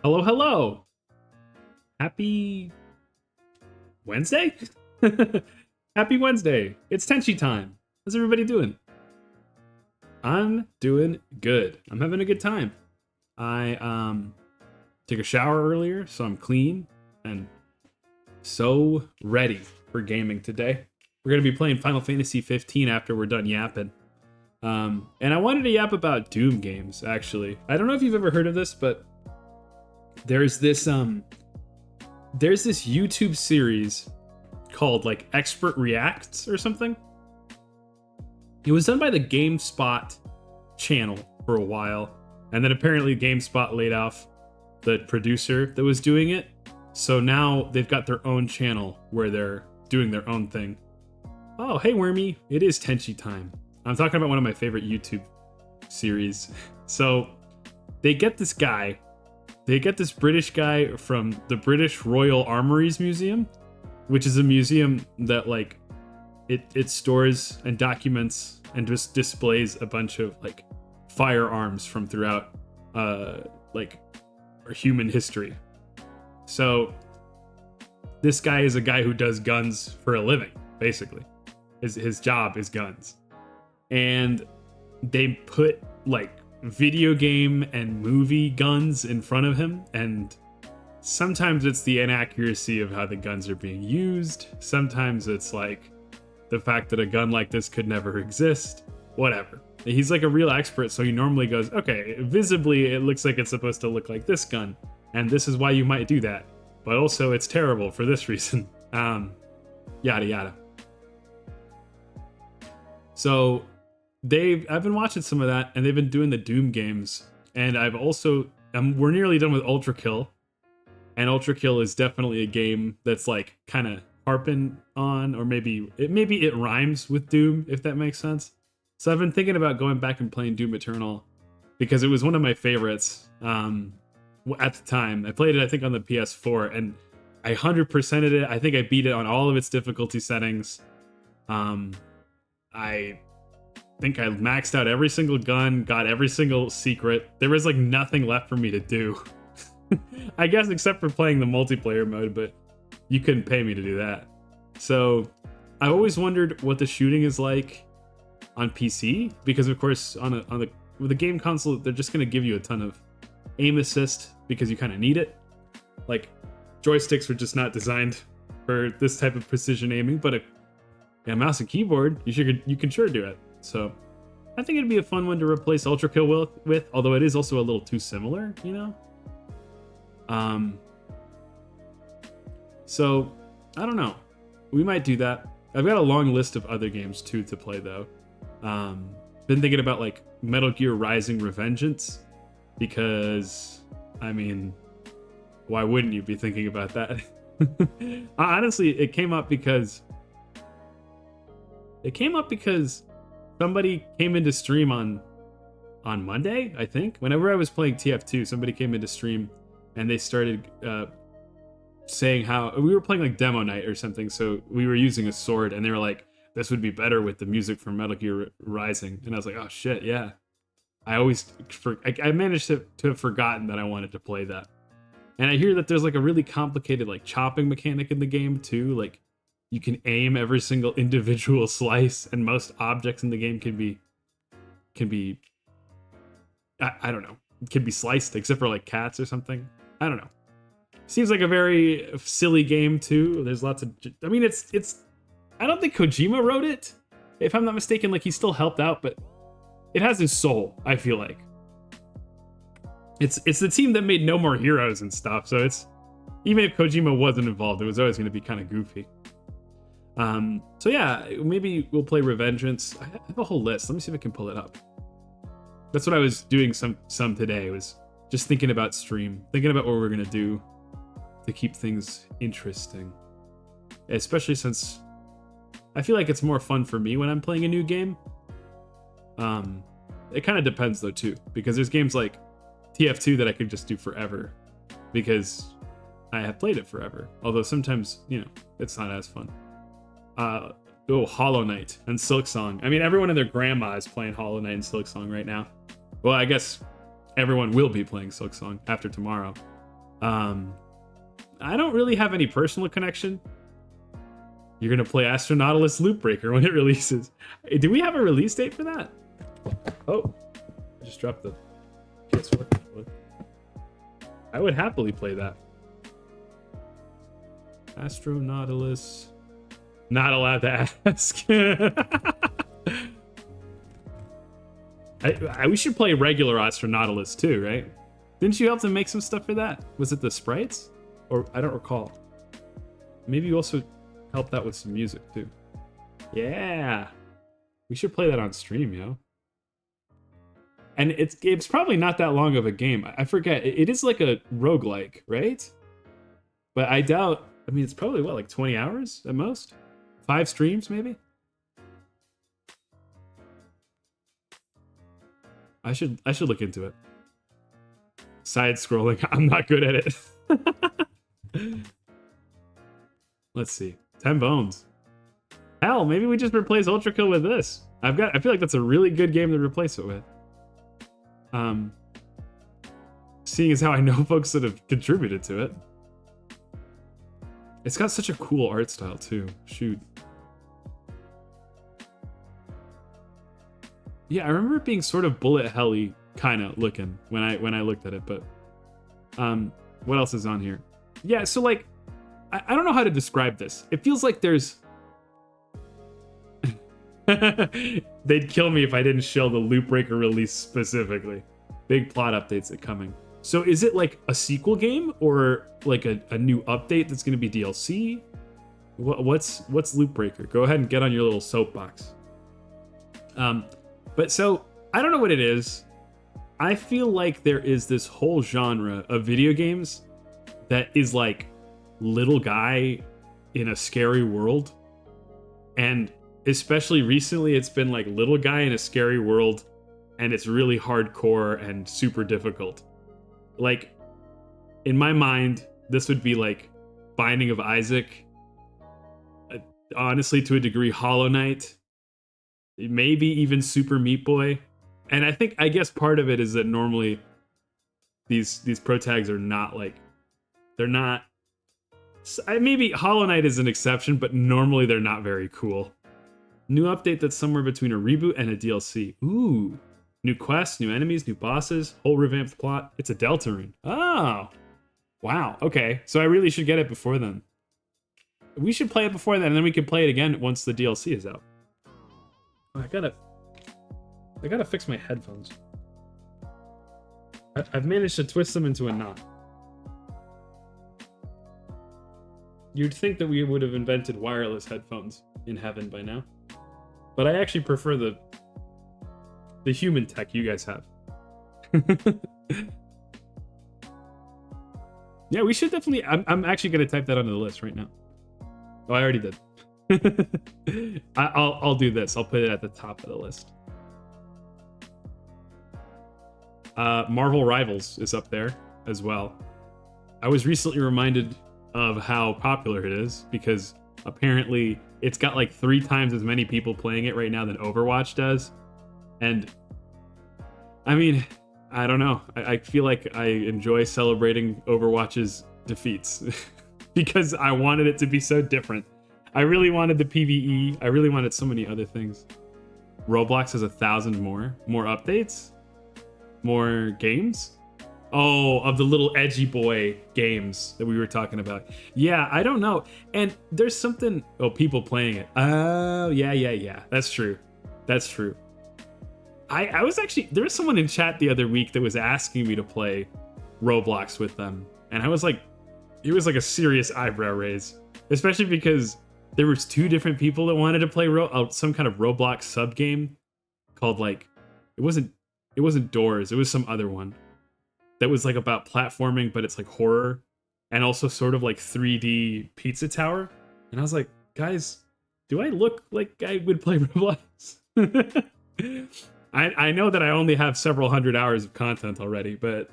Hello, hello. Happy Wednesday? Happy Wednesday. It's Tenchi time. How's everybody doing? I'm doing good. I'm having a good time. I took a shower earlier, so I'm clean and so ready for gaming today. We're going to be playing Final Fantasy 15 after we're done yapping. And I wanted to yap about Doom games, actually. I don't know if you've ever heard of this, but there's this YouTube series called like Expert Reacts or something. It was done by the GameSpot channel for a while, and then apparently GameSpot laid off the producer that was doing it. So now they've got their own channel where they're doing their own thing. Oh, hey Wormy, it is Tenchi time. I'm talking about one of my favorite YouTube series. So they get this British guy from the British Royal Armouries Museum, which is a museum that like it stores and documents and just displays a bunch of like firearms from throughout like our human history. So this guy is a guy who does guns for a living, basically. His job is guns. And they put like video game and movie guns in front of him, and sometimes it's the inaccuracy of how the guns are being used, sometimes it's like the fact that a gun like this could never exist, whatever. He's like a real expert, so he normally goes, okay, visibly it looks like it's supposed to look like this gun, and this is why you might do that, but also it's terrible for this reason. Yada yada. So I've been watching some of that, and they've been doing the Doom games, and we're nearly done with Ultra Kill, and Ultra Kill is definitely a game that's like kind of harping on, or maybe it rhymes with Doom, if that makes sense. So I've been thinking about going back and playing Doom Eternal because it was one of my favorites at the time. I played it, I think, on the PS4, and I 100%ed it. I think I beat it on all of its difficulty settings. I think I maxed out every single gun, got every single secret. There was like nothing left for me to do. I guess except for playing the multiplayer mode, but you couldn't pay me to do that. So I always wondered what the shooting is like on PC, because of course with a game console, they're just going to give you a ton of aim assist because you kind of need it. Like joysticks were just not designed for this type of precision aiming, but a mouse and keyboard, you can sure do it. So I think it'd be a fun one to replace Ultra Kill with, although it is also a little too similar, you know? So I don't know. We might do that. I've got a long list of other games too to play though. Been thinking about like Metal Gear Rising: Revengeance, because I mean, why wouldn't you be thinking about that? Honestly, it came up because somebody came into stream on Monday, I think. Whenever I was playing TF2, somebody came into stream and they started saying how we were playing like demo night or something, so we were using a sword, and they were like, this would be better with the music from Metal Gear Rising. And I was like, oh shit, yeah. I managed to have forgotten that I wanted to play that. And I hear that there's like a really complicated like chopping mechanic in the game too. Like you can aim every single individual slice, and most objects in the game can be I don't know, can be sliced except for like cats or something. I don't know. Seems like a very silly game too. There's lots of, I mean, it's I don't think Kojima wrote it, if I'm not mistaken. Like he still helped out, but it has his soul, I feel like. It's the team that made No More Heroes and stuff, so it's, even if Kojima wasn't involved, it was always going to be kind of goofy. So yeah, maybe we'll play Revengeance. I have a whole list. Let me see if I can pull it up. That's what I was doing some today, was just thinking about stream, thinking about what we're going to do to keep things interesting. Especially since I feel like it's more fun for me when I'm playing a new game. It kind of depends though too, because there's games like TF2 that I could just do forever because I have played it forever. Although sometimes, you know, it's not as fun. Hollow Knight and Silksong. I mean, everyone and their grandma is playing Hollow Knight and Silksong right now. Well, I guess everyone will be playing Silksong after tomorrow. I don't really have any personal connection. You're gonna play Astronautilus Loop Breaker when it releases. Do we have a release date for that? Oh, I just dropped the PS4 controller. I would happily play that. Astronautilus. Not allowed to ask. We should play regular Astronautilus too, right? Didn't you help them make some stuff for that? Was it the sprites? Or I don't recall. Maybe you also helped out with some music too. Yeah. We should play that on stream, yo. And it's probably not that long of a game. I forget. It is like a roguelike, right? But I doubt. I mean, it's probably what, like 20 hours at most? 5 streams, maybe? I should look into it. Side scrolling. I'm not good at it. Let's see. 10 bones. Hell, maybe we just replace Ultra Kill with this. I feel like that's a really good game to replace it with. Seeing as how I know folks that have contributed to it. It's got such a cool art style too. Shoot. Yeah, I remember it being sort of bullet helly kind of looking when I looked at it, but what else is on here? Yeah, so like I don't know how to describe this. It feels like there's they'd kill me if I didn't show the Loop Breaker release specifically. Big plot updates are coming. So is it like a sequel game or like a new update that's going to be DLC? What's Loop Breaker? Go ahead and get on your little soapbox. But so I don't know what it is. I feel like there is this whole genre of video games that is like little guy in a scary world. And especially recently, it's been like little guy in a scary world, and it's really hardcore and super difficult. Like, in my mind, this would be like Binding of Isaac, honestly, to a degree, Hollow Knight, maybe even Super Meat Boy. And I guess part of it is that normally these pro tags are not like, they're not, maybe Hollow Knight is an exception, but normally they're not very cool. New update that's somewhere between a reboot and a DLC. Ooh. New quests, new enemies, new bosses, whole revamped plot. It's a Deltarune. Oh. Wow. Okay. So I really should get it before then. We should play it before then, and then we can play it again once the DLC is out. Oh, I gotta fix my headphones. I've managed to twist them into a knot. You'd think that we would have invented wireless headphones in heaven by now. But I actually prefer the human tech you guys have. Yeah, we should definitely. I'm actually gonna type that onto the list right now. Oh, I already did. I'll do this. I'll put it at the top of the list. Marvel Rivals is up there as well. I was recently reminded of how popular it is because apparently it's got like 3 times as many people playing it right now than Overwatch does. And I mean, I don't know. I feel like I enjoy celebrating Overwatch's defeats because I wanted it to be so different. I really wanted the PvE. I really wanted so many other things. Roblox has 1,000 more updates, more games. Oh, of the little edgy boy games that we were talking about. Yeah, I don't know. And there's something. Oh, people playing it. Oh, yeah. That's true. I was actually, there was someone in chat the other week that was asking me to play Roblox with them, and I was like, it was like a serious eyebrow raise, especially because there was 2 different people that wanted to play some kind of Roblox sub game called like, it wasn't Doors, it was some other one that was like about platforming, but it's like horror and also sort of like 3D Pizza Tower, and I was like, guys, do I look like I would play Roblox? I know that I only have several hundred hours of content already, but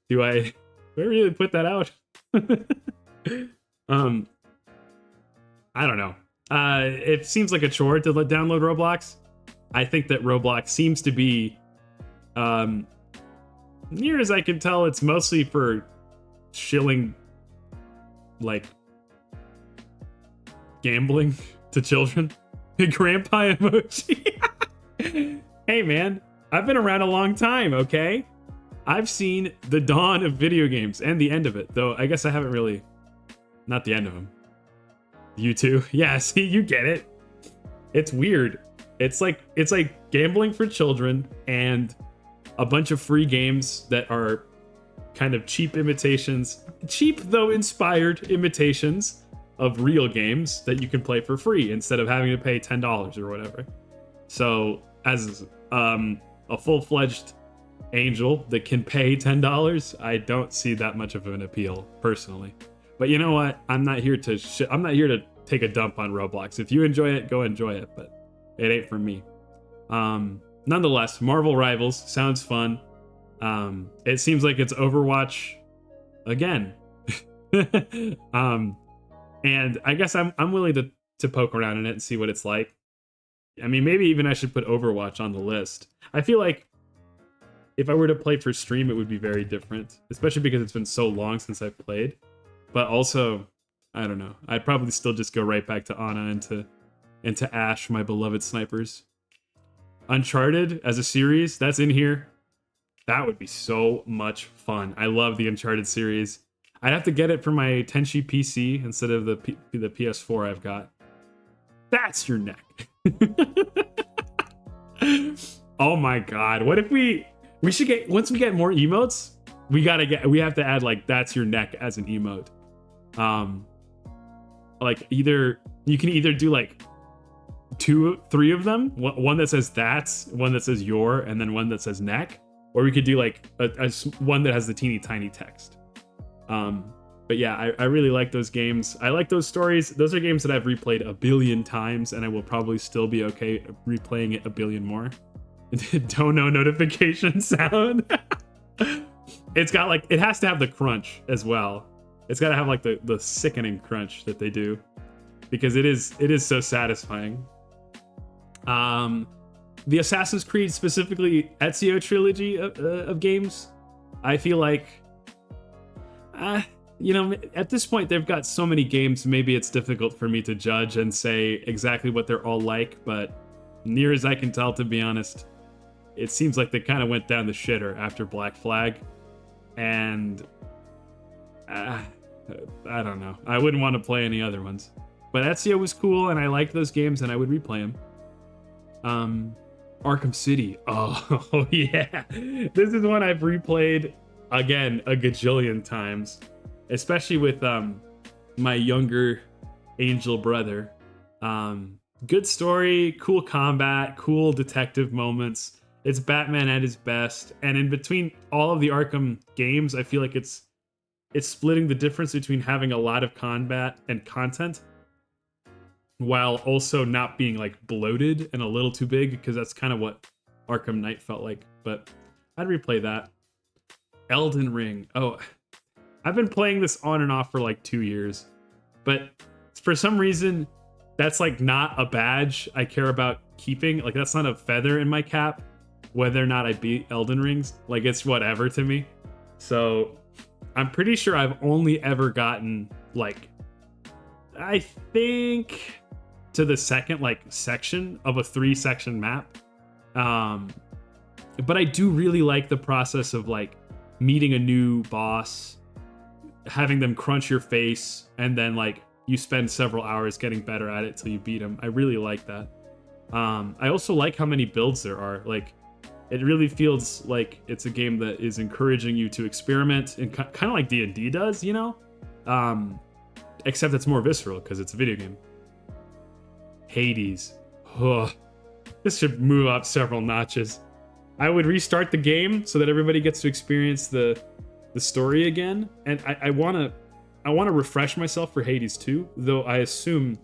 do I really put that out? I don't know. It seems like a chore to download Roblox. I think that Roblox seems to be, near as I can tell, it's mostly for shilling like gambling to children. Grandpa emoji. Hey man, I've been around a long time, okay? I've seen the dawn of video games and the end of it, though I guess I haven't really. Not the end of them. You too? Yeah, see, you get it. It's weird. It's like gambling for children and a bunch of free games that are kind of cheap imitations, cheap though inspired imitations of real games that you can play for free instead of having to pay $10 or whatever. So as a full-fledged angel that can pay $10, I don't see that much of an appeal personally. But you know what? I'm not here to take a dump on Roblox. If you enjoy it, go enjoy it, but it ain't for me. Nonetheless, Marvel Rivals sounds fun. It seems like it's Overwatch again. And I guess I'm willing to poke around in it and see what it's like. I mean, maybe even I should put Overwatch on the list. I feel like if I were to play for stream, it would be very different, especially because it's been so long since I've played. But also, I don't know. I'd probably still just go right back to Ana and to Ash, my beloved snipers. Uncharted as a series, that's in here. That would be so much fun. I love the Uncharted series. I'd have to get it for my Tenchi PC instead of the PS4 I've got. That's your neck. Oh my god. What if we should get, once we get more emotes, we have to add like that's your neck as an emote. Like you can either do like 3 of them, one that says that's, one that says your, and then one that says neck, or we could do like a one that has the teeny tiny text. But yeah, I really like those games. I like those stories. Those are games that I've replayed a billion times, and I will probably still be okay replaying it a billion more. Don't know notification sound. It's got like, it has to have the crunch as well. It's got to have like the sickening crunch that they do, because it is so satisfying. The Assassin's Creed, specifically Ezio trilogy of games, I feel like, you know, at this point they've got so many games, maybe it's difficult for me to judge and say exactly what they're all like, but near as I can tell, to be honest, it seems like they kind of went down the shitter after Black Flag, and I don't know. I wouldn't want to play any other ones. But Ezio was cool, and I liked those games, and I would replay them. Arkham City. Oh, yeah. This is one I've replayed, again, a gajillion times. Especially with my younger angel brother. Good story, cool combat, cool detective moments. It's Batman at his best. And in between all of the Arkham games, I feel like it's splitting the difference between having a lot of combat and content, while also not being like bloated and a little too big, because that's kind of what Arkham Knight felt like. But I'd replay that. Elden Ring. Oh, I've been playing this on and off for like 2 years, but for some reason, that's like not a badge I care about keeping. Like, that's not a feather in my cap, whether or not I beat Elden Rings. Like, it's whatever to me. So I'm pretty sure I've only ever gotten like, I think, to the second like section of a 3-section map. But I do really like the process of like meeting a new boss, having them crunch your face, and then like you spend several hours getting better at it till you beat them. I really like that. I also like how many builds there are. Like, it really feels like it's a game that is encouraging you to experiment, and kind of like D&D does, you know? Except it's more visceral because it's a video game. Hades. Oh, this should move up several notches. I would restart the game so that everybody gets to experience the story again, and I want to refresh myself for Hades 2, though I assume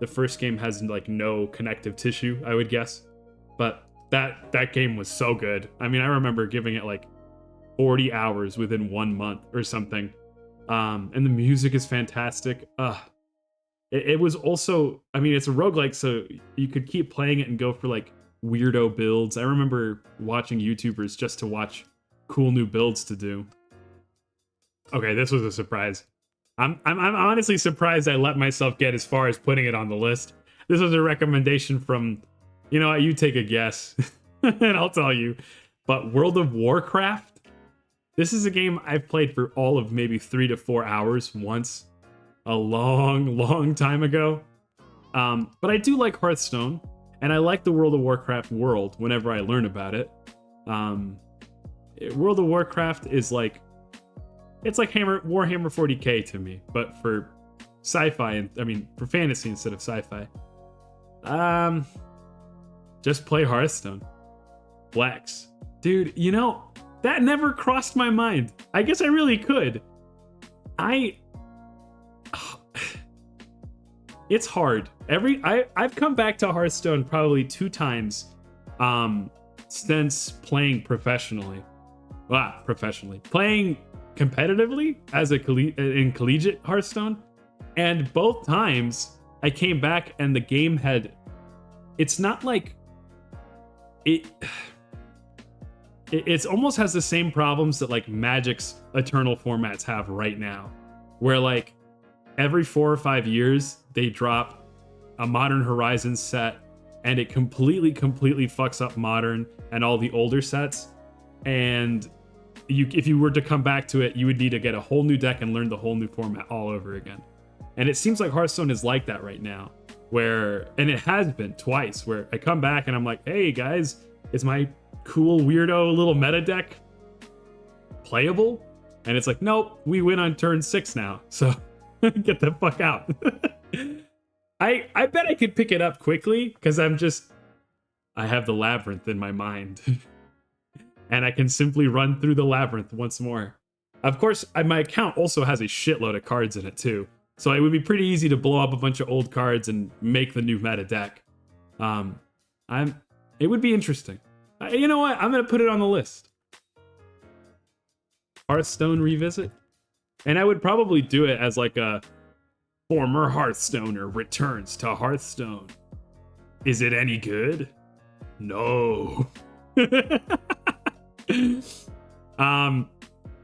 the first game has like no connective tissue, I would guess. But that game was so good. I mean, I remember giving it like 40 hours within 1 month or something. And the music is fantastic. It was also, I mean, it's a roguelike, so you could keep playing it and go for like weirdo builds. I remember watching YouTubers just to watch cool new builds to do. Okay, this was a surprise. I'm honestly surprised I let myself get as far as putting it on the list. This was a recommendation from, you know what, you take a guess, and I'll tell you. But World of Warcraft. This is a game I've played for all of maybe 3 to 4 hours once, a long, long time ago. But I do like Hearthstone, and I like the World of Warcraft world whenever I learn about it. World of Warcraft is like, it's like Warhammer 40k to me, but for sci-fi, and I mean for fantasy instead of sci-fi. Just play Hearthstone. Flex. Dude, you know, that never crossed my mind. I guess I really could. It's hard. I've come back to Hearthstone probably 2 times since playing professionally. Professionally. Playing competitively as in collegiate Hearthstone, and both times I came back and the game it's not like it's almost has the same problems that like Magic's Eternal formats have right now, where like every 4 or 5 years they drop a Modern Horizons set and it completely fucks up Modern and all the older sets, and if you were to come back to it, you would need to get a whole new deck and learn the whole new format all over again. And it seems like Hearthstone is like that right now, and it has been twice, where I come back and I'm like, hey guys, is my cool weirdo little meta deck playable? And it's like, nope, we win on turn 6 now, so get the fuck out. I bet I could pick it up quickly, because I have the labyrinth in my mind. And I can simply run through the labyrinth once more. Of course, my account also has a shitload of cards in it too, so it would be pretty easy to blow up a bunch of old cards and make the new meta deck. It would be interesting. You know what? I'm gonna put it on the list. Hearthstone revisit, and I would probably do it as like a former Hearthstoner returns to Hearthstone. Is it any good? No.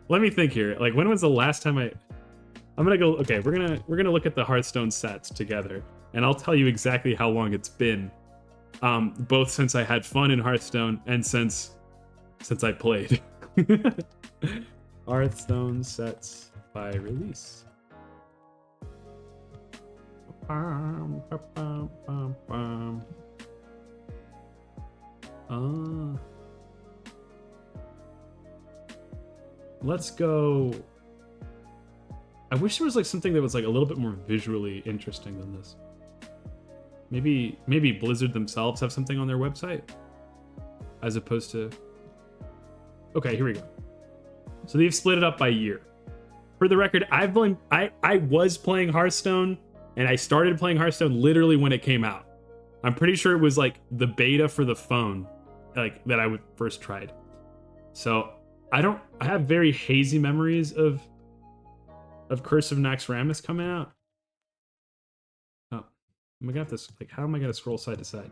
Let me think here. Like, when was the last time I'm gonna go, okay, we're gonna look at the Hearthstone sets together, and I'll tell you exactly how long it's been, both since I had fun in Hearthstone and since I played. Hearthstone sets by release. Let's go. I wish there was like something that was like a little bit more visually interesting than this. Maybe Blizzard themselves have something on their website as opposed to. Okay, here we go. So they've split it up by year. For the record, I was playing Hearthstone, and I started playing Hearthstone literally when it came out. I'm pretty sure it was like the beta for the phone, like that I would first tried. So I have very hazy memories of Curse of Naxxramas coming out. Oh, am I gonna have to, like, how am I gonna scroll side to side?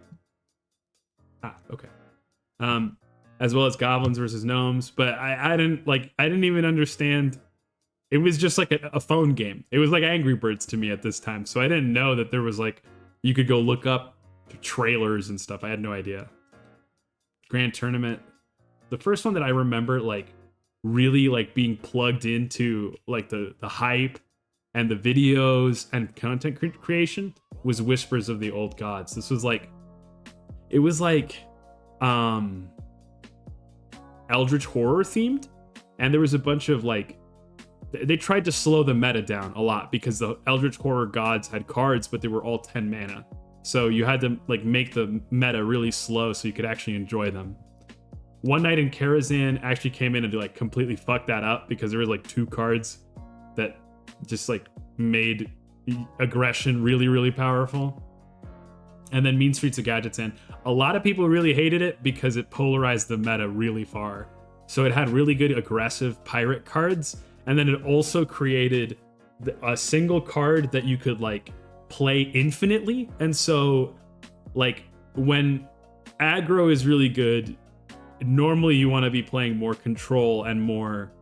Okay. As well as Goblins versus Gnomes, but I didn't even understand. It was just like a phone game. It was like Angry Birds to me at this time, so I didn't know that there was like, you could go look up trailers and stuff. I had no idea. Grand Tournament. The first one that I remember like really like being plugged into like the hype and the videos and content creation was Whispers of the Old Gods. This was like, it was like Eldritch horror themed, and there was a bunch of like, they tried to slow the meta down a lot because the Eldritch horror gods had cards, but they were all 10 mana. So you had to like make the meta really slow so you could actually enjoy them. One Night in Karazhan actually came in and like completely fucked that up because there was like 2 cards that just like made aggression really, really powerful. And then Mean Streets of Gadgetzan. A lot of people really hated it because it polarized the meta really far. So it had really good aggressive pirate cards, and then it also created a single card that you could like play infinitely. And so like when aggro is really good, normally you want to be playing more control and more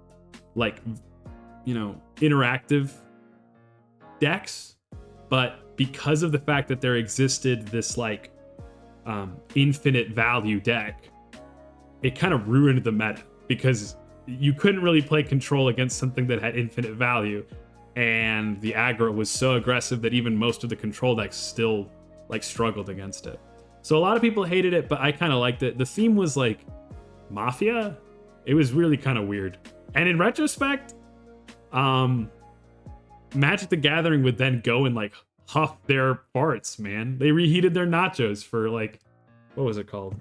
like interactive decks, but because of the fact that there existed this like infinite value deck, it kind of ruined the meta because you couldn't really play control against something that had infinite value, and the aggro was so aggressive that even most of the control decks still like struggled against it. So a lot of people hated it, but I kind of liked it. The theme was like Mafia. It was really kind of weird. And in retrospect, Magic the Gathering would then go and like huff their farts, man. They reheated their nachos for like, what was it called?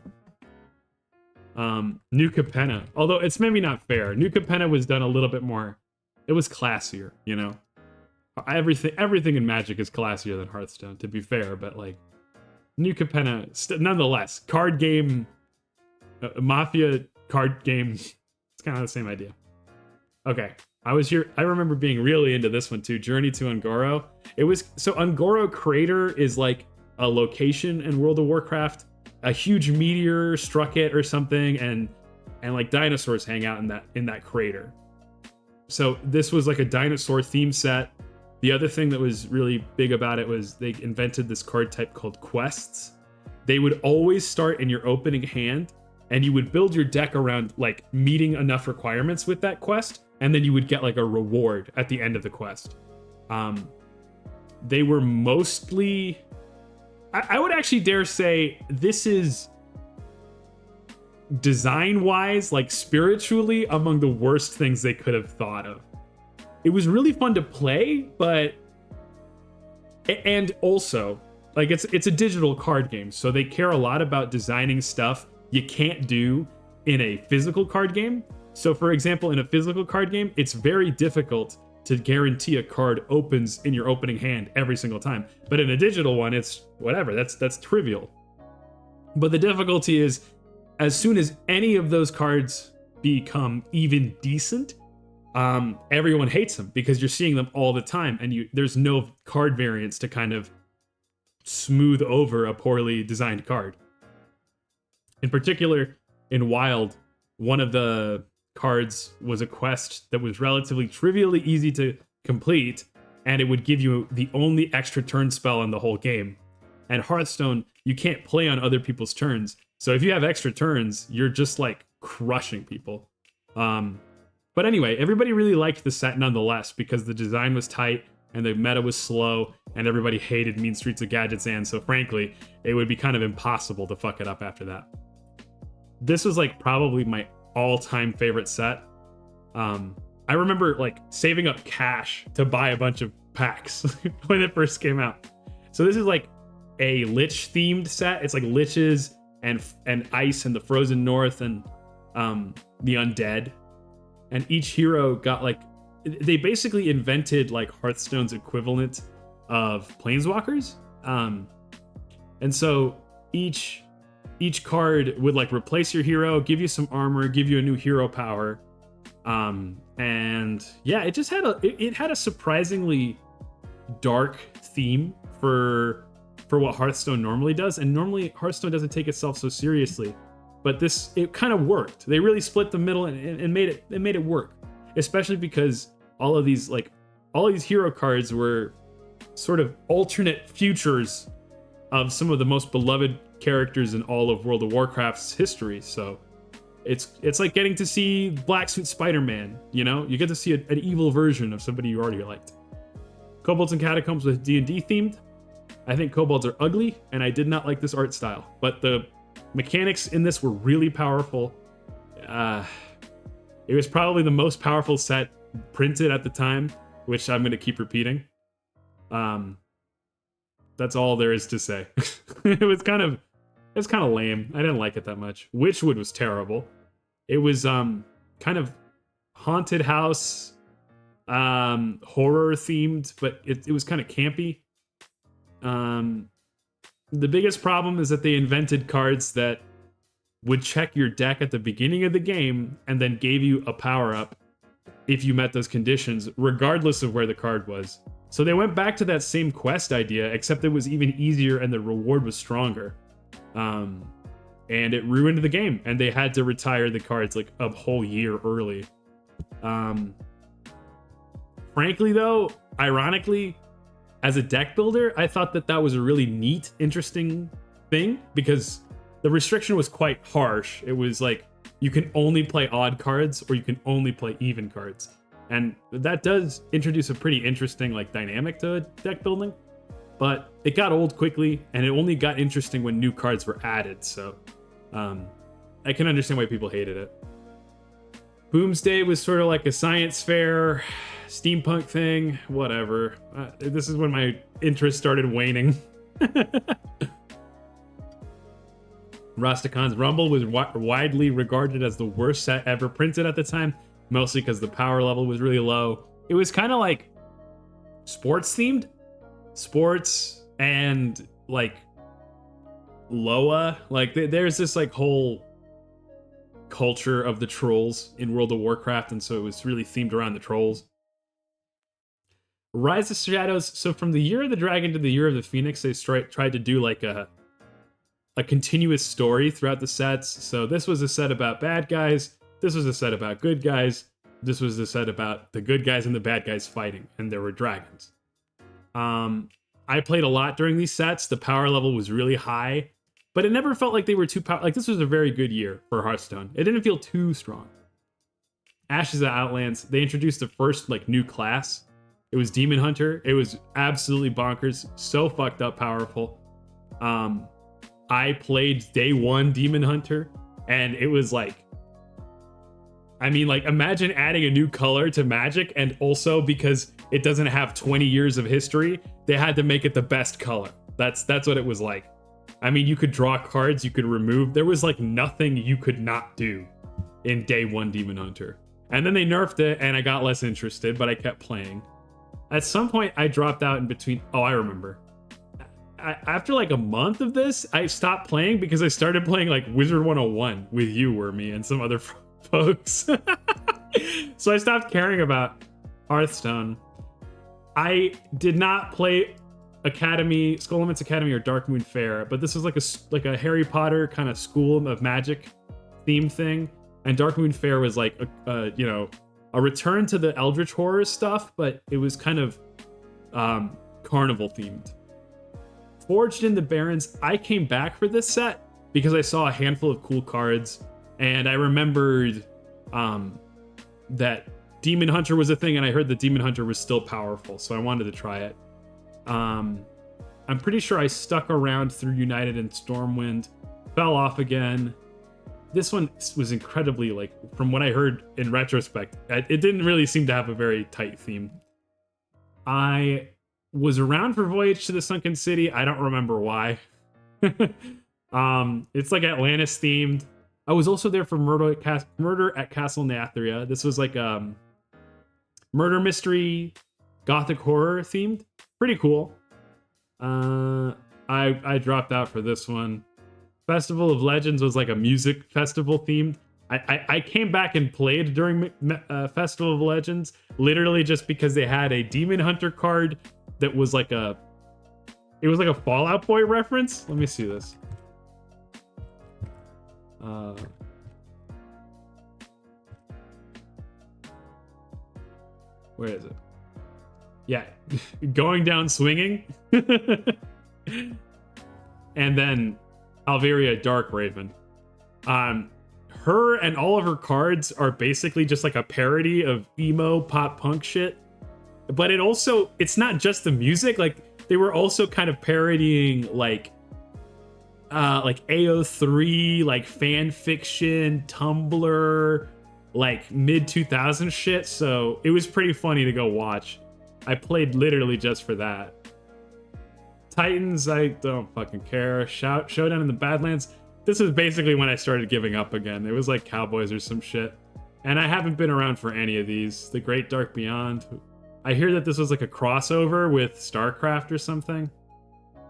New Capenna. Although it's maybe not fair. New Capenna was done a little bit more. It was classier, you know. Everything in Magic is classier than Hearthstone, to be fair. But like, New Capenna, nonetheless, card game, Mafia card game. It's kind of the same idea. Okay, I remember being really into this one too. Journey to Un'Goro. So Un'Goro Crater is like a location in World of Warcraft. A huge meteor struck it or something, and like dinosaurs hang out in that crater. So this was like a dinosaur theme set. The other thing that was really big about it was they invented this card type called quests. They would always start in your opening hand, and you would build your deck around like meeting enough requirements with that quest, and then you would get like a reward at the end of the quest. They were mostly, I would actually dare say this is design-wise, like spiritually, among the worst things they could have thought of. It was really fun to play, and also, like it's a digital card game, so they care a lot about designing stuff you can't do in a physical card game. So for example, in a physical card game, it's very difficult to guarantee a card opens in your opening hand every single time. But in a digital one, it's whatever, that's trivial. But the difficulty is, as soon as any of those cards become even decent, everyone hates them because you're seeing them all the time, and there's no card variants to kind of smooth over a poorly designed card. In particular, in Wild, one of the cards was a quest that was relatively trivially easy to complete, and it would give you the only extra turn spell in the whole game. And Hearthstone, you can't play on other people's turns, so if you have extra turns, you're just like crushing people. But anyway, everybody really liked the set nonetheless because the design was tight and the meta was slow, and everybody hated Mean Streets of Gadgetzan, so frankly, it would be kind of impossible to fuck it up after that. This was like probably my all-time favorite set. I remember like saving up cash to buy a bunch of packs when it first came out. So this is like a Lich themed set. It's like Liches and Ice and the Frozen North and the Undead. And each hero got like, they basically invented like Hearthstone's equivalent of Planeswalkers. And so each card would like replace your hero, give you some armor, give you a new hero power. And yeah, it just had a surprisingly dark theme for what Hearthstone normally does. And normally Hearthstone doesn't take itself so seriously, but it kind of worked. They really split the middle and made it work, especially because all of these hero cards were sort of alternate futures of some of the most beloved characters in all of World of Warcraft's history. So it's like getting to see Black Suit Spider-Man, you know? You get to see an evil version of somebody you already liked. Kobolds and Catacombs was D&D themed. I think kobolds are ugly, and I did not like this art style. But the mechanics in this were really powerful. It was probably the most powerful set printed at the time, which I'm going to keep repeating. That's all there is to say. It's kind of lame. I didn't like it that much. Witchwood was terrible. It was kind of haunted house, horror themed, but it was kind of campy. The biggest problem is that they invented cards that would check your deck at the beginning of the game and then gave you a power-up if you met those conditions, regardless of where the card was. So they went back to that same quest idea, except it was even easier and the reward was stronger. And it ruined the game, and they had to retire the cards like a whole year early. Frankly, though, ironically, as a deck builder, I thought that that was a really neat, interesting thing because the restriction was quite harsh. It was like you can only play odd cards or you can only play even cards. And that does introduce a pretty interesting like dynamic to deck building. But it got old quickly, and it only got interesting when new cards were added. So I can understand why people hated it. Boomsday was sort of like a science fair, steampunk thing, whatever. This is when my interest started waning. Rastakan's Rumble was widely regarded as the worst set ever printed at the time, mostly because the power level was really low. It was kind of like sports themed. Sports and like Loa. Like there's this like whole culture of the trolls in World of Warcraft, and so it was really themed around the trolls. Rise of Shadows. So from the Year of the Dragon to the Year of the Phoenix, they tried to do like a continuous story throughout the sets. So this was a set about bad guys. This was a set about good guys. This was a set about the good guys and the bad guys fighting, and there were dragons. I played a lot during these sets. The power level was really high, but it never felt like they were too like this was a very good year for Hearthstone. It didn't feel too strong. Ashes of Outlands, they introduced the first like new class. It was Demon Hunter. It was absolutely bonkers, so fucked up powerful. I played day one Demon Hunter, and it was like, I mean, like, imagine adding a new color to Magic, and also because it doesn't have 20 years of history, they had to make it the best color. That's what it was like. I mean, you could draw cards, you could remove. There was like nothing you could not do in day one Demon Hunter. And then they nerfed it, and I got less interested, but I kept playing. At some point, I dropped out in between. Oh, I remember. After like a month of this, I stopped playing because I started playing like Wizard 101 with you, Wormy, and some other folks. So I stopped caring about Hearthstone. I did not play Academy, Skull Elements Academy, or Darkmoon Faire, but this was like a Harry Potter kind of School of Magic theme thing, and Darkmoon Faire was like a return to the Eldritch horror stuff, but it was kind of carnival themed. Forged in the Barrens, I came back for this set because I saw a handful of cool cards, and I remembered that Demon Hunter was a thing, and I heard that Demon Hunter was still powerful, so I wanted to try it. I'm pretty sure I stuck around through United and Stormwind, fell off again. This one was incredibly, like, from what I heard in retrospect, it didn't really seem to have a very tight theme. I was around for Voyage to the Sunken City. I don't remember why. It's like Atlantis themed. I was also there for Murder at Castle Nathria. This was like murder mystery, gothic horror themed. Pretty cool. I dropped out for this one. Festival of Legends was like a music festival themed. I came back and played during Festival of Legends, literally just because they had a Demon Hunter card that was like a Fall Out Boy reference. Let me see this. Where is it? Yeah, Going Down Swinging. And then Alvaria Darkraven. Her and all of her cards are basically just like a parody of emo pop punk shit. But it's not just the music. Like, they were also kind of parodying like AO3, like fan fiction, Tumblr, like mid 2000s shit. So it was pretty funny to go watch. I played literally just for that. Titans, I don't fucking care. Showdown in the Badlands. This is basically when I started giving up again. It was like Cowboys or some shit. And I haven't been around for any of these. The Great Dark Beyond. I hear that this was like a crossover with StarCraft or something.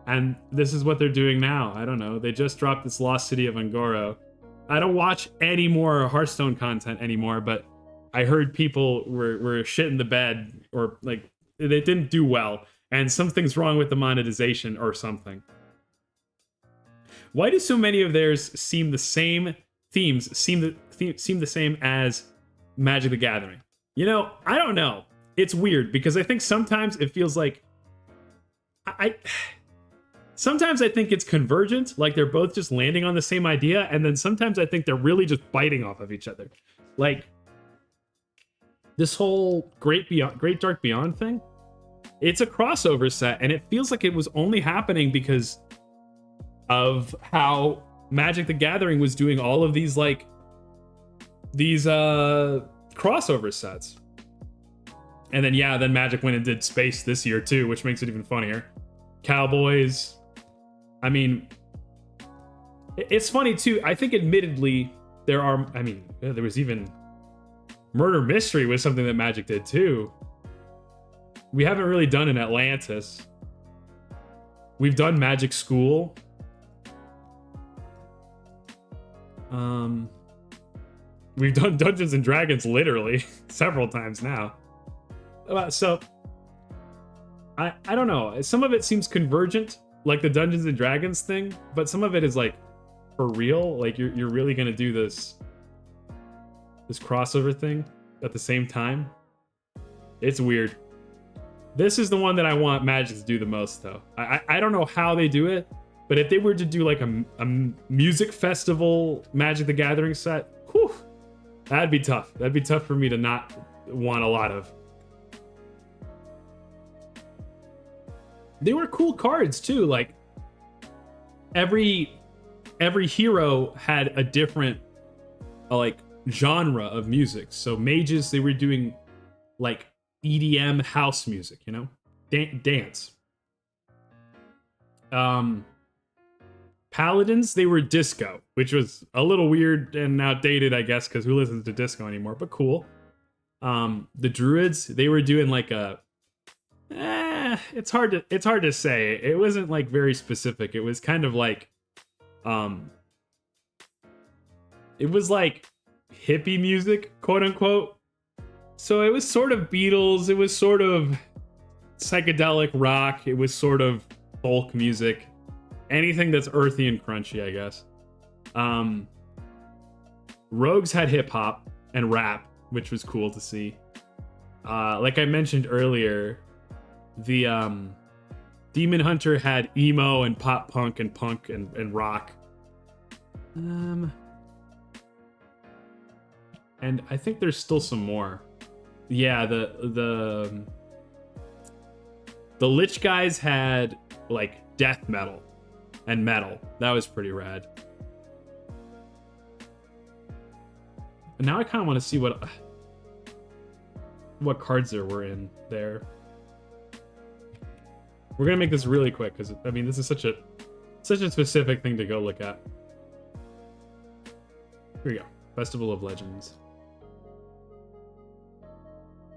And this is what they're doing now. I don't know. They just dropped this Lost City of Un'Goro. I don't watch any more Hearthstone content anymore, but I heard people were shit in the bed, or like they didn't do well, and something's wrong with the monetization or something. Why do so many of theirs seem the same? Themes seem the same as Magic the Gathering? You know, I don't know. it's weird because I think sometimes it feels like I sometimes I think it's convergent, like they're both just landing on the same idea, and then sometimes I think they're really just biting off of each other. Like this whole Great Dark Beyond thing, it's a crossover set, and it feels like it was only happening because of how Magic the Gathering was doing all of these like these crossover sets. And then then Magic went and did Space this year too, which makes it even funnier. Cowboys. I mean, it's funny too. I think admittedly there was even Murder Mystery was something that Magic did too. We haven't really done an Atlantis. We've done Magic School. We've done Dungeons and Dragons literally several times now. So I don't know. Some of it seems convergent, like the Dungeons and Dragons thing, but some of it is like for real. Like you're really gonna do this crossover thing at the same time. It's weird. This is the one that I want Magic to do the most, though. I don't know how they do it, but if they were to do like a music festival Magic the Gathering set, whew, that'd be tough. That'd be tough for me to not want a lot of. They were cool cards too. Like every hero had a different like genre of music. So mages, they were doing like EDM house music, you know, dance. Paladins, they were disco, which was a little weird and outdated, I guess, because who listens to disco anymore? But cool. The druids, they were doing like a. It's hard to say. It wasn't like very specific. It was kind of like, it was like hippie music, quote unquote. So it was sort of Beatles. It was sort of psychedelic rock. It was sort of folk music. Anything that's earthy and crunchy, I guess. Rogues had hip hop and rap, which was cool to see. Like I mentioned earlier, the Demon Hunter had emo and pop punk and rock. And I think there's still some more. Yeah, the Lich guys had like death metal and metal. That was pretty rad. And now I kind of want to see what cards there were in there. We're gonna make this really quick because I mean this is such a specific thing to go look at. Here we go. Festival of Legends.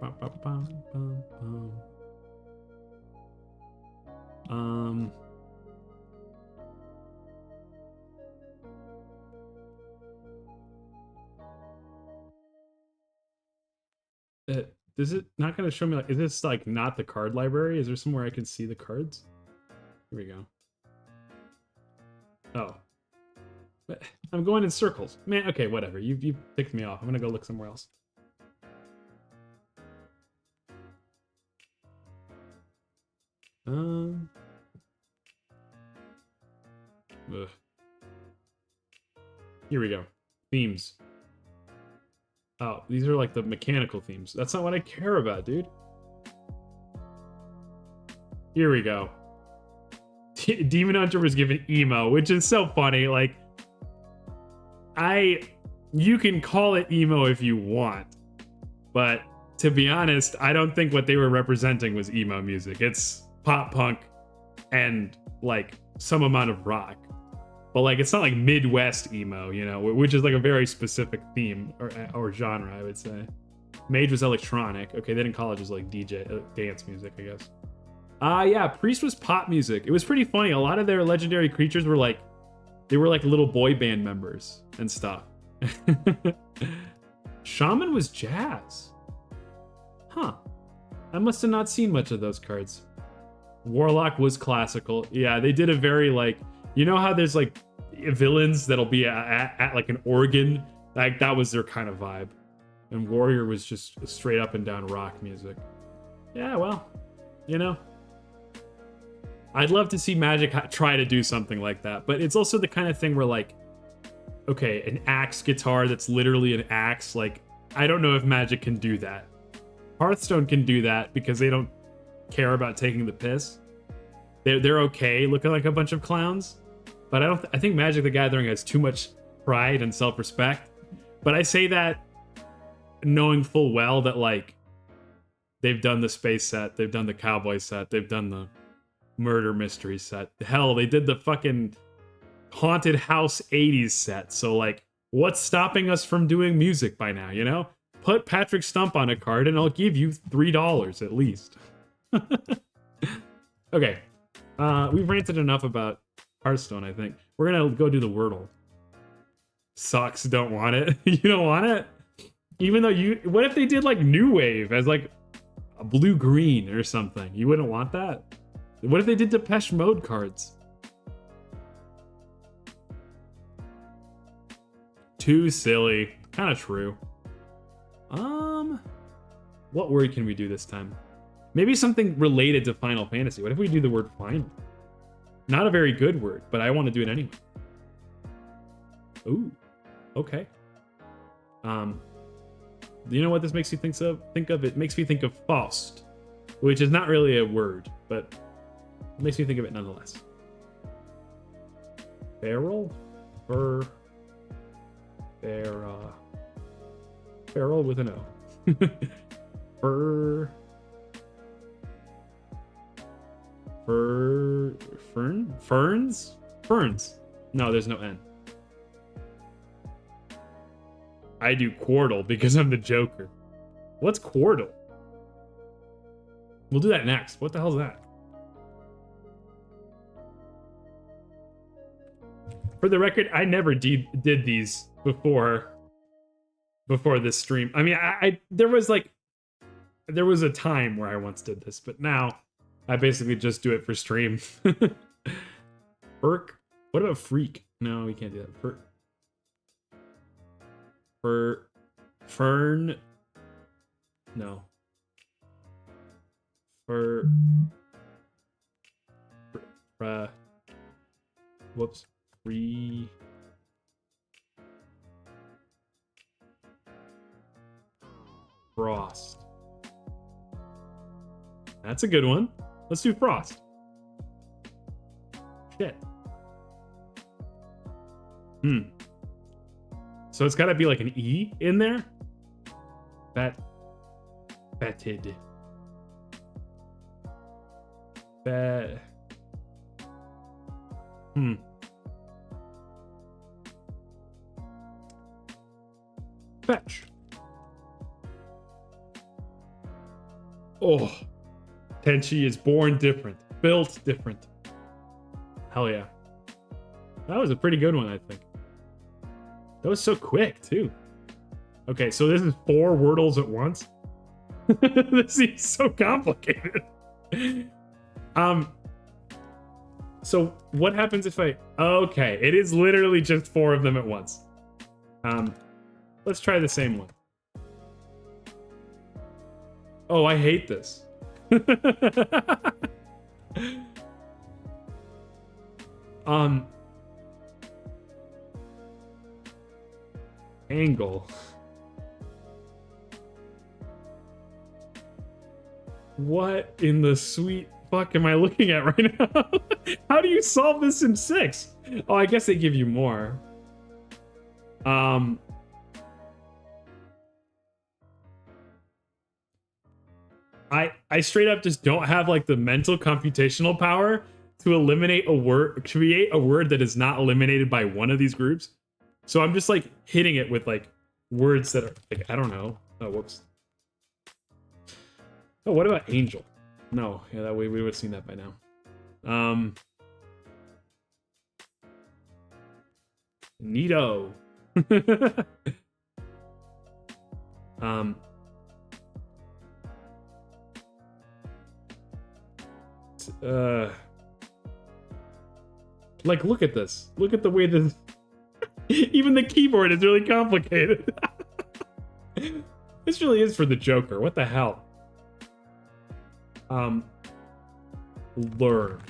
Bum, bum, bum, bum, bum. Is it not going to show me, like, is this like not the card library? Is there somewhere I can see the cards? Here we go. Oh. I'm going in circles. Man, okay, whatever. You picked me off. I'm going to go look somewhere else. Ugh. Here we go. Themes. Oh, these are like the mechanical themes. That's not what I care about, dude. Here we go. Demon Hunter was given emo, which is so funny. Like, you can call it emo if you want, but to be honest, I don't think what they were representing was emo music. It's pop punk and like some amount of rock. But like, it's not like Midwest emo, you know, which is like a very specific theme or genre, I would say. Mage was electronic. Okay, then in college was like DJ, dance music, I guess. Yeah, Priest was pop music. It was pretty funny. A lot of their legendary creatures were like, they were like little boy band members and stuff. Shaman was jazz. Huh. I must have not seen much of those cards. Warlock was classical. Yeah, they did a very like, you know how there's like villains that'll be at like an organ? Like that was their kind of vibe. And Warrior was just straight up and down rock music. Yeah, well, you know, I'd love to see Magic try to do something like that, but it's also the kind of thing where, like, okay, an axe guitar that's literally an axe, like, I don't know if Magic can do that. Hearthstone can do that because they don't care about taking the piss. They're okay looking like a bunch of clowns, but I think Magic the Gathering has too much pride and self-respect. But I say that knowing full well that, like, they've done the space set, they've done the cowboy set, they've done the murder mystery set. Hell, they did the fucking haunted house 80s set. So, like, what's stopping us from doing music by now, you know? Put Patrick Stump on a card and I'll give you $3 at least. Okay. We've ranted enough about Hearthstone, I think. We're gonna go do the Wordle. Sucks, don't want it. You don't want it? Even though what if they did, like, New Wave as, like, a blue-green or something? You wouldn't want that? What if they did Depeche Mode cards? Too silly. Kind of true. What word can we do this time? Maybe something related to Final Fantasy. What if we do the word final? Not a very good word, but I want to do it anyway. Ooh, okay. You know what this makes you think of? It makes me think of Faust, which is not really a word, but it makes me think of it nonetheless. Feral? Feral with an O. Ferns? No, there's no N. I do Quordle because I'm the Joker. What's Quordle? We'll do that next. What the hell's that? For the record, I never did these before this stream. I mean, there was a time where I once did this, but now I basically just do it for stream. What about freak? No, we can't do that. Fern. No. Whoops. Free. Frost. That's a good one. Let's do Frost. Shit. So it's gotta be like an E in there? Fetid. Fetch. Oh. Tenchi is born different. Built different. Hell yeah. That was a pretty good one, I think. That was so quick, too. Okay, so this is 4 Wordles at once? This seems so complicated. So what happens if I... Okay, it is literally just 4 of them at once. Let's try the same one. Oh, I hate this. Angle. What in the sweet fuck am I looking at right now? How do you solve this in 6? Oh, I guess they give you more. I straight up just don't have like the mental computational power to eliminate a word, create a word that is not eliminated by one of these groups. So I'm just like hitting it with like words that are like, I don't know. Oh, whoops. Oh, what about angel? No, yeah, that way we would have seen that by now. Neato. Like, look at this. Look at the way this... Even the keyboard is really complicated. This really is for the Joker. What the hell? Um, learn.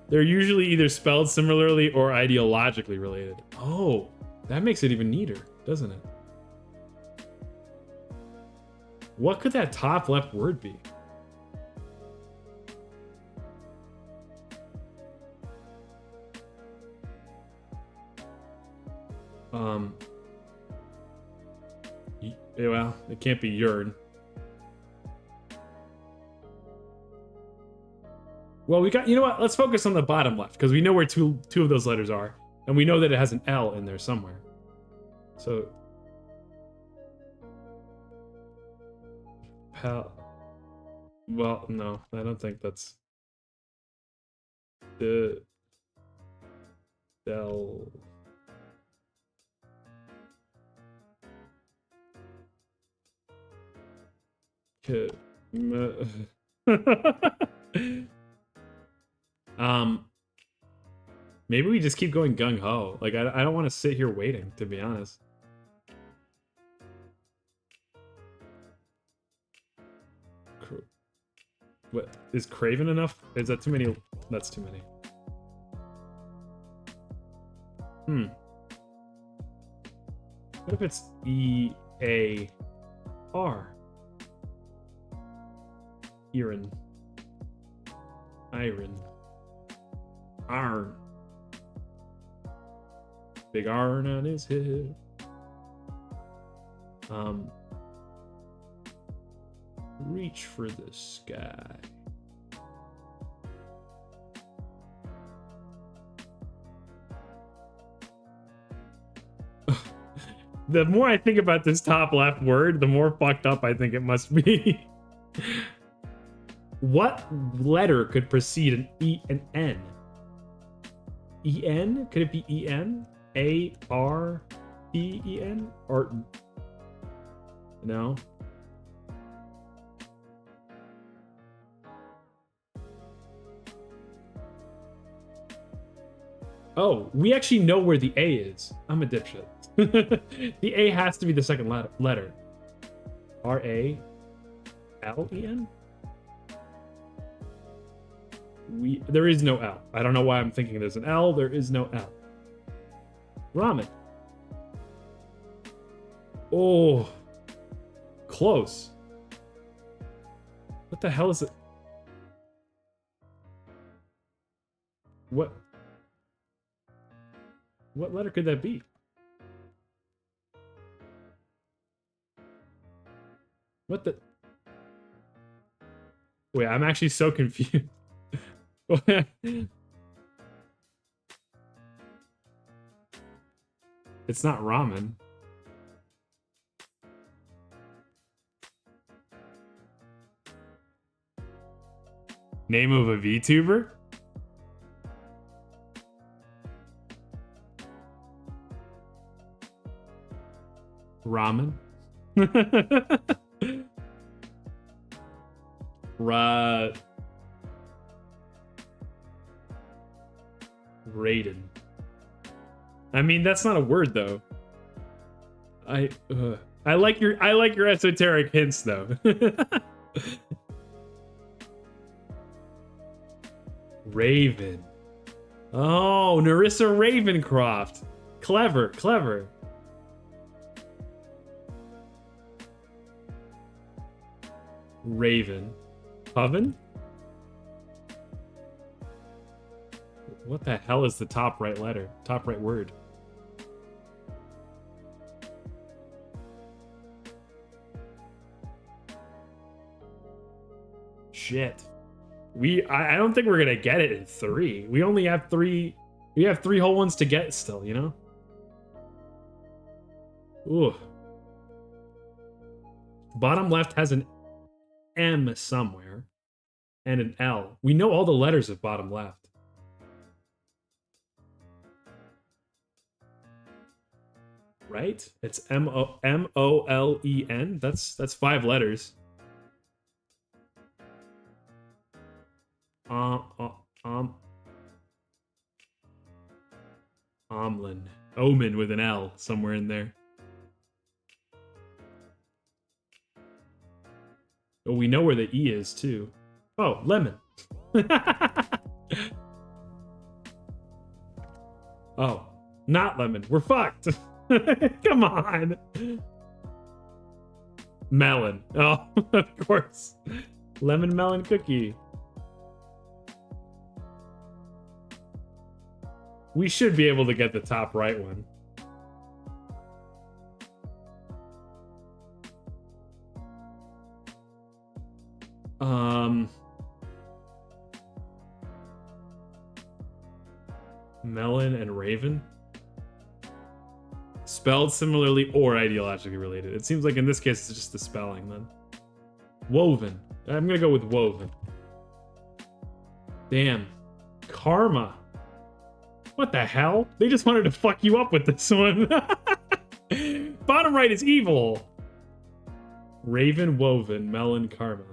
They're usually either spelled similarly or ideologically related. Oh, that makes it even neater, doesn't it? What could that top left word be? Well, it can't be urn. Well, we got, you know what? Let's focus on the bottom left because we know where two of those letters are, and we know that it has an L in there somewhere. So, well, no, I don't think that's the Del. Maybe we just keep going gung ho. Like I don't want to sit here waiting, to be honest. What is Craven enough? Is that too many? That's too many. What if it's E-A-R? Iron. Arn. Big Arn on his head. Reach for the sky. The more I think about this top left word, the more fucked up I think it must be. What letter could precede an E and N? E-N? Could it be E-N? A-R-T-E-N? Or... No? Oh, we actually know where the A is. I'm a dipshit. The A has to be the second letter. R-A-L-E-N? There is no L. I don't know why I'm thinking there's an L. There is no L. Ramen. Oh. Close. What the hell is it? What letter could that be? What the... Wait, I'm actually so confused. It's not ramen. Name of a VTuber? Ramen. Raiden. I mean, that's not a word though. I like your esoteric hints though. Raven. Oh, Nerissa Ravencroft. Clever. Raven. Oven? What the hell is the top right letter? Top right word? Shit. I don't think we're gonna get it in 3. We only have 3. We have 3 whole ones to get still, you know? Ooh. Bottom left has an M somewhere and an L. We know all the letters of bottom left. Right? It's M-O-L-E-N. That's 5 letters. Omlin. Omen with an L somewhere in there. Oh, we know where the E is too. Oh, lemon. Oh, not lemon. We're fucked. Come on. Melon. Oh, of course. Lemon melon cookie. We should be able to get the top right one. Melon and Raven? Spelled similarly or ideologically related. It seems like in this case it's just the spelling then. Woven. I'm gonna go with woven. Damn. Karma. What the hell? They just wanted to fuck you up with this one. Bottom right is evil. Raven, woven, melon, karma.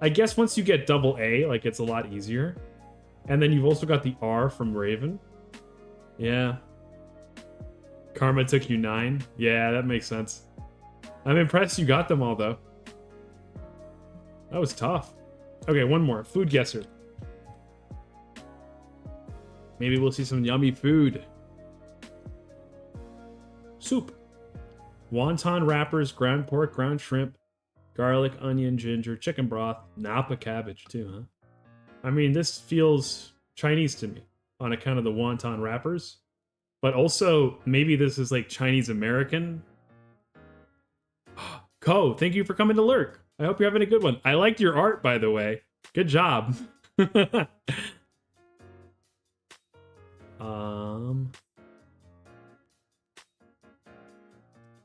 I guess once you get double A, like, it's a lot easier. And then you've also got the R from Raven. Yeah. Karma took you 9. Yeah, that makes sense. I'm impressed you got them all, though. That was tough. Okay, one more. Food guesser. Maybe we'll see some yummy food. Soup. Wonton wrappers, ground pork, ground shrimp, garlic, onion, ginger, chicken broth, Napa cabbage too, huh? I mean, this feels Chinese to me on account of the wonton wrappers. But also, maybe this is like Chinese American. Ko, thank you for coming to lurk. I hope you're having a good one. I liked your art, by the way. Good job. I'm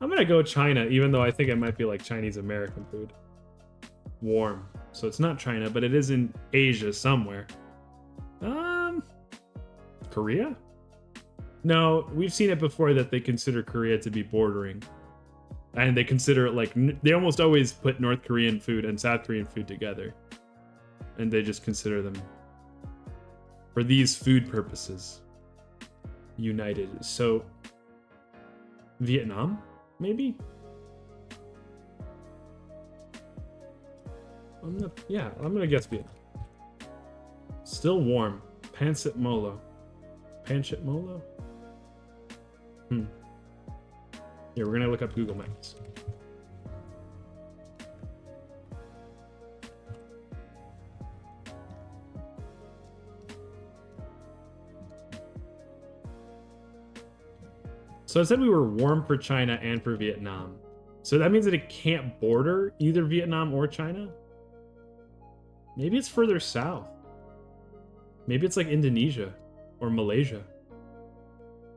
gonna go China, even though I think it might be like Chinese American food. Warm. So it's not China, but it is in Asia somewhere. Korea? No, we've seen it before that they consider Korea to be bordering. And they consider it like, they almost always put North Korean food and South Korean food together. And they just consider them, for these food purposes, united. So, Vietnam, maybe? I'm gonna guess Vietnam. Still warm. Pancit Molo. Pancit Molo? Here, we're gonna look up Google Maps. So I said we were warm for China and for Vietnam. So that means that it can't border either Vietnam or China? Maybe it's further south. Maybe it's like Indonesia or Malaysia.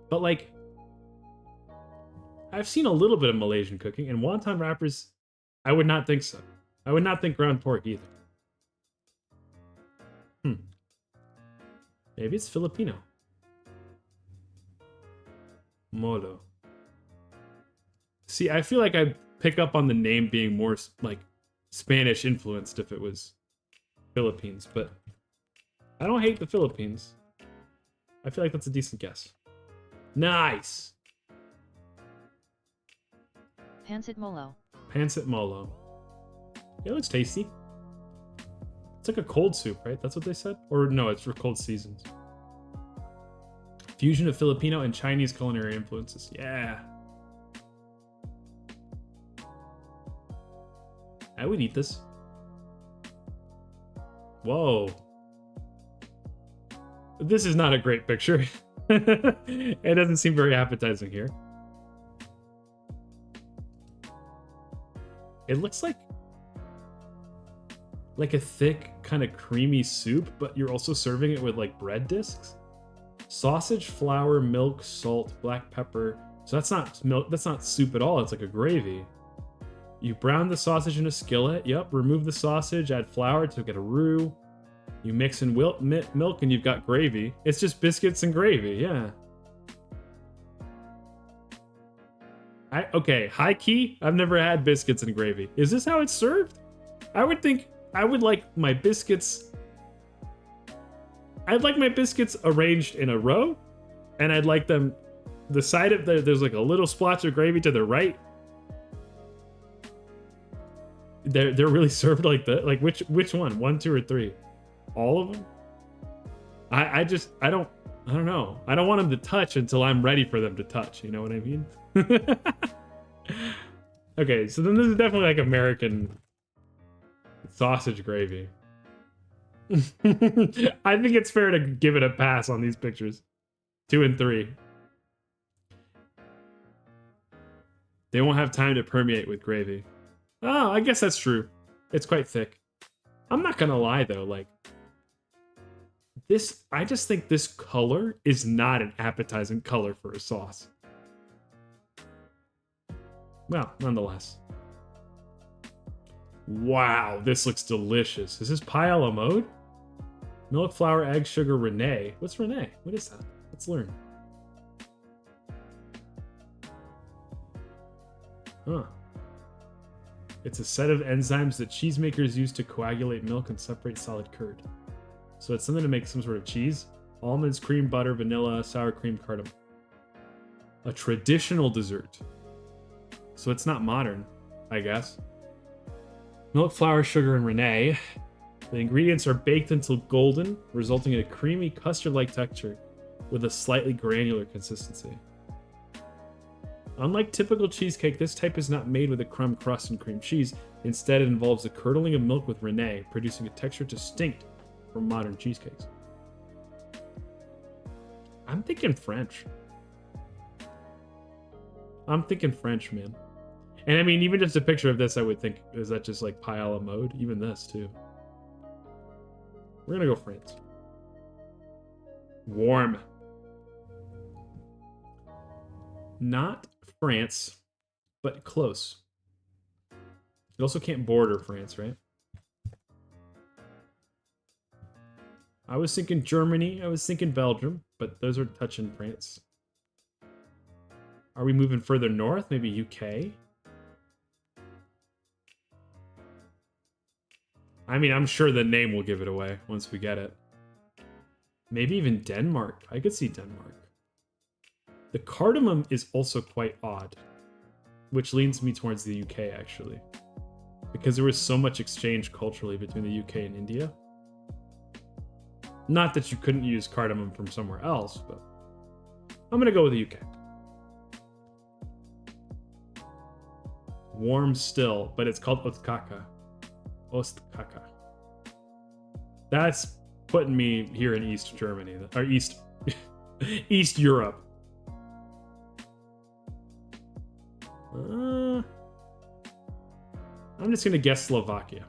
But like, I've seen a little bit of Malaysian cooking, and wonton wrappers, I would not think so. I would not think ground pork either. Maybe it's Filipino. Molo. See, I feel like I'd pick up on the name being more like Spanish influenced if it was Philippines, but I don't hate the Philippines. I feel like that's a decent guess. Nice! Pancit Molo. Pancit Molo. It looks tasty. It's like a cold soup, right? That's what they said? Or no, it's for cold seasons. Fusion of Filipino and Chinese culinary influences. Yeah. I would eat this. Whoa. This is not a great picture. It doesn't seem very appetizing here. It looks like a thick, kind of creamy soup, but you're also serving it with like bread discs. Sausage, flour, milk, salt, black pepper. So that's not milk. That's not soup at all. It's like a gravy. You brown the sausage in a skillet. Yep. Remove the sausage. Add flour to get a roux. You mix in milk and you've got gravy. It's just biscuits and gravy. Yeah. Okay. High key. I've never had biscuits and gravy. Is this how it's served? I would think I would like my biscuits I'd like my biscuits arranged in a row, and I'd like them, the side of there's like a little splotch of gravy to the right. They're really served like that. Like which one? 1, 2, or 3? All of them? I don't know. I don't want them to touch until I'm ready for them to touch. You know what I mean? Okay, so then this is definitely like American sausage gravy. I think it's fair to give it a pass on these pictures. 2 and 3. They won't have time to permeate with gravy. Oh, I guess that's true. It's quite thick. I'm not gonna lie though, like this, I just think this color is not an appetizing color for a sauce. Well, nonetheless. Wow, this looks delicious. Is this pie a la mode? Milk, flour, egg, sugar, Renee. What's Renee? What is that? Let's learn. Huh. It's a set of enzymes that cheesemakers use to coagulate milk and separate solid curd. So it's something to make some sort of cheese. Almonds, cream, butter, vanilla, sour cream, cardamom. A traditional dessert. So it's not modern, I guess. Milk, flour, sugar, and Renee. The ingredients are baked until golden, resulting in a creamy custard-like texture with a slightly granular consistency. Unlike typical cheesecake, this type is not made with a crumb crust and cream cheese. Instead, it involves the curdling of milk with Renee, producing a texture distinct from modern cheesecakes. I'm thinking French. I'm thinking French, man. And I mean, even just a picture of this, I would think, is that just like pie a la mode? Even this, too. We're gonna go France. Warm. Not France, but close. It also can't border France, right? I was thinking Germany, I was thinking Belgium, but those are touching France. Are we moving further north? Maybe UK? I mean, I'm sure the name will give it away once we get it. Maybe even Denmark. I could see Denmark. The cardamom is also quite odd, which leans me towards the UK, actually. Because there was so much exchange culturally between the UK and India. Not that you couldn't use cardamom from somewhere else, but I'm going to go with the UK. Warm still, but it's called Ostkaka. Ostkaka. That's putting me here in East Germany, or East East Europe. I'm just gonna guess Slovakia.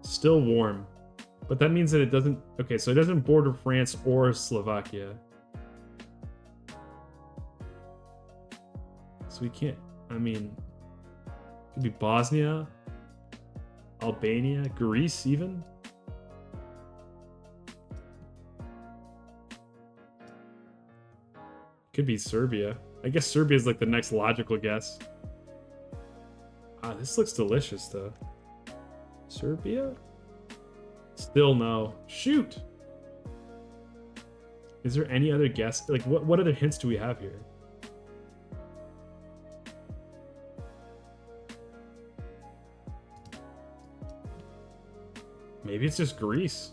Still warm, but that means that it doesn't. Okay, so it doesn't border France or Slovakia, so we can't. I mean. Could be Bosnia, Albania, Greece, even. Could be Serbia. I guess Serbia is like the next logical guess. Ah, this looks delicious though. Serbia? Still no. Shoot! Is there any other guess? Like, what other hints do we have here? Maybe it's just Greece.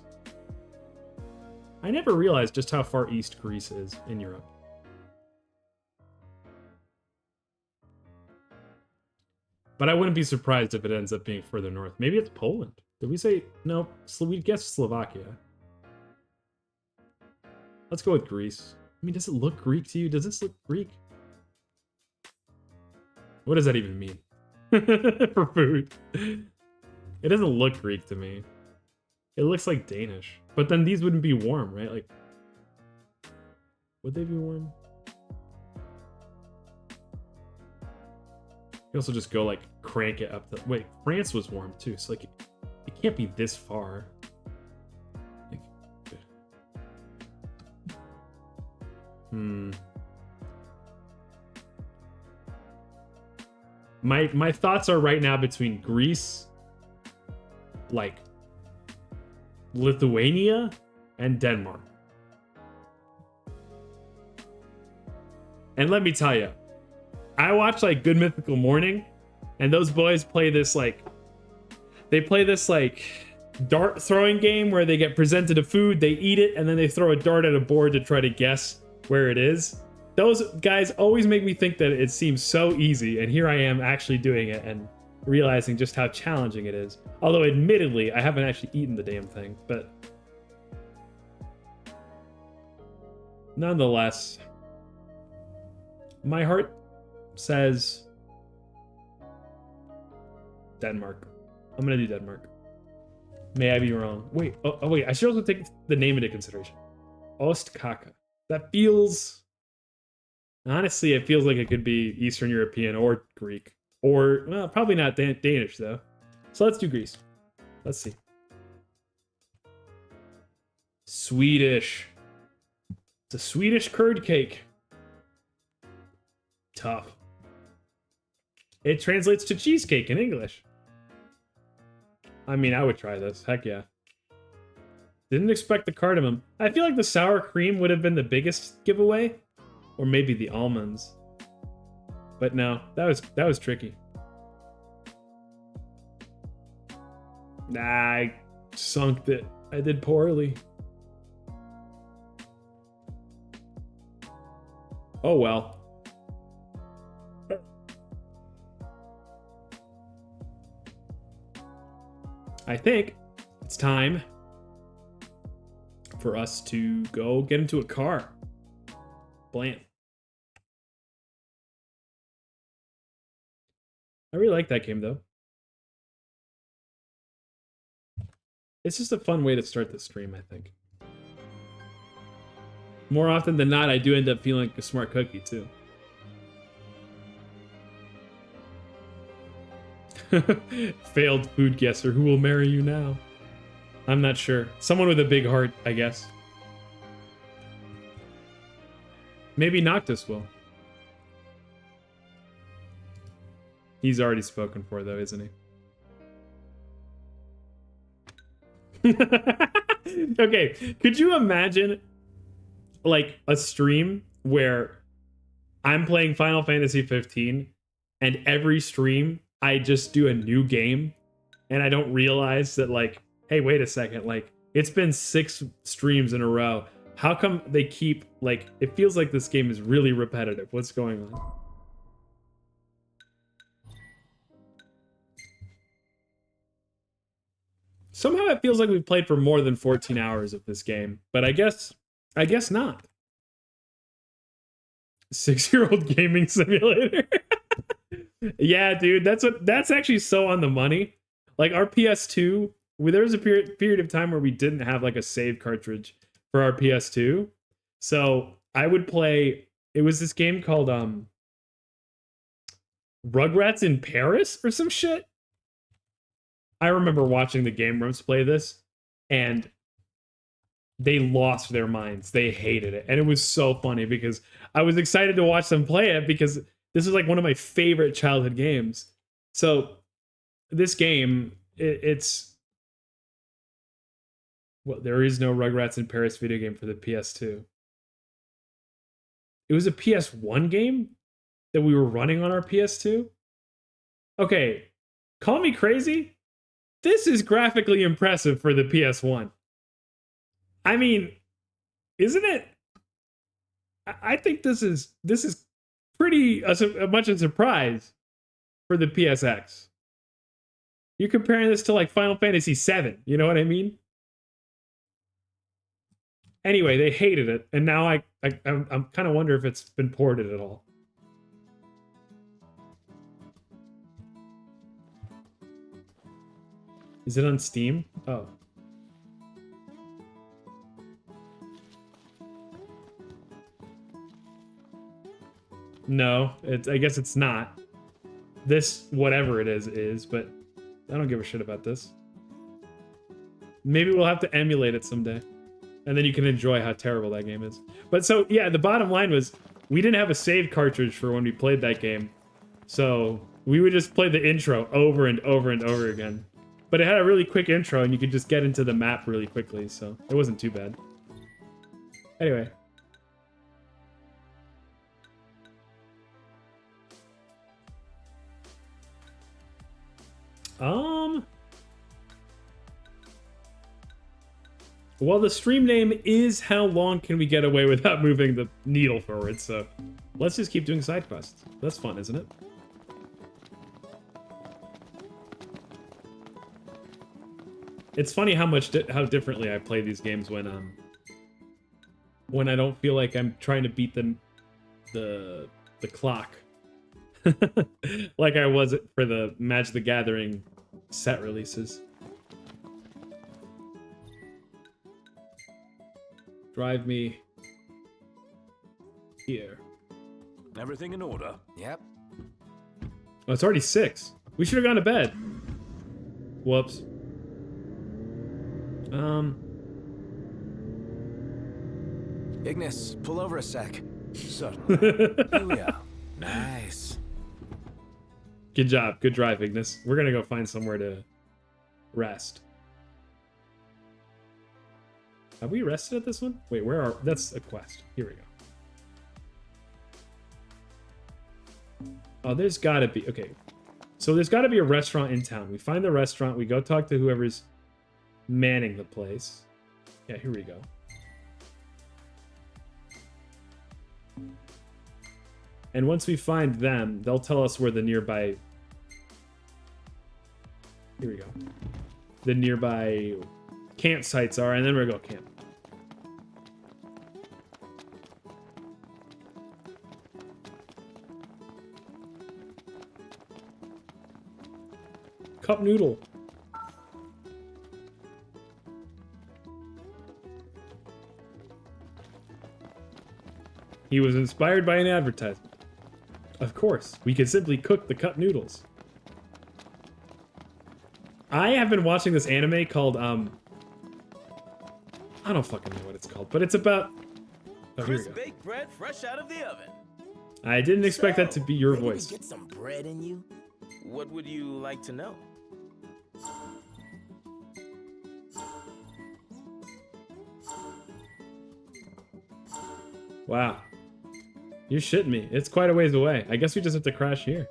I never realized just how far east Greece is in Europe. But I wouldn't be surprised if it ends up being further north. Maybe it's Poland. Did we say no? We guessed Slovakia. Let's go with Greece. I mean, does it look Greek to you? Does this look Greek? What does that even mean? For food. It doesn't look Greek to me. It looks like Danish. But then these wouldn't be warm, right? Like, would they be warm? You also just go, like, crank it up. Wait, France was warm, too. So, like, it can't be this far. Like, My thoughts are right now between Greece, like, Lithuania, and Denmark. And let me tell you, I watch like Good Mythical Morning, and those boys play this like dart throwing game where they get presented a food, they eat it, and then they throw a dart at a board to try to guess where it is. Those guys always make me think that it seems so easy, and here I am actually doing it and realizing just how challenging it is. Although admittedly, I haven't actually eaten the damn thing, but nonetheless, my heart says Denmark. I'm gonna do Denmark. May I be wrong? Wait, oh wait, I should also take the name into consideration. Ostkaka. That feels... Honestly, it feels like it could be Eastern European or Greek. Or, well, probably not Danish, though. So let's do Greece. Let's see. Swedish. It's a Swedish curd cake. Tough. It translates to cheesecake in English. I mean, I would try this. Heck yeah. Didn't expect the cardamom. I feel like the sour cream would have been the biggest giveaway. Or maybe the almonds. But no, that was tricky. Nah, I sunk it. I did poorly. Oh well. I think it's time for us to go get into a car. Blam. I really like that game, though. It's just a fun way to start the stream, I think. More often than not, I do end up feeling like a smart cookie, too. Failed food guesser. Who will marry you now? I'm not sure. Someone with a big heart, I guess. Maybe Noctis will. He's already spoken for, though, isn't he? Okay, could you imagine, like, a stream where I'm playing Final Fantasy 15, and every stream I just do a new game, and I don't realize that, like, hey, wait a second, like, it's been 6 streams in a row. How come they keep, like, it feels like this game is really repetitive. What's going on? Somehow it feels like we've played for more than 14 hours of this game, but I guess not. 6-year-old gaming simulator. Yeah, dude, that's actually so on the money. Like our PS2, there was a period of time where we didn't have like a save cartridge for our PS2. So I would play, it was this game called Rugrats in Paris or some shit. I remember watching the Game Grumps play this, and they lost their minds. They hated it. And it was so funny because I was excited to watch them play it because this is like one of my favorite childhood games. So this game, it's... Well, there is no Rugrats in Paris video game for the PS2. It was a PS1 game that we were running on our PS2? Okay, call me crazy. This is graphically impressive for the PS1. I mean, isn't it? I think this is pretty much a surprise for the PSX. You're comparing this to like Final Fantasy VII, you know what I mean? Anyway, they hated it, and now I'm kind of wonder if it's been ported at all. Is it on Steam? Oh. No, I guess it's not. This, whatever it is, but I don't give a shit about this. Maybe we'll have to emulate it someday. And then you can enjoy how terrible that game is. But so, yeah, the bottom line was, we didn't have a save cartridge for when we played that game. So, we would just play the intro over and over and over again. But it had a really quick intro, and you could just get into the map really quickly, so it wasn't too bad. Anyway. Well, the stream name is How Long Can We Get Away Without Moving the Needle Forward, so let's just keep doing side quests. That's fun, isn't it? It's funny how how differently I play these games when I don't feel like I'm trying to beat the clock. Like I was for the Magic the Gathering set releases. Drive me here. Everything in order? Yep. Oh, it's already 6. We should have gone to bed. Whoops. Ignis, pull over a sec. Certainly. Here we are. Nice. Good job. Good drive, Ignis. We're gonna go find somewhere to rest. Have we rested at this one? Wait, where are... That's a quest. Here we go. Oh, there's gotta be... Okay. So there's gotta be a restaurant in town. We find the restaurant. We go talk to whoever's manning the place. Yeah, here we go. And once we find them, they'll tell us where the nearby... Here we go. The nearby campsites are, and then we'll go camp. Cup noodle. He was inspired by an advertisement. Of course, we could simply cook the cup noodles. I have been watching this anime called, I don't fucking know what it's called, but it's about... Oh, here we Crisp go. baked bread fresh out of the oven. I didn't expect that to be your ready to voice. Get some bread in you? What would you like to know? Wow. You're shitting me. It's quite a ways away. I guess we just have to crash here.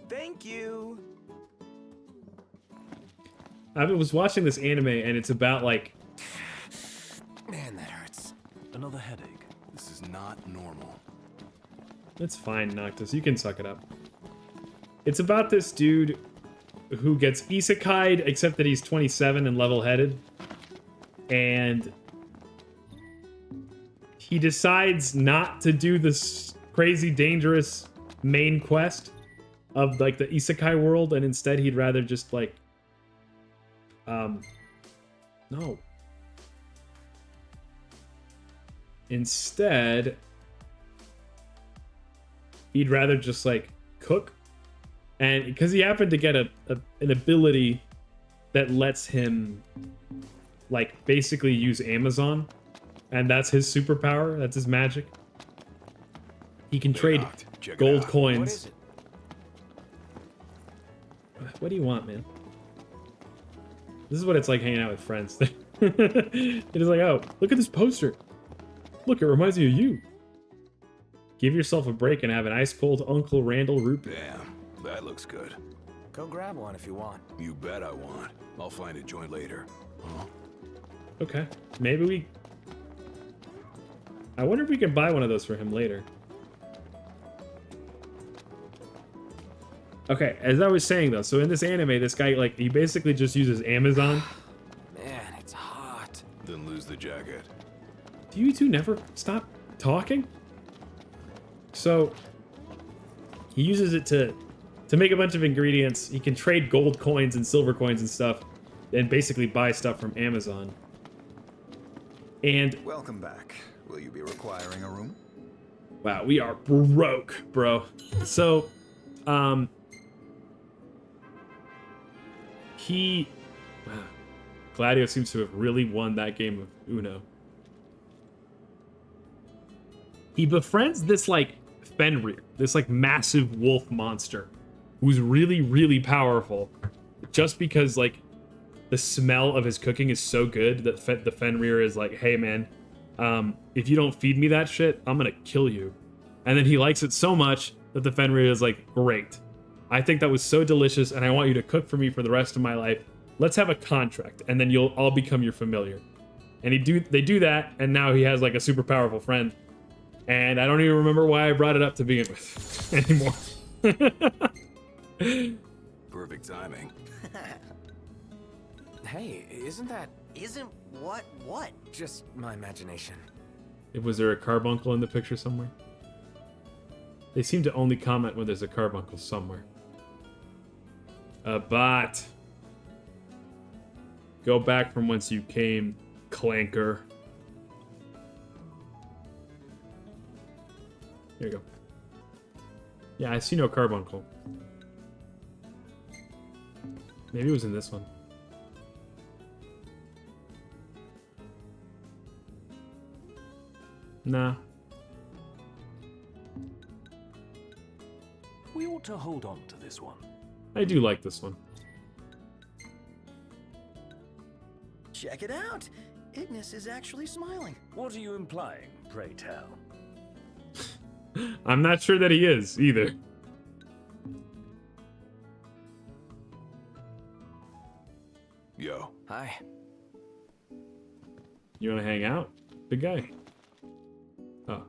Thank you. I was watching this anime, and it's about, like... Man, that hurts. Another headache. This is not normal. It's fine, Noctis. You can suck it up. It's about this dude who gets isekai'd, except that he's 27 and level-headed. And... he decides not to do this crazy, dangerous main quest of, like, the isekai world, and instead he'd rather just, like... No. Instead, he'd rather just, like, cook. And because he happened to get an ability that lets him, like, basically use Amazon. And that's his superpower. That's his magic. He can trade Knocked. Check it gold out. What coins. is it? What do you want, man? This is what it's like hanging out with friends. It is like, oh, look at this poster. Look, it reminds me of you. Give yourself a break and have an ice-cold Uncle Randall root beer. Damn, that looks good. Go grab one if you want. You bet I want. I'll find a joint later. Huh? Okay, maybe we... I wonder if we can buy one of those for him later. Okay, as I was saying though, so in this anime, this guy, like, he basically just uses Amazon. Man, it's hot. Then lose the jacket. Do you two never stop talking? So, he uses it to make a bunch of ingredients. He can trade gold coins and silver coins and stuff, and basically buy stuff from Amazon. And, Welcome back. Will you be requiring a room? wow, we are broke, bro. So, wow, Gladio seems to have really won that game of Uno. He befriends this, like, Fenrir, this, like, massive wolf monster who's really, really powerful, just because like the smell of his cooking is so good that the Fenrir is like, hey man, if you don't feed me that shit, I'm gonna kill you. And then he likes it so much that the Fenrir is like, great. I think that was so delicious, and I want you to cook for me for the rest of my life. Let's have a contract, and then I'll become your familiar. And they do that, and now he has like a super powerful friend. And I don't even remember why I brought it up to begin with anymore. Perfect timing. Hey, isn't that Isn't what? just my imagination? Was there a carbuncle in the picture somewhere? They seem to only comment when there's a carbuncle somewhere. A bot. Go back from whence you came, clanker. There you go. Yeah, I see no carbuncle. Maybe it was in this one. Nah. We ought to hold on to this one. I do like this one. Check it out. Ignis is actually smiling. What are you implying, pray tell? I'm not sure that he is either. Yo. Hi. You want to hang out? Big guy. Oh.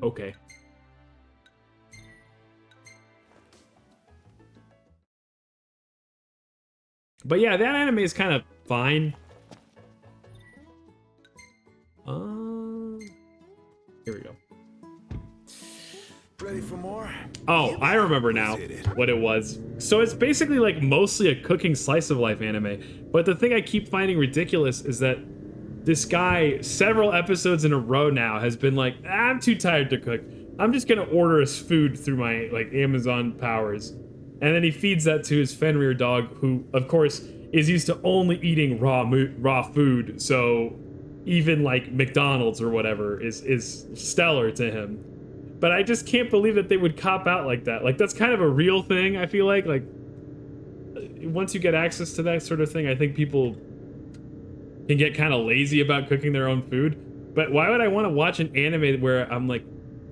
Okay. But yeah, that anime is kind of fine. Here we go. Ready for more? Oh, I remember now what it was. So it's basically like mostly a cooking slice of life anime. But the thing I keep finding ridiculous is that this guy, several episodes in a row now, has been like, I'm too tired to cook. I'm just gonna order his food through my like Amazon powers. And then he feeds that to his Fenrir dog, who, of course, is used to only eating raw food. So even like McDonald's or whatever is stellar to him. But I just can't believe that they would cop out like that. Like, that's kind of a real thing, I feel like. Like, once you get access to that sort of thing, I think people can get kind of lazy about cooking their own food. But why would I want to watch an anime where I'm, like,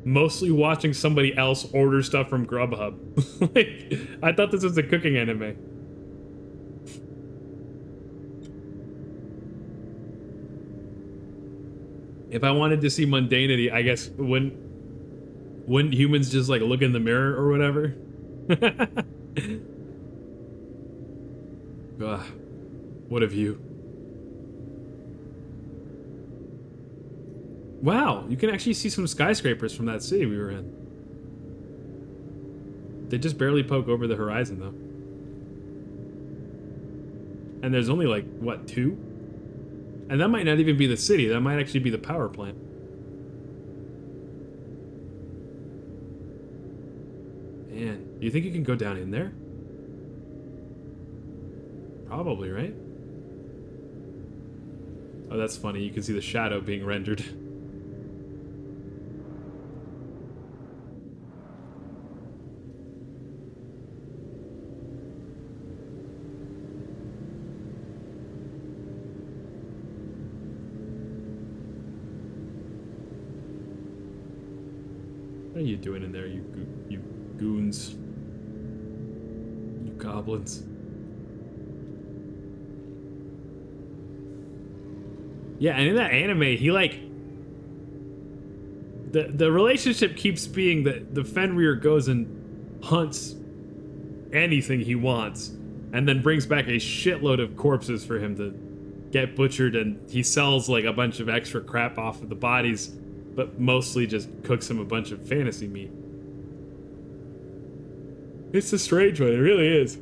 mostly watching somebody else order stuff from Grubhub? Like, I thought this was a cooking anime. If I wanted to see mundanity, I guess wouldn't humans just like look in the mirror or whatever? Ugh, what a view. Wow, you can actually see some skyscrapers from that city we were in. They just barely poke over the horizon though. And there's only like, what, 2? And that might not even be the city, that might actually be the power plant. Man, do you think you can go down in there? Probably, right? Oh, that's funny. You can see the shadow being rendered. What are you doing in there, you goons? You goblins. Yeah, and in that anime, he like... The relationship keeps being that the Fenrir goes and hunts anything he wants, and then brings back a shitload of corpses for him to get butchered, and he sells like a bunch of extra crap off of the bodies, but mostly just cooks him a bunch of fantasy meat. It's a strange one, it really is.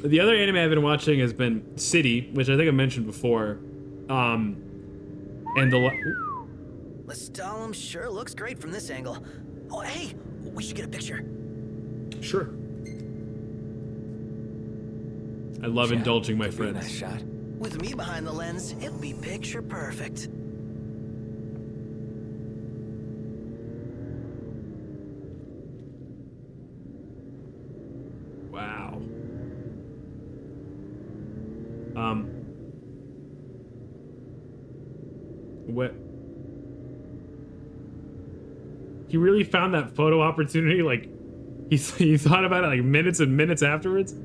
The other anime I've been watching has been City, which I think I mentioned before. And Lestalem sure looks great from this angle. Oh, hey, we should get a picture. Sure. I love indulging my Could be a friends. nice shot. With me behind the lens, it'll be picture perfect. Wow. What? He really found that photo opportunity? Like, he thought about it like minutes and minutes afterwards?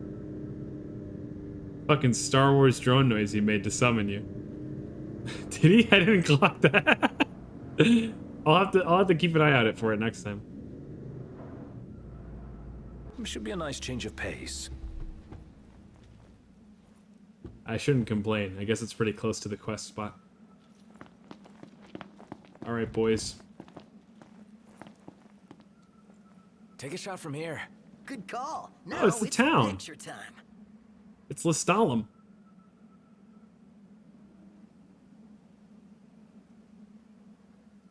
Fucking Star Wars drone noise he made to summon you. Did he? I didn't clock that. I'll have to keep an eye out for it next time. Should be a nice change of pace. I shouldn't complain. I guess it's pretty close to the quest spot. Alright, boys. Take a shot from here. Good call. Now Oh, it's the town. Picture time. It's Lestalem.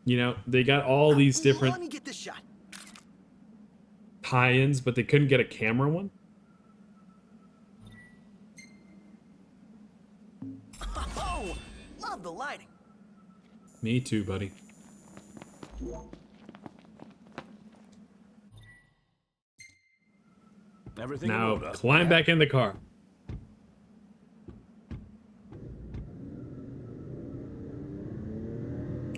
You know, they got all these Let different me get this shot. tie-ins, but they couldn't get a camera one. Oh, love the lighting. Me too, buddy. Everything in Now, order. climb back in the car.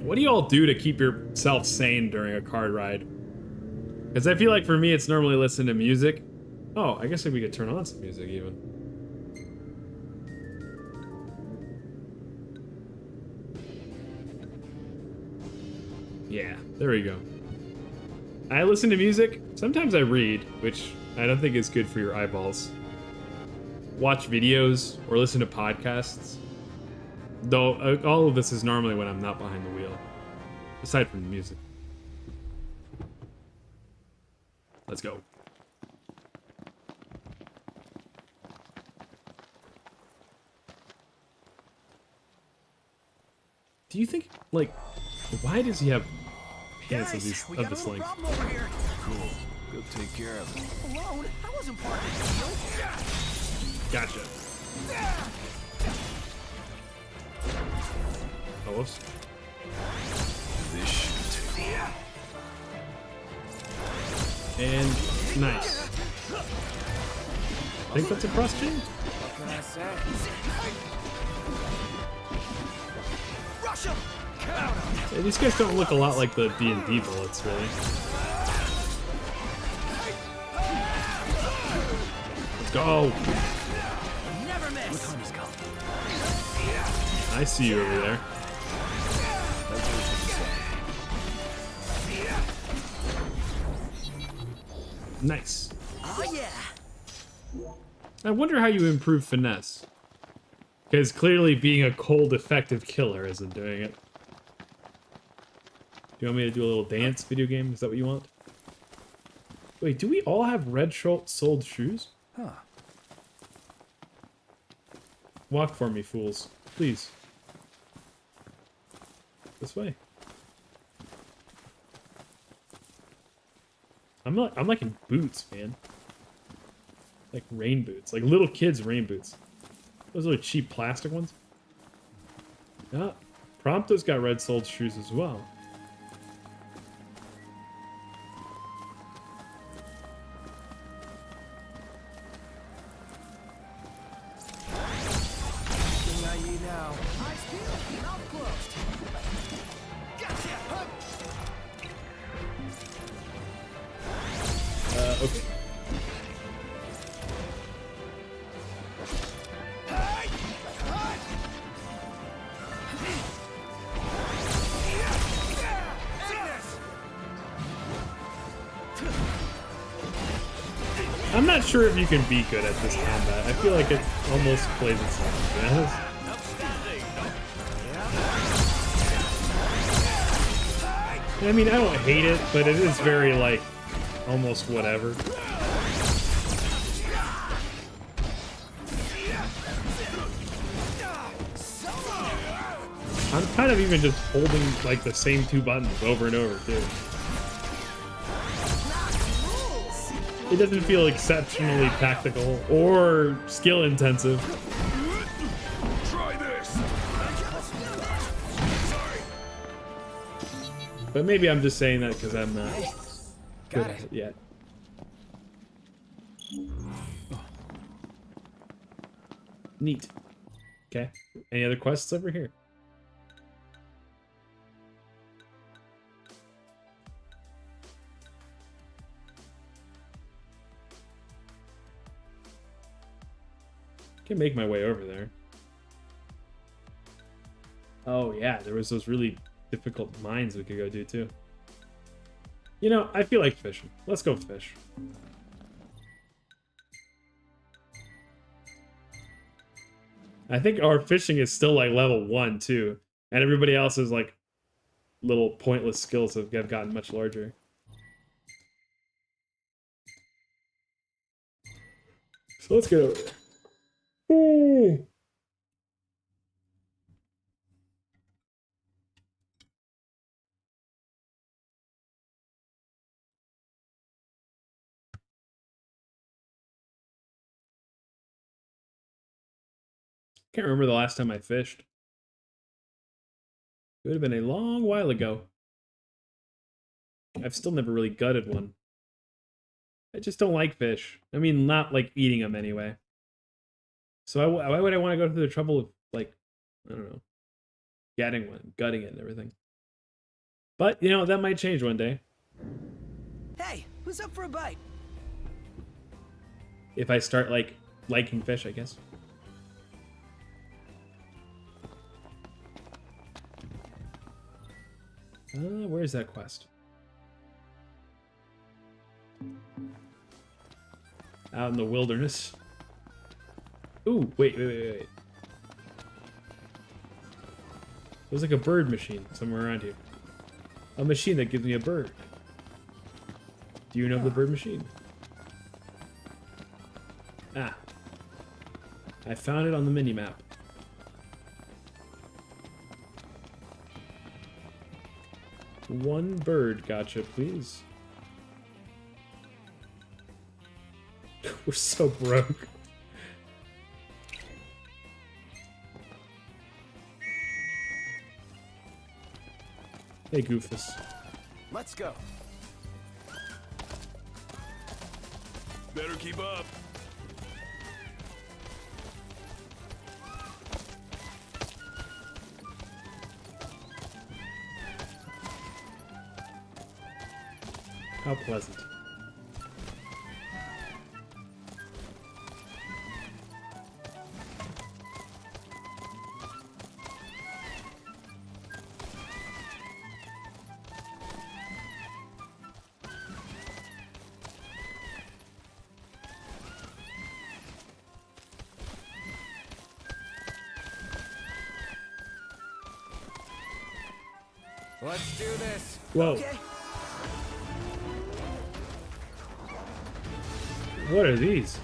What do you all do to keep yourself sane during a car ride? Because I feel like for me, it's normally listen to music. Oh, I guess we could turn on some music even. Yeah, there we go. I listen to music. Sometimes I read, which I don't think is good for your eyeballs. Watch videos or listen to podcasts. Though all of this is normally when I'm not behind the wheel. Aside from the music. Let's go. Do you think, like, why does he have pants of, Guys, we of got a this little length? problem over here. Cool. Go take care of it. Alone? I wasn't part of the deal. Gotcha. Oh, whoops. This should take care. And nice. I think that's a cross chain? What can I say? Rush him! Yeah, these guys don't look a lot like the D&D bullets, really. Let's go. Never miss. I see you over there. Nice. Oh yeah. I wonder how you improve finesse. Because clearly being a cold, effective killer isn't doing it. Do you want me to do a little dance video game? Is that what you want? Wait, do we all have red-soled shoes? Huh. Walk for me, fools. Please. This way. I'm like in boots, man. Like rain boots. Like little kids' rain boots. Those really cheap plastic ones. Yeah. Prompto's got red-soled shoes as well. Now you know. Eyes peeled, mouth closed. Gotcha. Okay. I'm not sure if you can be good at this combat. I feel like it almost plays itself as. I mean, I don't hate it, but it is very, like, almost whatever. I'm kind of even just holding, like, the same two buttons over and over, too. It doesn't feel exceptionally tactical or skill intensive. But maybe I'm just saying that because I'm not good Got at it. it yet. Neat. Okay. Any other quests over here? Can make my way over there. Oh yeah, there was those really difficult mines we could go do too. You know, I feel like fishing. Let's go fish. I think our fishing is still like level 1 too, and everybody else's like little pointless skills have gotten much larger. So let's get over there. Ooh. Can't remember the last time I fished. It would have been a long while ago. I've still never really gutted one. I just don't like fish. I mean, not like eating them anyway. So why would I want to go through the trouble of, like, I don't know, getting one, gutting it and everything. But, you know, that might change one day. Hey, who's up for a bite? If I start, like, liking fish, I guess. Where's that quest? Out in the wilderness. Ooh, wait. There's like a bird machine somewhere around here. A machine that gives me a bird. Do you know the bird machine? Ah. I found it on the mini-map. One bird, gotcha, please. We're so broke. Hey, Goofus. Let's go. Better keep up. How pleasant. Let's do this. Whoa. Okay. What are these?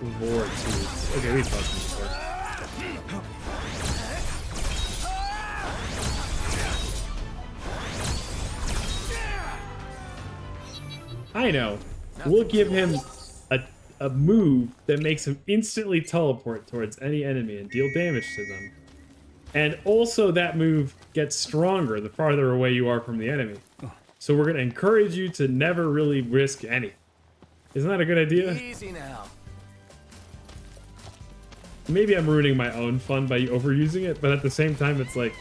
Vortices. Okay, we've talked before. I know. We'll give him a move that makes him instantly teleport towards any enemy and deal damage to them. And also that move gets stronger the farther away you are from the enemy. So we're going to encourage you to never really risk any. Isn't that a good idea? Easy now. Maybe I'm ruining my own fun by overusing it, but at the same time, it's like,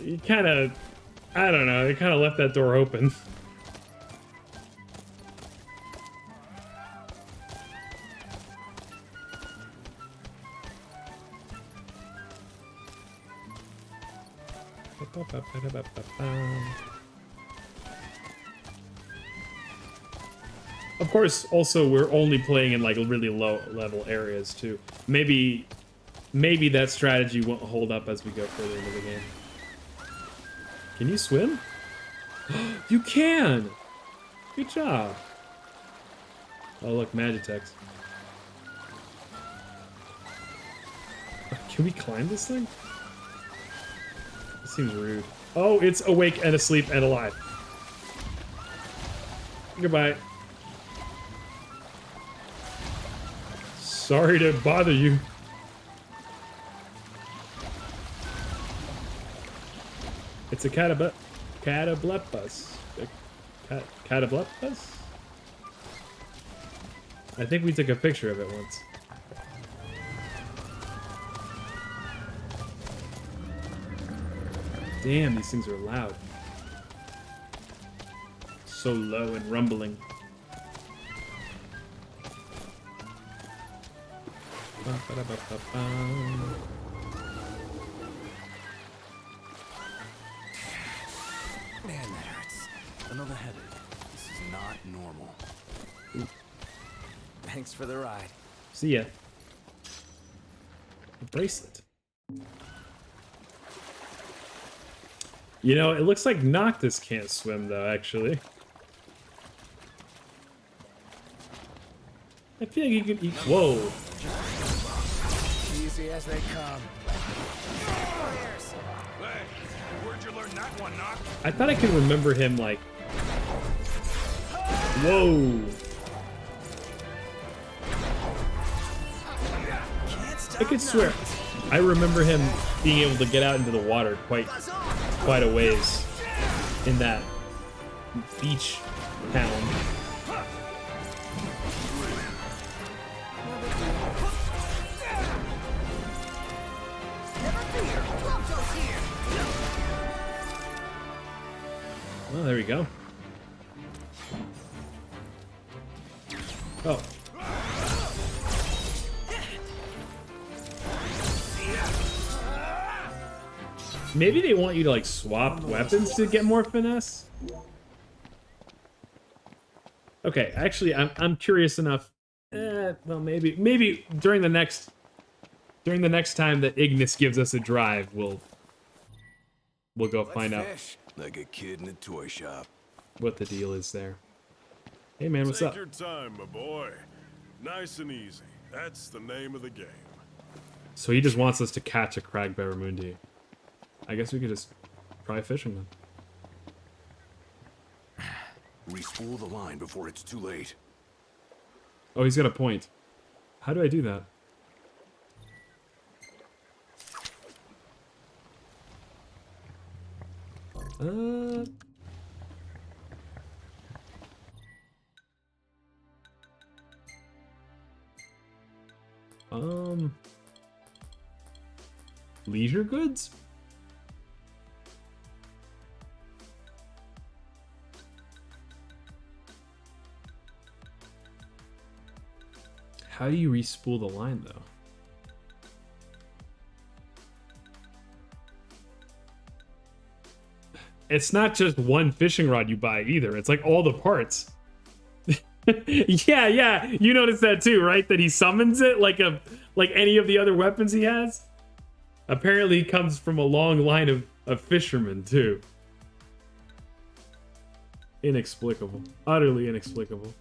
you kind of, I don't know, you kind of left that door open. Of course, also we're only playing in like really low level areas too. Maybe that strategy won't hold up as we go further into the game. Can you swim? You can! Good job. Oh look, Magitex. Can we climb this thing? This seems rude. Oh, it's awake and asleep and alive. Goodbye. Sorry to bother you. It's a catabet. Catoblepas. Catoblepas? I think we took a picture of it once. Damn, these things are loud. So low and rumbling. Man, that hurts. Another headache. This is not normal. Thanks for the ride. See ya. A bracelet. You know, it looks like Noctis can't swim, though, actually. I feel like he could eat. Whoa. Easy as they come. Hey, where'd you learn that one, Noct? I thought I could remember him, like. Whoa. I could swear. I remember him being able to get out into the water quite a ways in that beach town. Oh, there we go. Oh. Maybe they want you to like swap weapons to get more finesse. Okay, actually, I'm curious enough. Well, maybe during the next time that Ignis gives us a drive, we'll go find out Fish. Like a kid in a toy shop. what the deal is there. Hey man, what's Take up? your time, my boy. Nice and easy. That's the name of the game. So he just wants us to catch a Crag Barramundi. I guess we could just try fishing then. Respool the line before it's too late. Oh, he's got a point. How do I do that? Leisure goods? How do you respool the line, though? It's not just one fishing rod you buy either. It's like all the parts. yeah. You noticed that too, right? That he summons it like any of the other weapons he has. Apparently, he comes from a long line of fishermen too. Inexplicable. Utterly inexplicable.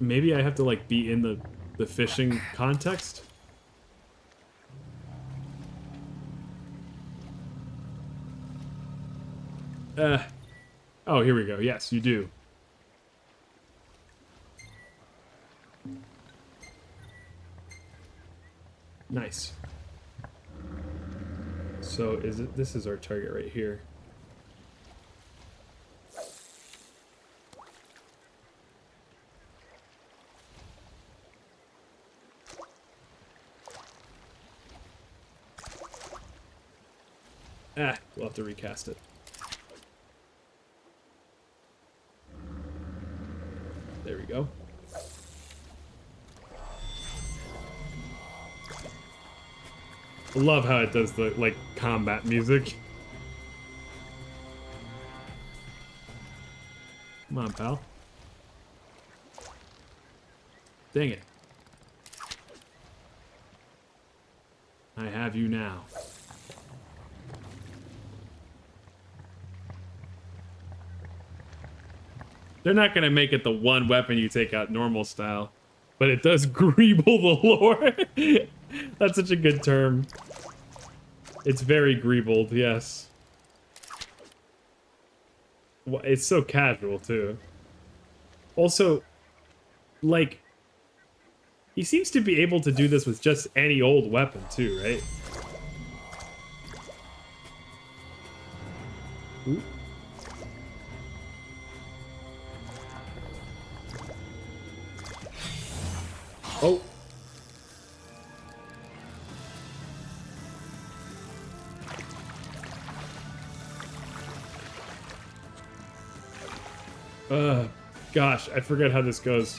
Maybe I have to like be in the fishing context. Oh, here we go. Yes, you do. Nice. So this is our target right here. We'll have to recast it. There we go. I love how it does the, like, combat music. Come on, pal. Dang it. I have you now. They're not gonna make it the one weapon you take out normal style, but it does greeble the lore. That's such a good term. It's very greebled, yes. Well, it's so casual too. Also, like, He seems to be able to do this with just any old weapon too, right? Ooh. Oh. Gosh, I forget how this goes.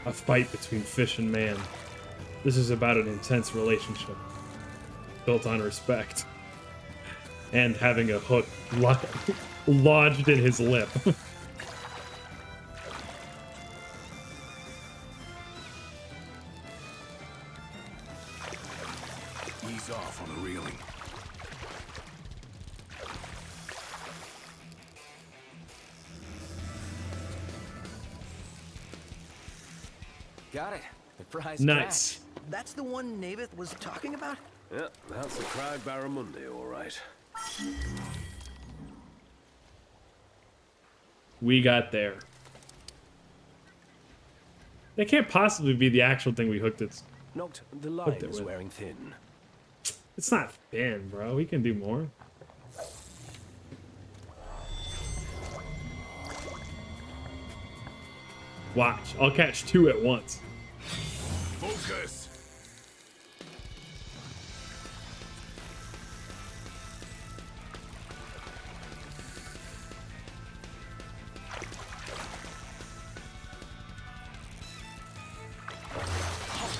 A fight between fish and man. This is about an intense relationship built on respect and having a hook lodged in his lip. Ease off on the reeling. Got it. The prize Nice. catch. That's the one Navith was talking about? Yeah, that's the Crag Barramundi, all right. We got there. That can't possibly be the actual thing we hooked it. Note, the line it is with. wearing thin. It's not thin, bro. We can do more. Watch. I'll catch two at once. Focus!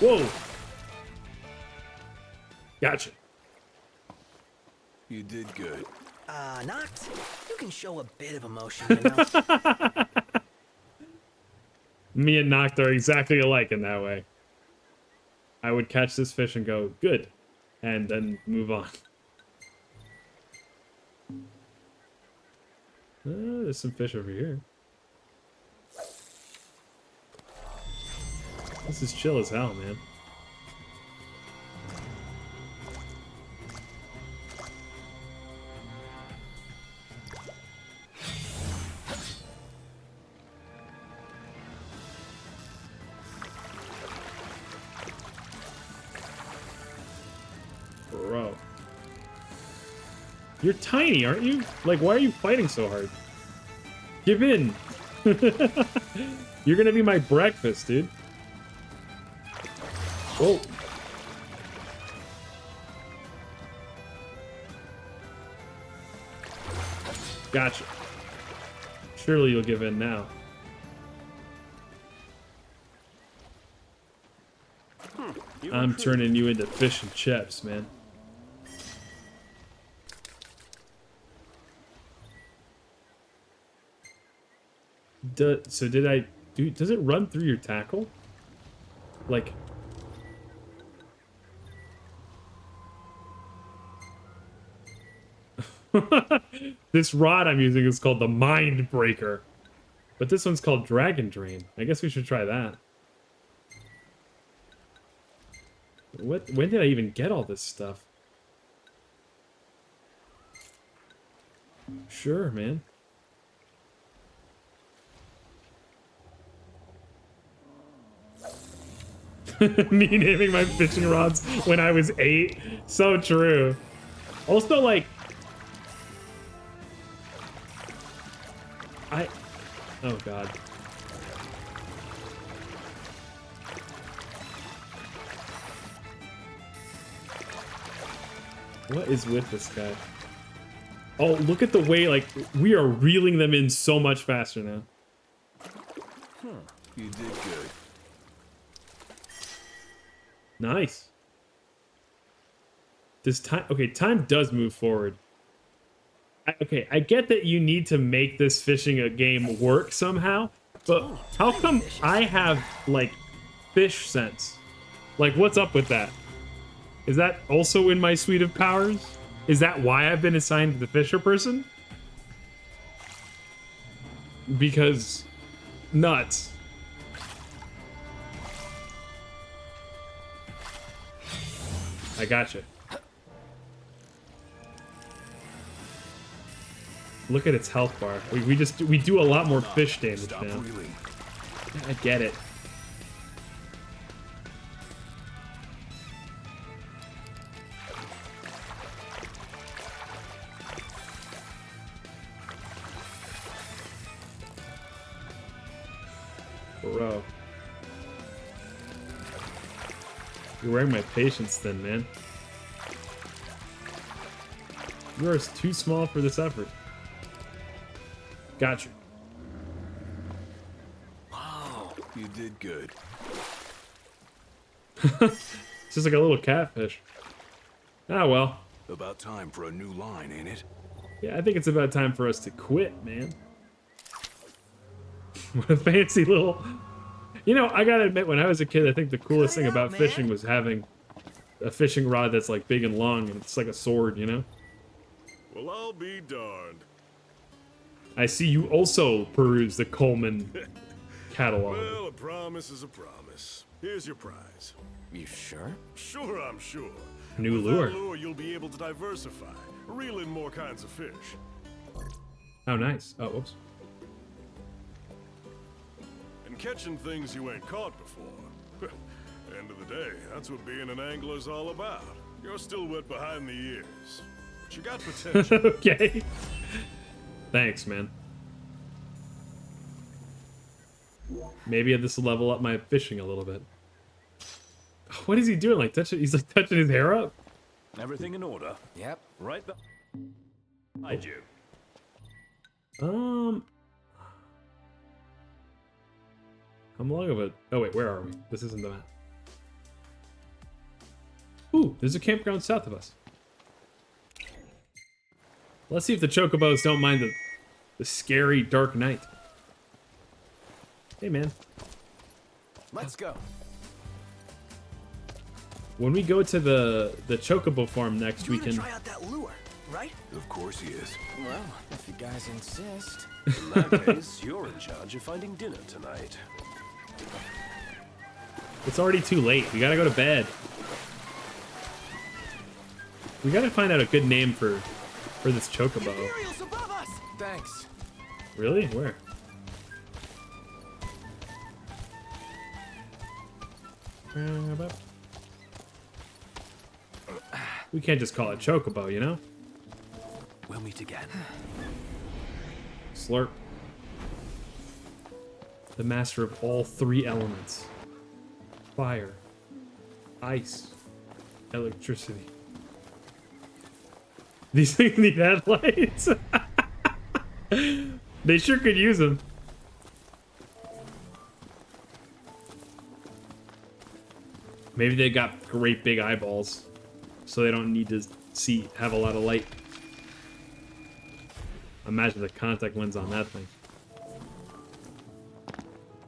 Whoa. Gotcha. You did good. Noct, you can show a bit of emotion, you know? Me and Noct are exactly alike in that way. I would catch this fish and go, good, and then move on. There's some fish over here. This is chill as hell, man. Bro. You're tiny, aren't you? Like, why are you fighting so hard? Give in. You're gonna be my breakfast, dude. Whoa. Gotcha. Surely you'll give in now. I'm turning you into fish and chips, man. So did I do? Does it run through your tackle? Like. This rod I'm using is called the Mind Breaker, but this one's called Dragon Drain. I guess we should try that. What? When did I even get all this stuff? Sure, man. Me naming my fishing rods when I was 8. So true. Also, like, oh god. What is with this guy? Oh, look at the way, like, we are reeling them in so much faster now. You did good. Nice. This time, okay, time does move forward. Okay, I get that you need to make this fishing a game work somehow, but how come I have, like, fish sense? Like, what's up with that? Is that also in my suite of powers? Is that why I've been assigned the fisher person? Because nuts. I gotcha. Look at its health bar. We do a lot more fish damage Stop now. reeling. I get it. Bro. You're wearing my patience thin, man. You are too small for this effort. Gotcha. Wow, you did good. It's just like a little catfish. Ah, well. About time for a new line, ain't it? Yeah, I think it's about time for us to quit, man. What a fancy little... You know, I gotta admit, when I was a kid, I think the coolest thing about fishing was having a fishing rod that's like big and long, and it's like a sword, you know? Well, I'll be darned. I see you also peruse the Coleman catalog. Well, a promise is a promise. Here's your prize. You sure? Sure, I'm sure. New With lure. that lure, you'll be able to diversify, reel in more kinds of fish. Oh, nice. Oh, whoops. And catching things you ain't caught before. End of the day, that's what being an angler's all about. You're still wet behind the ears, but you got potential. Okay. Thanks, man. Maybe this will level up my fishing a little bit. What is he doing? Like touching? He's like touching his hair up. Everything in order? Yep. Right behind you. How long of a... Oh, wait, where are we? This isn't the map. Ooh, there's a campground south of us. Let's see if the chocobos don't mind the scary dark night. Hey, man. Let's go. When we go to the chocobo farm next, You we wanna can... try out that lure, right? Of course he is. Well, if you guys insist. In that case, you're in charge of finding dinner tonight. It's already too late. We gotta go to bed. We gotta find out a good name for this chocobo. Imperials above us! Thanks. Really? Where? We can't just call it chocobo, you know? We'll meet again. Slurp. The master of all three elements. Fire. Ice. Electricity. These things need headlights. They sure could use them. Maybe they got great big eyeballs, so they don't need to have a lot of light. Imagine the contact lens on that thing.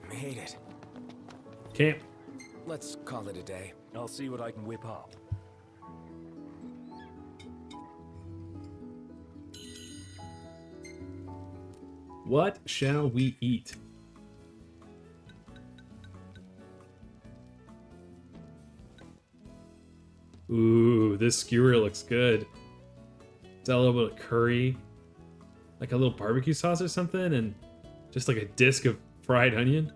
Made it. Camp. Let's call it a day. I'll see what I can whip up. What shall we eat? Ooh, this skewer looks good. Is that a little bit of curry? Like a little barbecue sauce or something? And just like a disc of fried onion?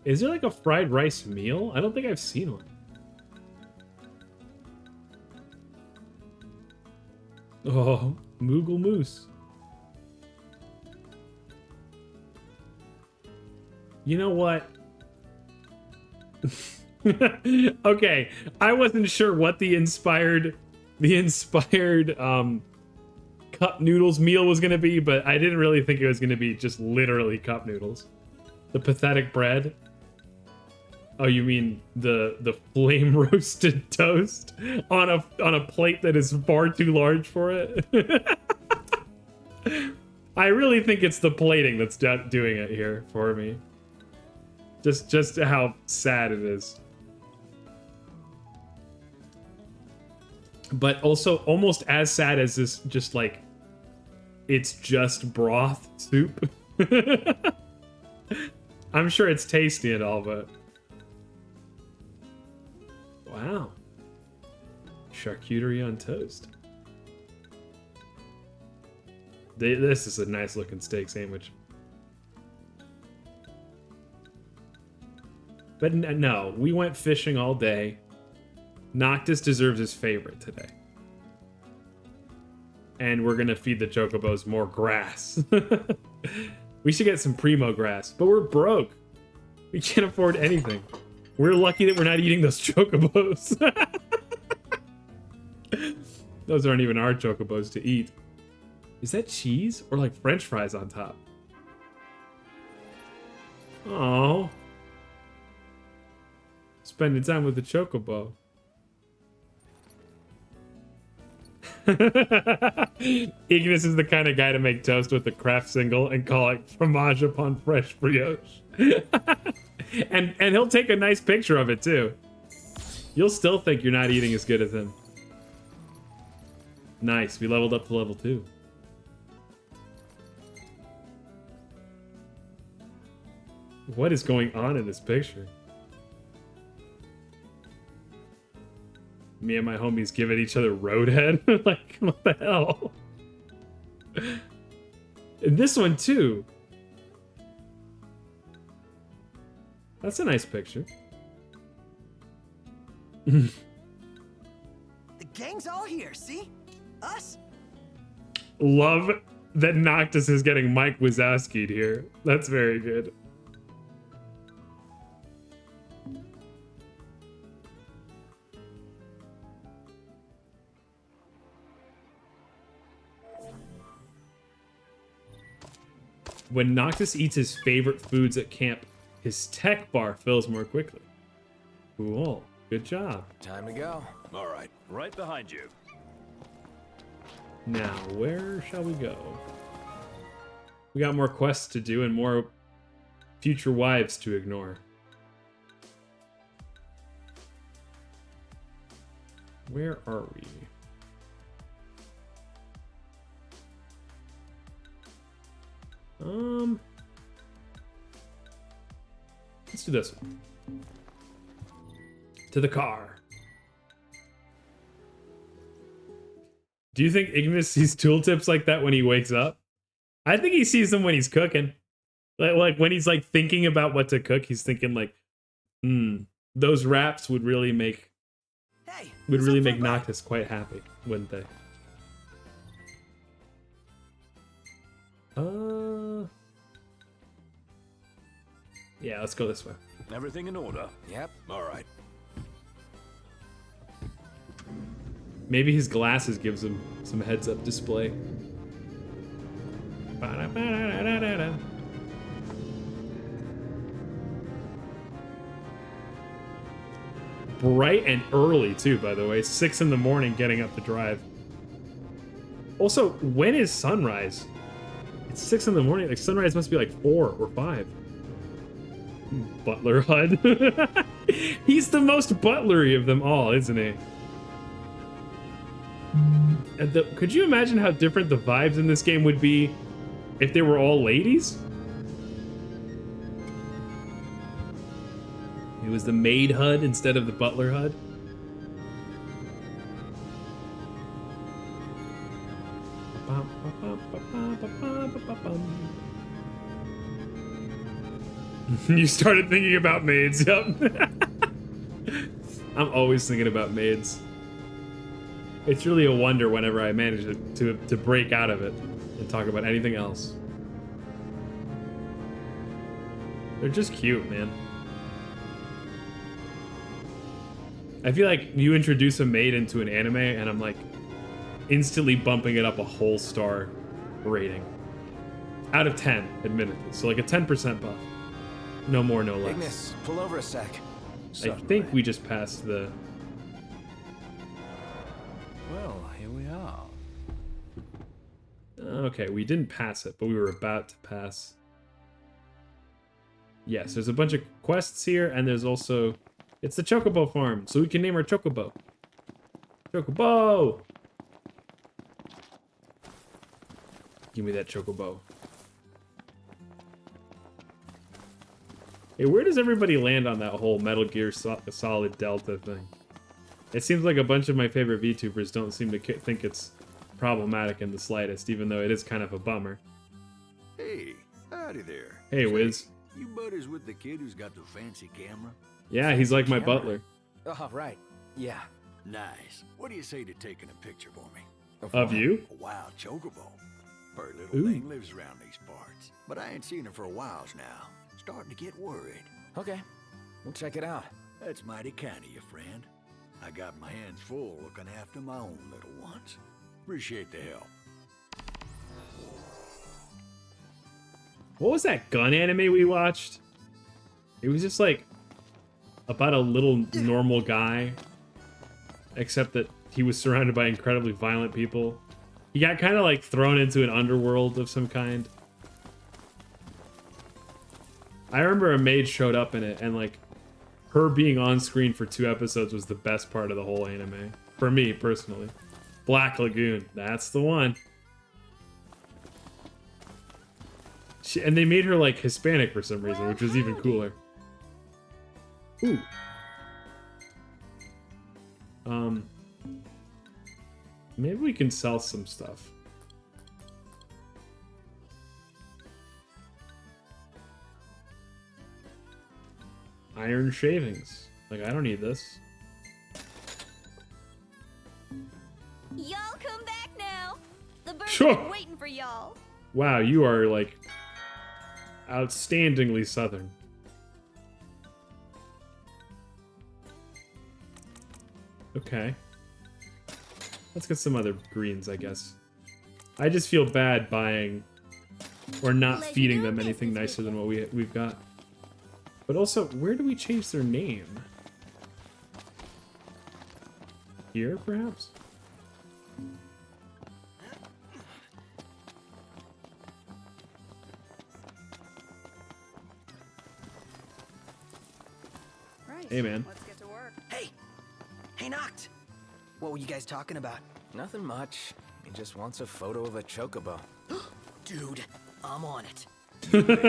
Is there like a fried rice meal? I don't think I've seen one. Oh, Moogle Moose. You know what? Okay, I wasn't sure what the inspired cup noodles meal was gonna be, but I didn't really think it was gonna be just literally cup noodles. The pathetic bread. Oh, you mean the flame roasted toast on a plate that is far too large for it? I really think it's the plating that's doing it here for me. Just how sad it is. But also almost as sad as this, just like, it's just broth soup. I'm sure it's tasty and all, but... Wow. Charcuterie on toast. This is a nice looking steak sandwich. But no, we went fishing all day. Noctis deserves his favorite today. And we're gonna feed the chocobos more grass. We should get some primo grass, but we're broke. We can't afford anything. We're lucky that we're not eating those chocobos. Those aren't even our chocobos to eat. Is that cheese or like French fries on top? Oh, spending time with the chocobo. Ignis is the kind of guy to make toast with the Kraft single and call it fromage upon fresh brioche. and he'll take a nice picture of it too. You'll still think you're not eating as good as him. Nice, we leveled up to level 2. What is going on in this picture? Me and my homies giving each other roadhead? Like, what the hell? And this one too. That's a nice picture. The gang's all here, see? Us? Love that Noctis is getting Mike Wazowski'd here. That's very good. When Noctis eats his favorite foods at camp, his tech bar fills more quickly. Cool. Good job. Time to go. All right. Right behind you. Now, where shall we go? We got more quests to do and more future wives to ignore. Where are we? Let's do this one. To the car. Do you think Ignis sees tooltips like that when he wakes up? I think he sees them when he's cooking. Like when he's like thinking about what to cook, he's thinking like, those wraps would really make Noctis quite happy, wouldn't they? Yeah, let's go this way. Everything in order. Yep. All right. Maybe his glasses gives him some heads-up display. Ba-da-ba-da-da-da-da. Bright and early too, by the way. 6 in the morning getting up to drive. Also, when is sunrise? It's 6 in the morning. Like sunrise must be like 4 or 5. Butler HUD. He's the most butlery of them all, isn't he? Could you imagine how different the vibes in this game would be if they were all ladies? It was the maid HUD instead of the butler HUD. You started thinking about maids, yep. I'm always thinking about maids. It's really a wonder whenever I manage to break out of it and talk about anything else. They're just cute, man. I feel like you introduce a maid into an anime and I'm like instantly bumping it up a whole star rating. Out of 10, admittedly. So like a 10% buff. No more, no less. Ignis, pull over a sec. I think we just passed the... Well, here we are. Okay, we didn't pass it, but we were about to pass. Yes, there's a bunch of quests here, and there's also... It's the Chocobo farm, so we can name our Chocobo. Chocobo! Give me that Chocobo. Hey, where does everybody land on that whole Metal Gear Solid Delta thing? It seems like a bunch of my favorite VTubers don't seem to think it's problematic in the slightest, even though it is kind of a bummer. Hey, howdy there. Hey, Say, Wiz. You buddies with the kid who's got the fancy camera? Yeah, he's like my Camera. butler. Oh, right. Yeah. Nice. What do you say to taking a picture for me? Of you? A wild chocobo. Her little Ooh. thing lives around these parts, but I ain't seen her for a while now. Starting to get worried. Okay. We'll check it out. That's mighty kind of you, friend. I got my hands full looking after my own little ones. Appreciate the help. What was that gun anime we watched? It was just like about a little normal guy, except that he was surrounded by incredibly violent people. He got kind of like thrown into an underworld of some kind. I remember a maid showed up in it, and like her being on screen for 2 episodes was the best part of the whole anime. For me, personally. Black Lagoon, that's the one. And they made her like Hispanic for some reason, which was even cooler. Ooh. Maybe we can sell some stuff. Iron shavings. Like, I don't need this. Y'all come back now. The birds Sure. are waiting for y'all. Wow, you are like outstandingly southern. Okay. Let's get some other greens, I guess. I just feel bad buying or not feeding them anything nicer than what we've got. But also, where do we change their name? Here, perhaps? Right. Hey, man. Let's get to work. Hey! Hey, Noct! What were you guys talking about? Nothing much. He just wants a photo of a chocobo. Dude, I'm on it.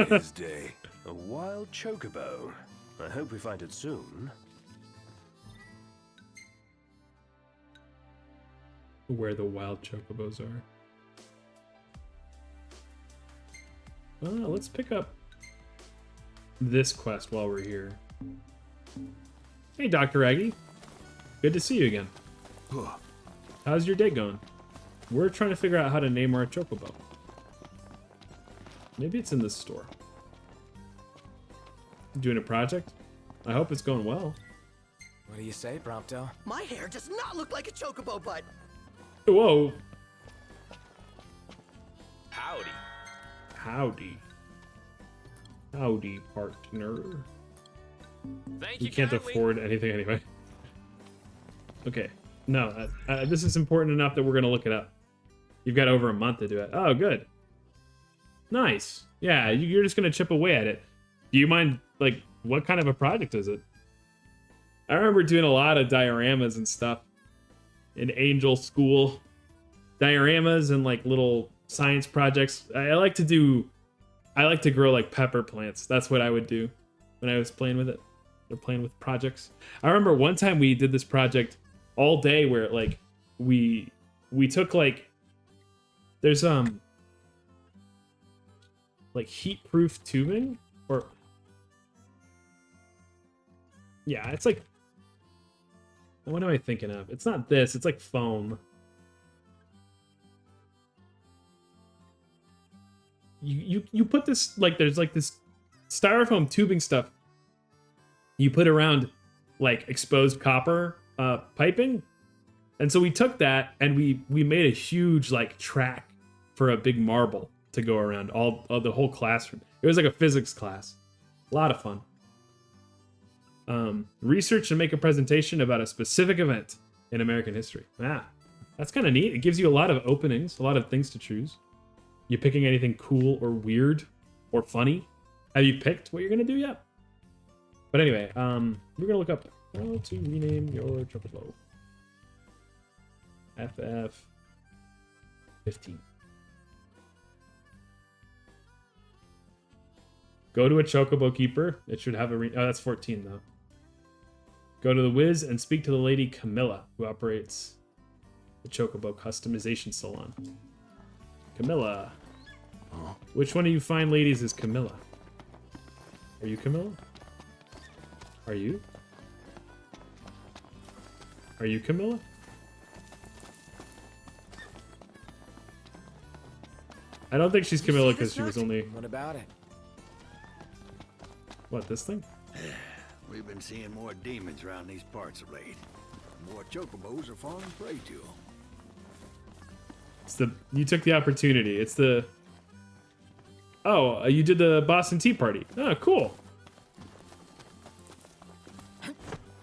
His day. A wild chocobo. I hope we find it soon. Where the wild chocobos are. Well, let's pick up this quest while we're here. Hey, Dr. Aggie. Good to see you again. How's your day going? We're trying to figure out how to name our chocobo. Maybe it's in this store. Doing a project? I hope it's going well. What do you say, Prompto? My hair does not look like a chocobo butt. Whoa. Howdy. Howdy. Howdy, partner. Thank You you can't kindly. afford anything anyway. Okay. No, this is important enough that we're going to look it up. You've got over a month to do it. Oh, good. Nice. Yeah, you're just going to chip away at it. Do you mind, like, what kind of a project is it? I remember doing a lot of dioramas and stuff in Angel School. Dioramas and, like, little science projects. I like to grow, like, pepper plants. That's what I would do when I was playing with it. Or playing with projects. I remember one time we did this project all day where, like, we took, like, there's, like, heat-proof tubing? Or... Yeah, it's like... What am I thinking of? It's not this, it's like foam. You put this, like, there's like this styrofoam tubing stuff you put around, like, exposed copper piping. And so we took that and we made a huge, like, track for a big marble to go around all the whole classroom. It was like a physics class. A lot of fun. Research and make a presentation about a specific event in American history. Ah, that's kind of neat. It gives you a lot of openings, a lot of things to choose. You picking anything cool or weird or funny? Have you picked what you're gonna do yet? But anyway, we're gonna look up how to rename your chocobo. FF 15. Go to a chocobo keeper. It should have a oh, that's 14 though. Go to the Wiz and speak to the lady Camilla, who operates the Chocobo customization salon. Camilla. Which one of you fine ladies is Camilla? Are you Camilla? Are you? Are you Camilla? I don't think she's Camilla because she was only... What about it? What, this thing? We've been seeing more demons around these parts of late. More chocobos are falling prey to them. It's the... You took the opportunity. It's the... Oh, you did the Boston Tea Party. Oh, cool.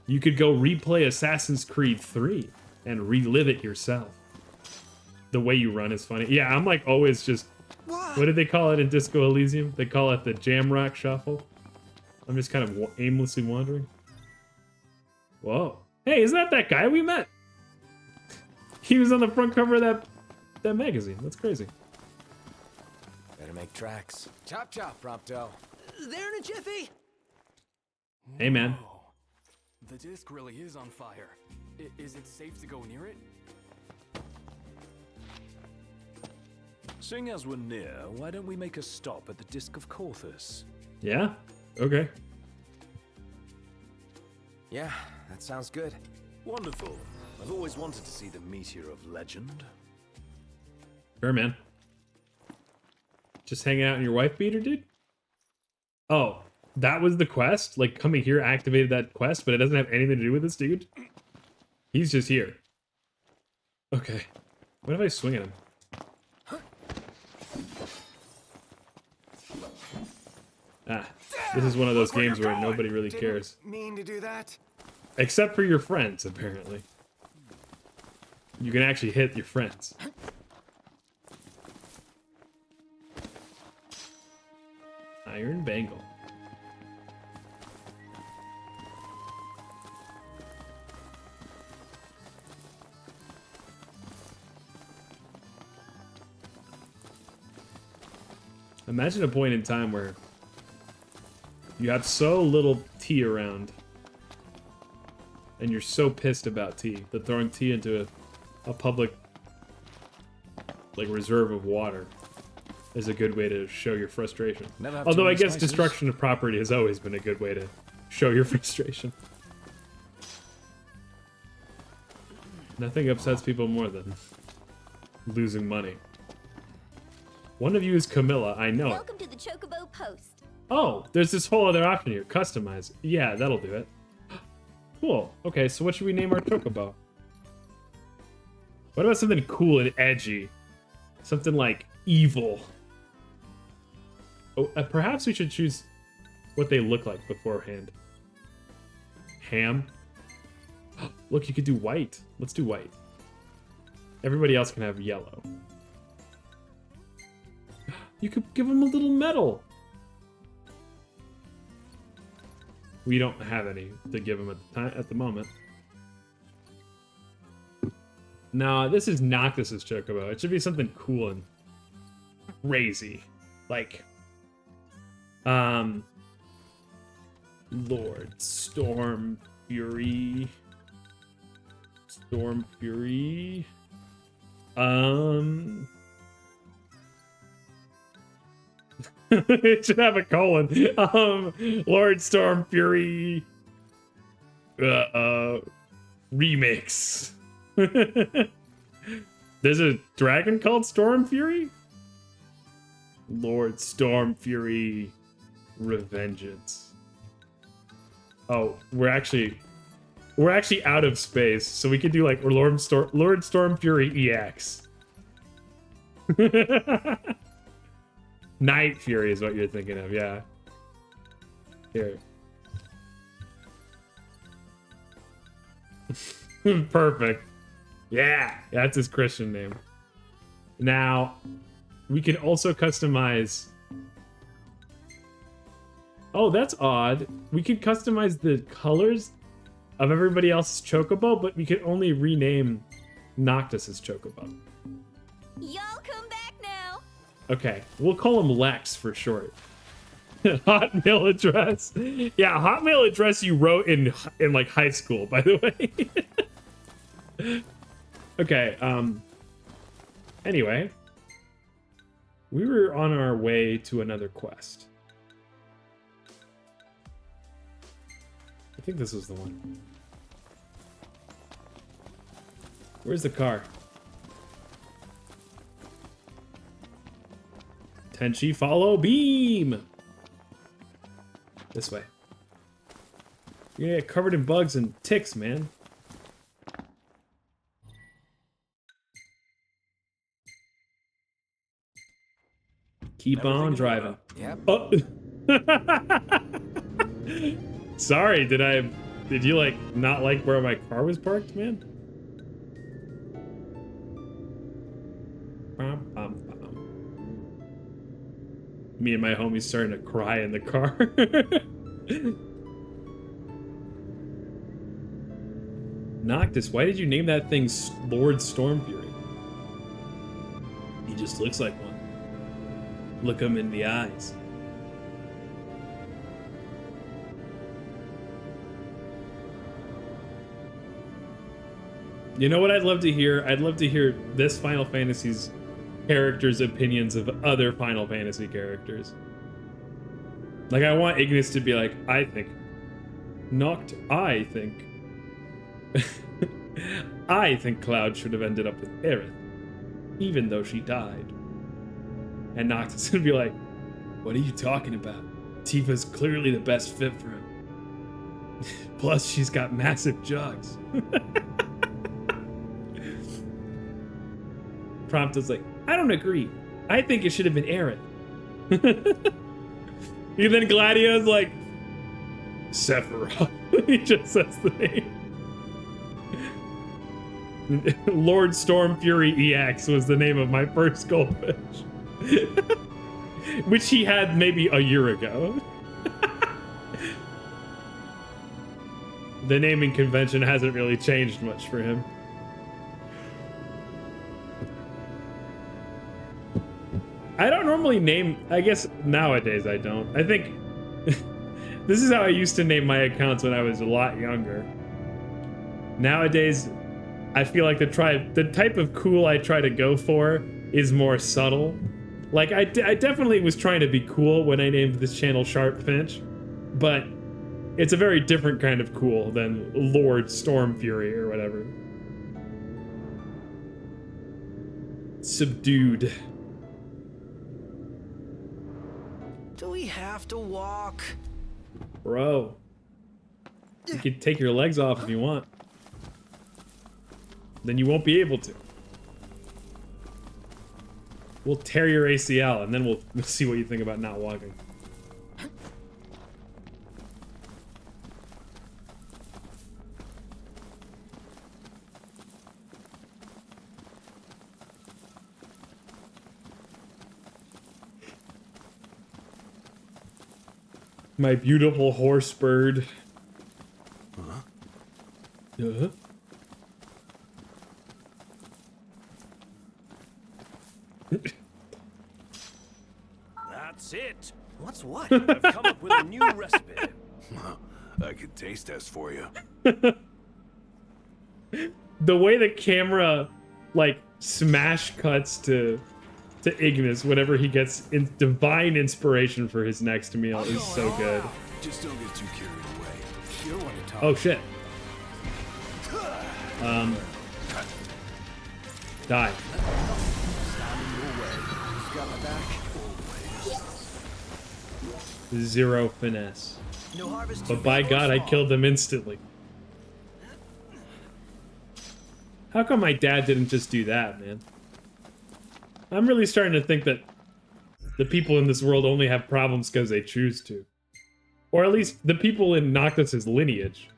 You could go replay Assassin's Creed 3 and relive it yourself. The way you run is funny. Yeah, I'm like always just... What did they call it in Disco Elysium? They call it the Jam Rock Shuffle. I'm just kind of aimlessly wandering. Whoa. Hey, isn't that guy we met? He was on the front cover of that magazine. That's crazy. Better make tracks. Chop chop, Prompto. There in a jiffy. Hey, man. Whoa. The disc really is on fire. Is it safe to go near it? Seeing as we're near, why don't we make a stop at the Disc of Corthus? Yeah? Okay. Yeah, that sounds good. Wonderful. I've always wanted to see the Meteor of Legend. Sure, man. Just hanging out in your wife beater, dude? Oh, that was the quest? Like, coming here activated that quest, but it doesn't have anything to do with this dude? He's just here. Okay. What if I swing at him? Ah, this is one of those games where nobody really cares. Mean to do that? Except for your friends, apparently. You can actually hit your friends. Iron Bangle. Imagine a point in time where you have so little tea around and you're so pissed about tea that throwing tea into a public like reserve of water is a good way to show your frustration. Although I guess destruction of property has always been a good way to show your frustration. Nothing upsets people more than losing money. One of you is Camilla, I know it. Welcome to the Chocobo Post. Oh, there's this whole other option here. Customize. Yeah, that'll do it. Cool. Okay, so what should we name our Chocobo? What about something cool and edgy? Something like evil. Oh, perhaps we should choose what they look like beforehand. Ham. Look, you could do white. Let's do white. Everybody else can have yellow. You could give them a little medal. We don't have any to give them at the moment. No, this is Noctis's Chocobo. It should be something cool and crazy. Like, Lord Storm Fury. Storm Fury. It should have a colon. Lord Storm Fury remix. There's a dragon called Storm Fury? Lord Storm Fury Revengeance. Oh, we're actually out of space, so we could do like Lord Storm Fury EX. Night Fury is what you're thinking of, yeah. Here. Perfect. Yeah, that's his Christian name. Now, we can also customize... Oh, that's odd. We can customize the colors of everybody else's Chocobo, but we can only rename Noctis's Chocobo. Y'all come back now. Okay, we'll call him Lex for short. Hotmail address. Yeah, Hotmail address you wrote in like high school, by the way. Okay, anyway, we were on our way to another quest. I think this was the one. Where's the car? Tenchi, follow beam. This way. You're gonna get covered in bugs and ticks, man. Keep on driving. Yep. Oh. Sorry, did you like not like where my car was parked, man? Me and my homies starting to cry in the car. Noctis, why did you name that thing Lord Stormfury? He just looks like one. Look him in the eyes. You know what I'd love to hear? I'd love to hear this Final Fantasy's characters' opinions of other Final Fantasy characters. Like, I want Ignis to be like, I think. I think. I think Cloud should have ended up with Aerith, even though she died. And Noctis would be like, what are you talking about? Tifa's clearly the best fit for him. Plus, she's got massive jugs. Prompt was like, I don't agree. I think it should have been Aerith. And then Gladio's like, Sephiroth. He just says the name. Lord Stormfury EX was the name of my first goldfish. Which he had maybe a year ago. The naming convention hasn't really changed much for him. I don't normally name, I guess nowadays I don't. I think this is how I used to name my accounts when I was a lot younger. Nowadays, I feel like the type of cool I try to go for is more subtle. Like, I definitely was trying to be cool when I named this channel Sharp Finch, but it's a very different kind of cool than Lord Stormfury or whatever. Subdued. Do we have to walk? Bro, you can take your legs off if you want. Then you won't be able to. We'll tear your ACL, and then we'll see what you think about not walking. My beautiful horse bird. Uh-huh. That's it. What's what? I've come up with a new recipe. I could taste test for you. The way the camera, like, smash cuts to Ignis whenever he gets divine inspiration for his next meal is so good. Just don't get too carried away. You're one to talk. Oh shit. Die. Zero finesse. No harvest. But by God, I killed them instantly. How come my dad didn't just do that, man? I'm really starting to think that the people in this world only have problems because they choose to. Or at least the people in Noctis' lineage.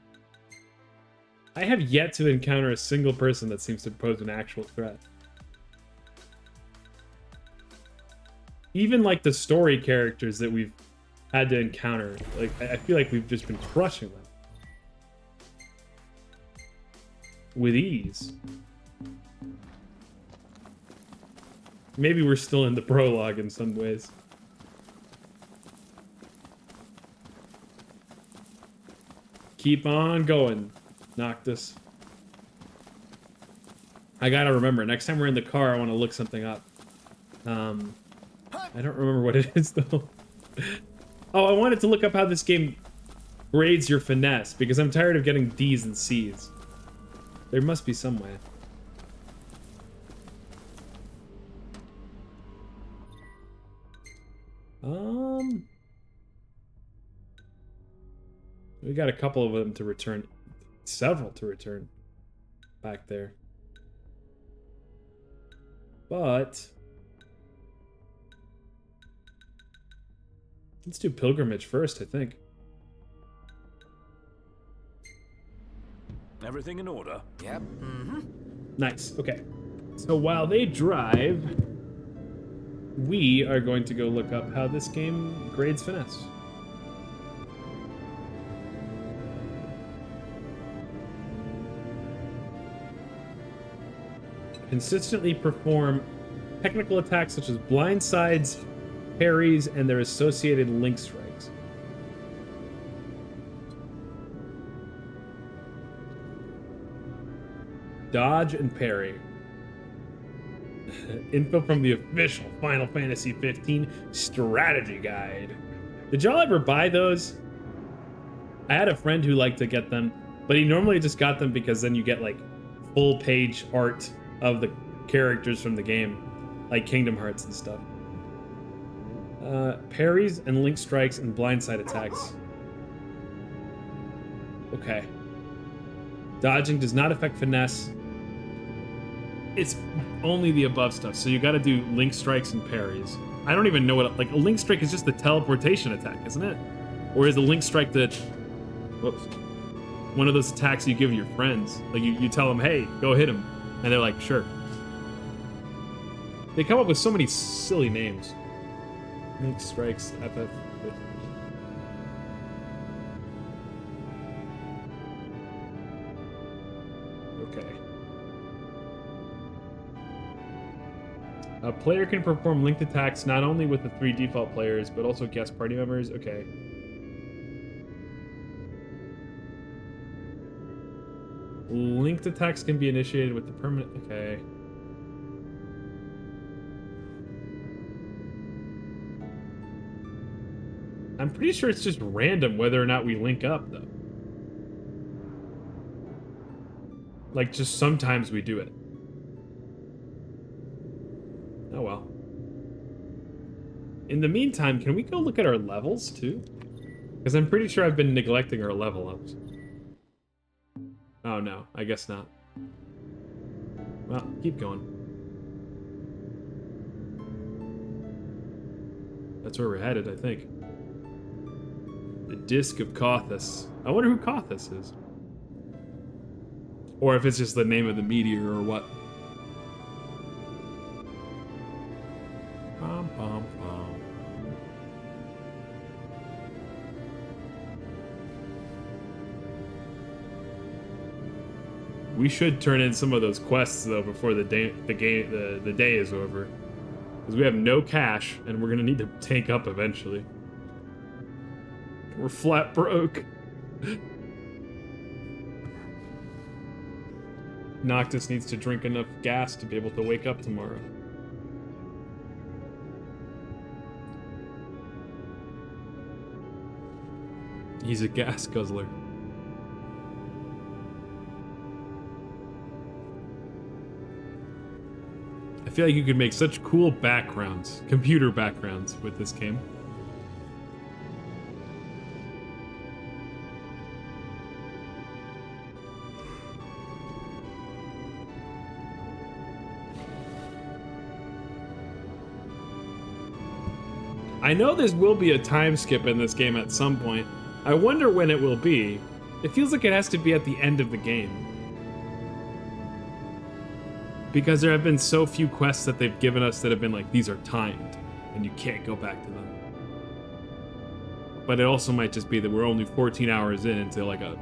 I have yet to encounter a single person that seems to pose an actual threat. Even like the story characters that we've had to encounter, like I feel like we've just been crushing them. With ease. Maybe we're still in the prologue in some ways. Keep on going, Noctis. I gotta remember, next time we're in the car, I want to look something up. I don't remember what it is, though. Oh, I wanted to look up how this game grades your finesse, because I'm tired of getting D's and C's. There must be some way. We got a couple of them to return. Several to return. Back there. But... let's do Pilgrimage first, I think. Everything in order? Yep. Mm-hmm. Nice, okay. So while they drive, we are going to go look up how this game grades finesse. Consistently perform technical attacks such as blindsides, parries, and their associated link strikes. Dodge and parry. Info from the official Final Fantasy 15 strategy guide. Did y'all ever buy those? I had a friend who liked to get them, but he normally just got them because then you get like full page art of the characters from the game, like Kingdom Hearts and stuff. Parries and link strikes and blindside attacks. Okay. Dodging does not affect finesse. It's only the above stuff, so you gotta do link strikes and parries. I don't even know what, like, a link strike is just the teleportation attack, isn't it? Or is a link strike the, whoops, one of those attacks you give your friends? Like, you tell them, hey, go hit him. And they're like, sure. They come up with so many silly names. Link strikes, FF. Okay. A player can perform linked attacks not only with the 3 default players, but also guest party members. Okay. Linked attacks can be initiated with the permanent... okay. I'm pretty sure it's just random whether or not we link up, though. Like, just sometimes we do it. Oh well. In the meantime, can we go look at our levels, too? Because I'm pretty sure I've been neglecting our level ups. Oh no, I guess not. Well, keep going. That's where we're headed, I think. The Disc of Kothis. I wonder who Kothis is. Or if it's just the name of the meteor or what. Pom, pom, pom. We should turn in some of those quests though before the day is over, because we have no cash and we're gonna need to tank up eventually. We're flat broke. Noctis needs to drink enough gas to be able to wake up tomorrow. He's a gas guzzler. I feel like you could make such cool backgrounds, computer backgrounds, with this game. I know there will be a time skip in this game at some point. I wonder when it will be. It feels like it has to be at the end of the game. Because there have been so few quests that they've given us that have been like, these are timed, and you can't go back to them. But it also might just be that we're only 14 hours in into like a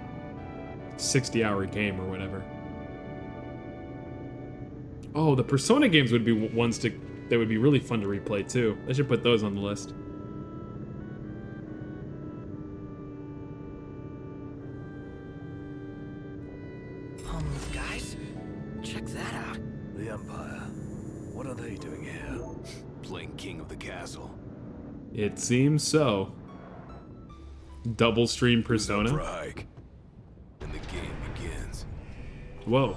60-hour game or whatever. Oh, the Persona games would be ones that would be really fun to replay too. I should put those on the list. king of the castle. It seems so. Double stream Who's up for Persona. a hike? And the game begins. Whoa.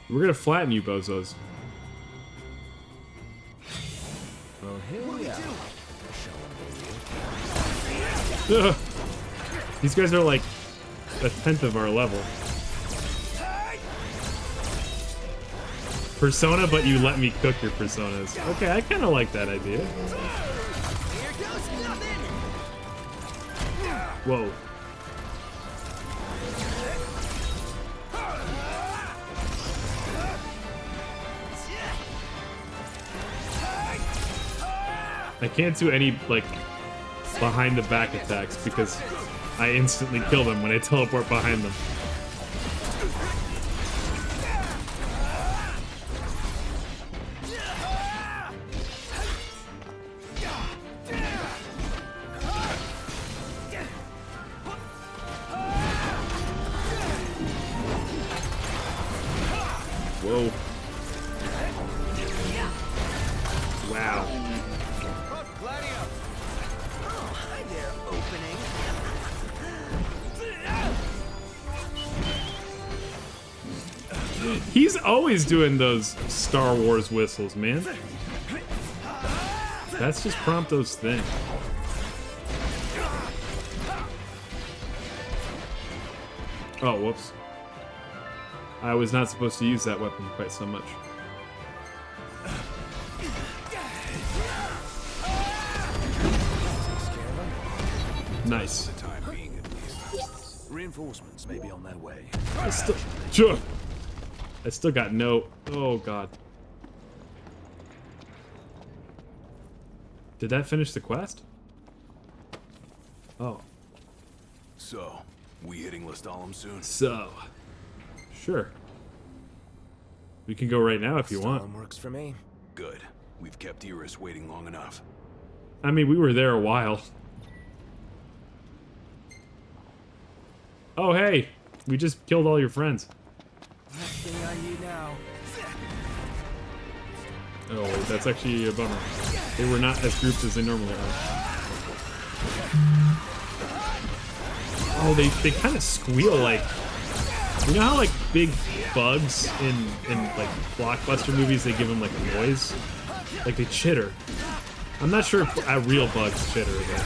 We're gonna flatten you, bozos. Well, here we are. Ugh. These guys are like a tenth of our level. Persona, but you let me cook your personas. Okay, I kind of like that idea. Here goes nothing. Whoa. I can't do any, like, behind the back attacks because I instantly kill them when I teleport behind them. Whoa. Wow. Oh, hi there, opening. He's always doing those Star Wars whistles, man. That's just Prompto's thing. Oh, whoops. I was not supposed to use that weapon quite so much. Nice. The time being, at least. Reinforcements may be on their way. I still got no. Oh god. Did that finish the quest? Oh. So, we hitting Lestalem soon? So. Sure. We can go right now if you want. Stalin works for me. Good. We've kept Iris waiting long enough. I mean, we were there a while. Oh, hey. We just killed all your friends. Last thing I need now. Oh, that's actually a bummer. They were not as grouped as they normally are. Oh, they kind of squeal like... You know how, like, big bugs in like, blockbuster movies, they give them, like, a noise? Like, they chitter. I'm not sure if real bugs chitter, though.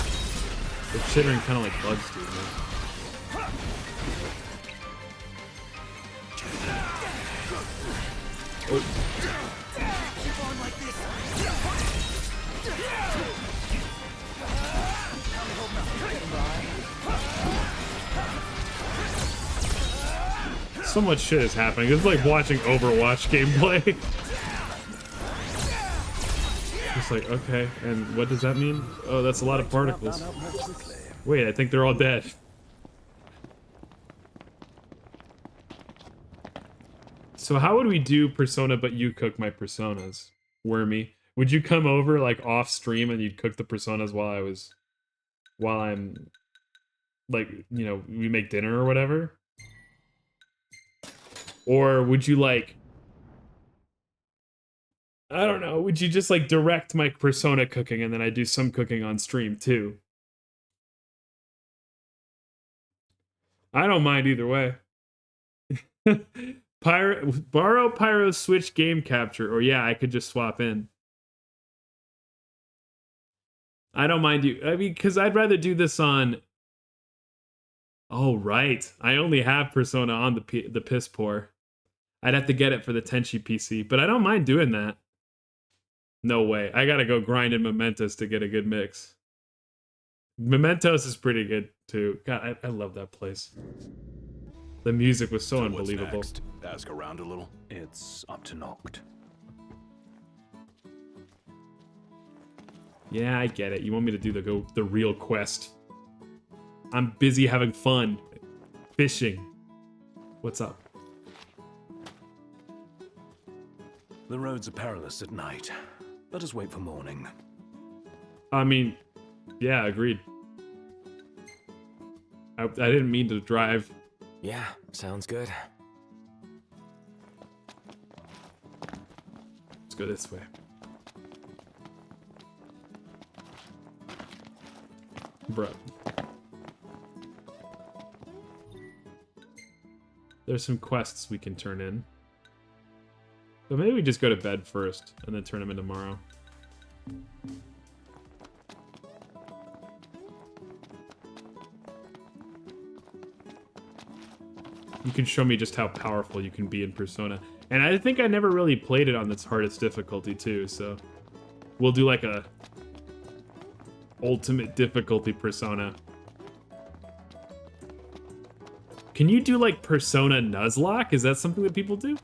They're chittering kind of like bugs do, man. Oh. So much shit is happening. It's like watching Overwatch gameplay. Just like, okay, and what does that mean? Oh, that's a lot of particles. Wait, I think they're all dead. So how would we do Persona but you cook my personas, Wormy? Would you come over like off stream and you'd cook the personas while I'm like, you know, we make dinner or whatever? Or would you like, I don't know, would you just like direct my Persona cooking and then I do some cooking on stream too? I don't mind either way. Borrow Pyro Switch game capture, or yeah, I could just swap in. I don't mind you. I mean, because I'd rather do this on. Oh right, I only have Persona on the piss poor. I'd have to get it for the Tenchi PC, but I don't mind doing that. No way, I gotta go grind in Mementos to get a good mix. Mementos is pretty good too. God, I love that place. The music was so unbelievable. What's next? Ask around a little. It's up to Noct. Yeah, I get it. You want me to do the real quest. I'm busy having fun. Fishing. What's up? The roads are perilous at night. Let us wait for morning. I mean, yeah, agreed. I didn't mean to drive. Yeah, sounds good. Let's go this way. Bruh. There's some quests we can turn in. But maybe we just go to bed first and then turn them in tomorrow. You can show me just how powerful you can be in Persona. And I think I never really played it on its hardest difficulty too, so we'll do like a ultimate difficulty Persona. Can you do like Persona Nuzlocke? Is that something that people do?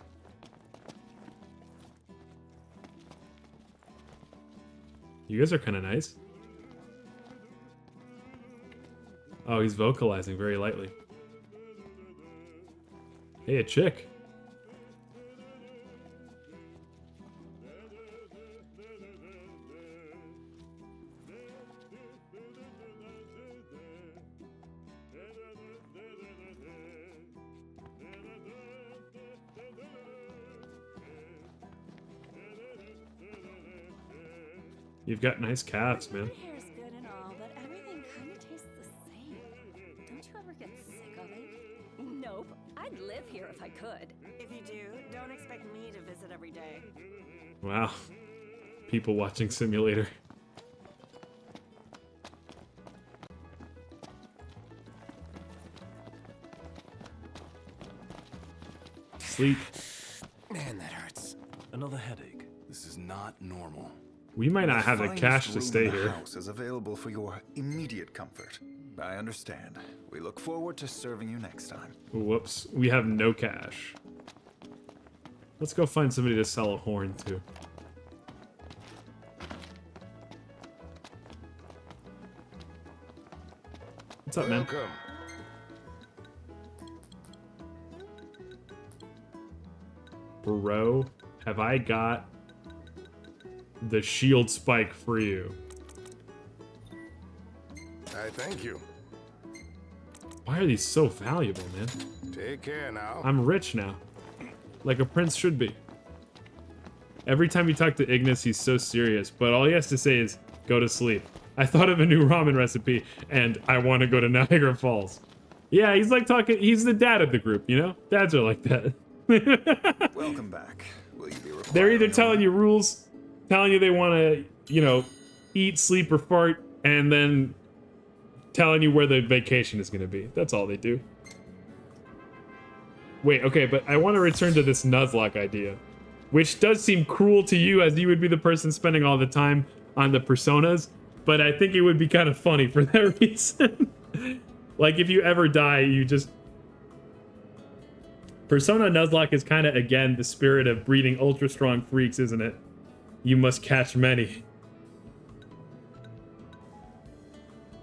You guys are kind of nice. Oh, he's vocalizing very lightly. Hey, a chick. You've got nice calves, man. Your hair's good and all, but everything kind of tastes the same. Don't you ever get sick of it? Nope. I'd live here if I could. If you do, don't expect me to visit every day. Wow. People watching Simulator. Sleep. Man, that hurts. Another headache. This is not normal. We might not have the cash to stay here. The house is available for your immediate comfort. I understand. We look forward to serving you next time. Whoops. We have no cash. Let's go find somebody to sell a horn to. What's up, man? Welcome. Bro, have I got the shield spike for you? I thank you. Why are these so valuable, man? Take care now. I'm rich now. Like a prince should be. Every time you talk to Ignis, he's so serious, but all he has to say is, go to sleep. I thought of a new ramen recipe, and I want to go to Niagara Falls. Yeah, he's like talking, he's the dad of the group, you know? Dads are like that. Welcome back. Will you be required? They're either telling you rules, telling you they want to, you know, eat, sleep, or fart, and then telling you where the vacation is going to be. That's all they do. Wait, okay, but I want to return to this Nuzlocke idea, which does seem cruel to you as you would be the person spending all the time on the Personas, but I think it would be kind of funny for that reason. Like, if you ever die, you just... Persona Nuzlocke is kind of, again, the spirit of breeding ultra-strong freaks, isn't it? You must catch many.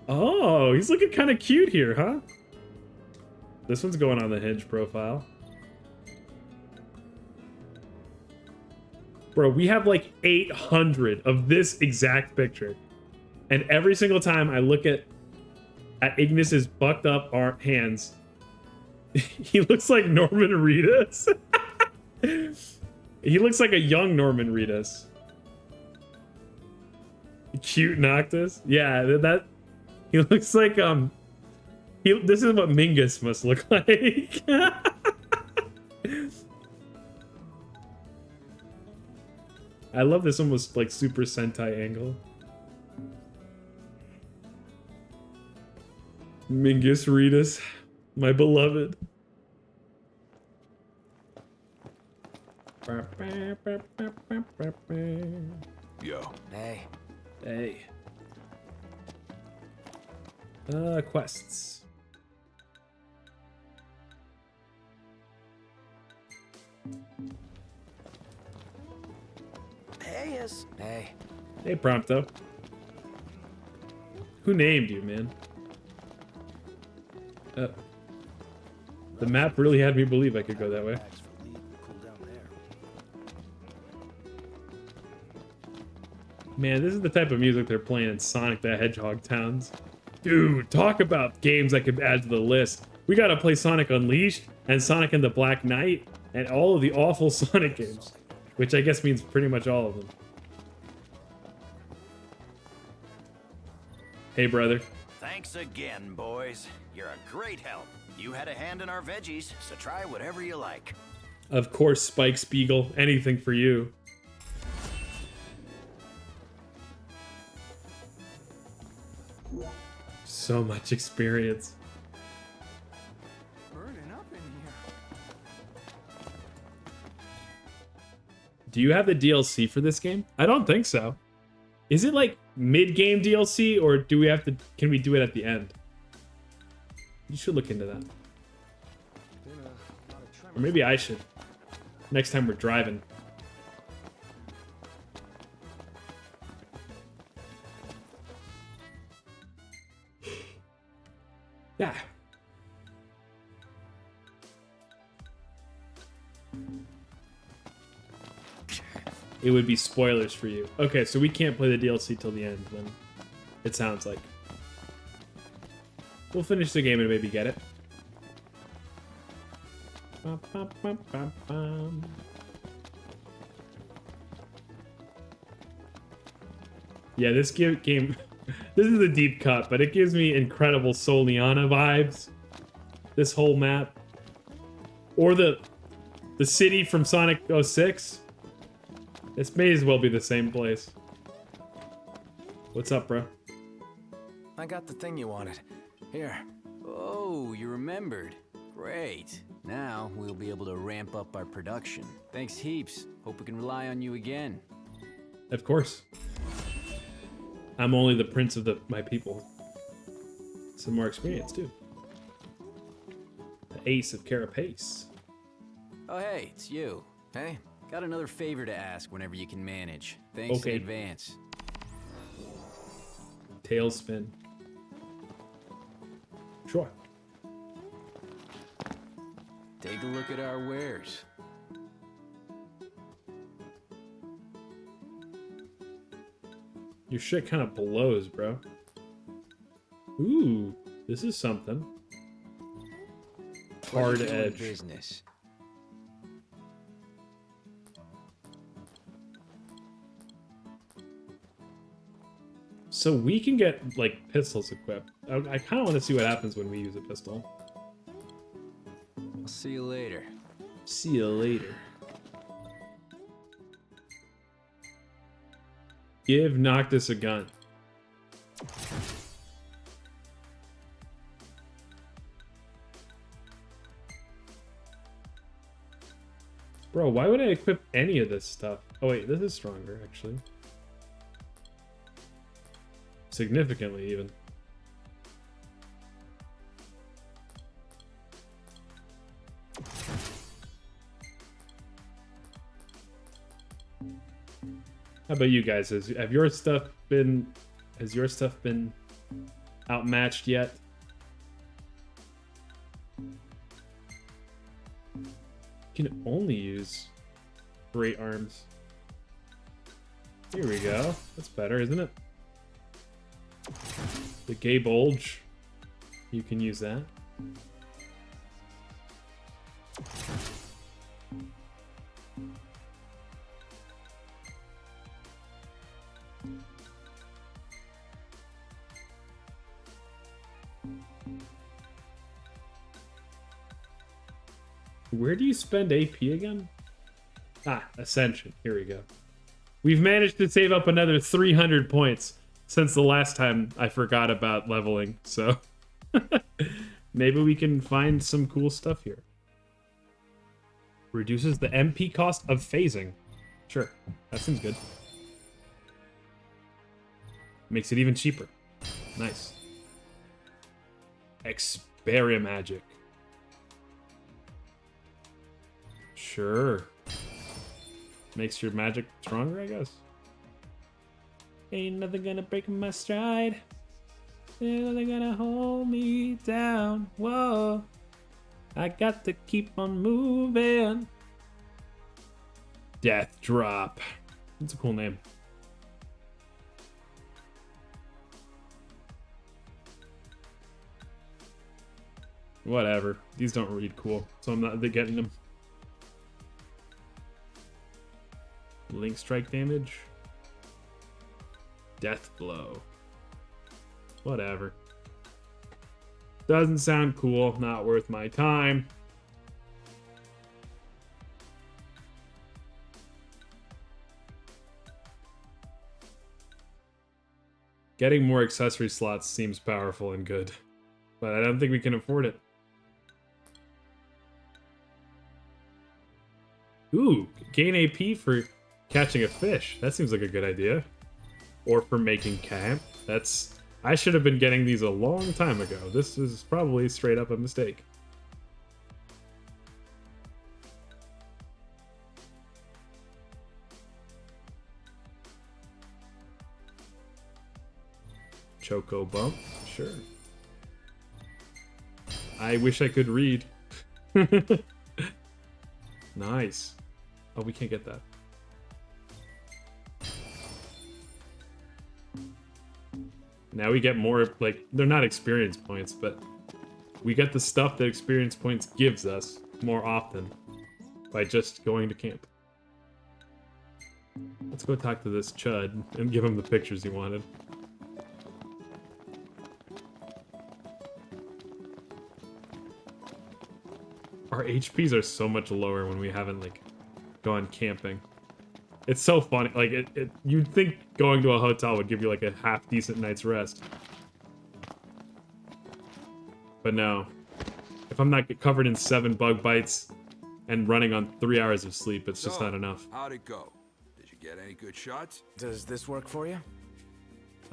Oh, he's looking kind of cute here, huh? This one's going on the Hinge profile. Bro, we have like 800 of this exact picture. And every single time I look at Ignis's bucked up hands, he looks like Norman Reedus. He looks like a young Norman Reedus. Cute Noctis. Yeah, that he looks like this is what Mingus must look like. I love this almost like Super Sentai angle. Mingus Reedus, my beloved. Yo. Hey. Hey. Quests. Hey, yes. Hey. Hey, Prompto. Who named you, man? The map really had me believe I could go that way. Man, this is the type of music they're playing in Sonic the Hedgehog towns. Dude, talk about games I could add to the list. We gotta play Sonic Unleashed and Sonic and the Black Knight and all of the awful Sonic games. Which I guess means pretty much all of them. Hey, brother. Thanks again, boys. You're a great help. You had a hand in our veggies, so try whatever you like. Of course, Spike Spiegel. Anything for you. So much experience. Burning up in here. Do you have the DLC for this game? I don't think so. Is it like mid-game DLC, or do we have to? Can we do it at the end? You should look into that. Or maybe I should. Next time we're driving. Yeah. It would be spoilers for you. Okay, so we can't play the DLC till the end then. It sounds like. We'll finish the game and maybe get it. Bum, bum, bum, bum, bum. Yeah, this game this is a deep cut, but it gives me incredible Soliana vibes. This whole map. Or the city from Sonic 06. This may as well be the same place. What's up, bro? I got the thing you wanted. Here. Oh, you remembered. Great. Now we'll be able to ramp up our production. Thanks heaps. Hope we can rely on you again. Of course. I'm only the prince of my people. Some more experience, too. The ace of Carapace. Oh, hey, it's you. Hey. Got another favor to ask whenever you can manage. Thanks in advance. Tailspin. Sure. Take a look at our wares. Your shit kind of blows, bro. Ooh, this is something. Hard edge. Business. So we can get, like, pistols equipped. I kind of want to see what happens when we use a pistol. I'll see you later. See you later. Give Noctis a gun. Bro, why would I equip any of this stuff? Oh wait, this is stronger, actually. Significantly, even. How about you guys? Has your stuff been outmatched yet? You can only use great arms. Here we go. That's better, isn't it? The Gay Bulge. You can use that. Where do you spend AP again? Ah, Ascension. Here we go. We've managed to save up another 300 points since the last time I forgot about leveling, so maybe we can find some cool stuff here. Reduces the MP cost of phasing. Sure, that seems good. Makes it even cheaper. Nice. Experimagic. Sure. Makes your magic stronger, I guess. Ain't nothing gonna break my stride. Ain't nothing gonna hold me down. Whoa. I got to keep on moving. Death Drop. That's a cool name. Whatever. These don't read cool, so I'm not getting them. Link strike damage. Death blow. Whatever. Doesn't sound cool. Not worth my time. Getting more accessory slots seems powerful and good, but I don't think we can afford it. Ooh, gain AP for catching a fish. That seems like a good idea. Or for making camp. I should have been getting these a long time ago. This is probably straight up a mistake. Choco bump, sure. I wish I could read. Nice. Oh, we can't get that. Now we get more, like, they're not experience points, but we get the stuff that experience points gives us more often by just going to camp. Let's go talk to this chud and give him the pictures he wanted. Our HPs are so much lower when we haven't, like, gone camping. It's so funny. Like, you'd think going to a hotel would give you, like, a half-decent night's rest. But no. If I'm not covered in 7 bug bites and running on 3 hours of sleep, it's just not enough. How'd it go? Did you get any good shots? Does this work for you?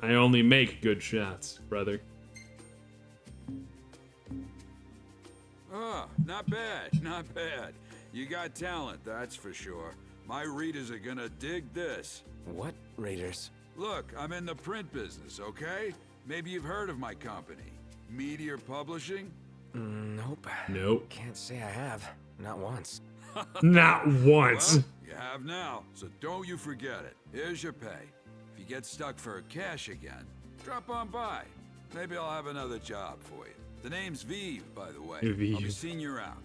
I only make good shots, brother. Ah, not bad, not bad. You got talent, that's for sure. My readers are gonna dig this. What readers? Look, I'm in the print business, okay? Maybe you've heard of my company. Meteor Publishing? Nope. Nope. Can't say I have. Not once. Not once. Well, you have now, so don't you forget it. Here's your pay. If you get stuck for cash again, drop on by. Maybe I'll have another job for you. The name's Vive, by the way. Vive. I'll be seeing you around.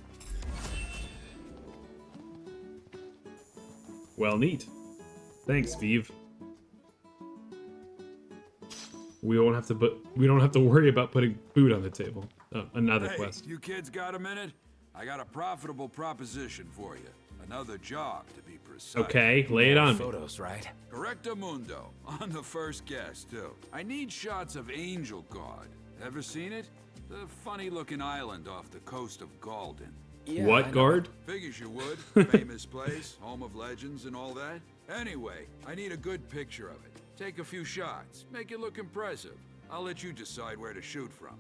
Well, neat. Thanks, Vive. We don't have to worry about putting food on the table. Oh, another Hey, quest. you kids got a minute? I got a profitable proposition for you. Another job, to be precise. Okay, lay it on me. Photos, right? Correcto mundo. On the first guess, too. I need shots of Angel Guard. Ever seen it? The funny-looking island off the coast of Galden. Yeah, What guard? Figures you would. Famous place, home of legends and all that. Anyway, I need a good picture of it. Take a few shots. Make it look impressive. I'll let you decide where to shoot from.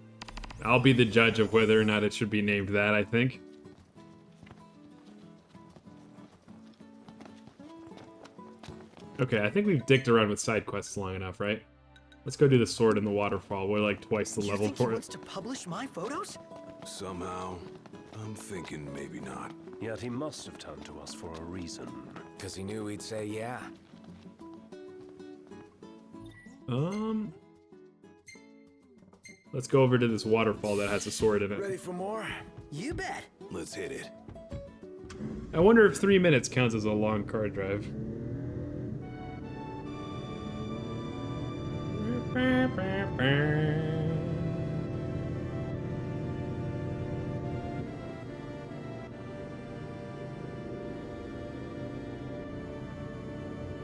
I'll be the judge of whether or not it should be named that, I think. Okay, I think we've dicked around with side quests long enough, right? Let's go do the sword in the waterfall. We're like twice the level for it. wants to publish my photos? Somehow, I'm thinking maybe not. Yet he must have turned to us for a reason. Because he knew we'd say yeah. Let's go over to this waterfall that has a sword in it. Ready for more? You bet. Let's hit it. I wonder if 3 minutes counts as a long car drive.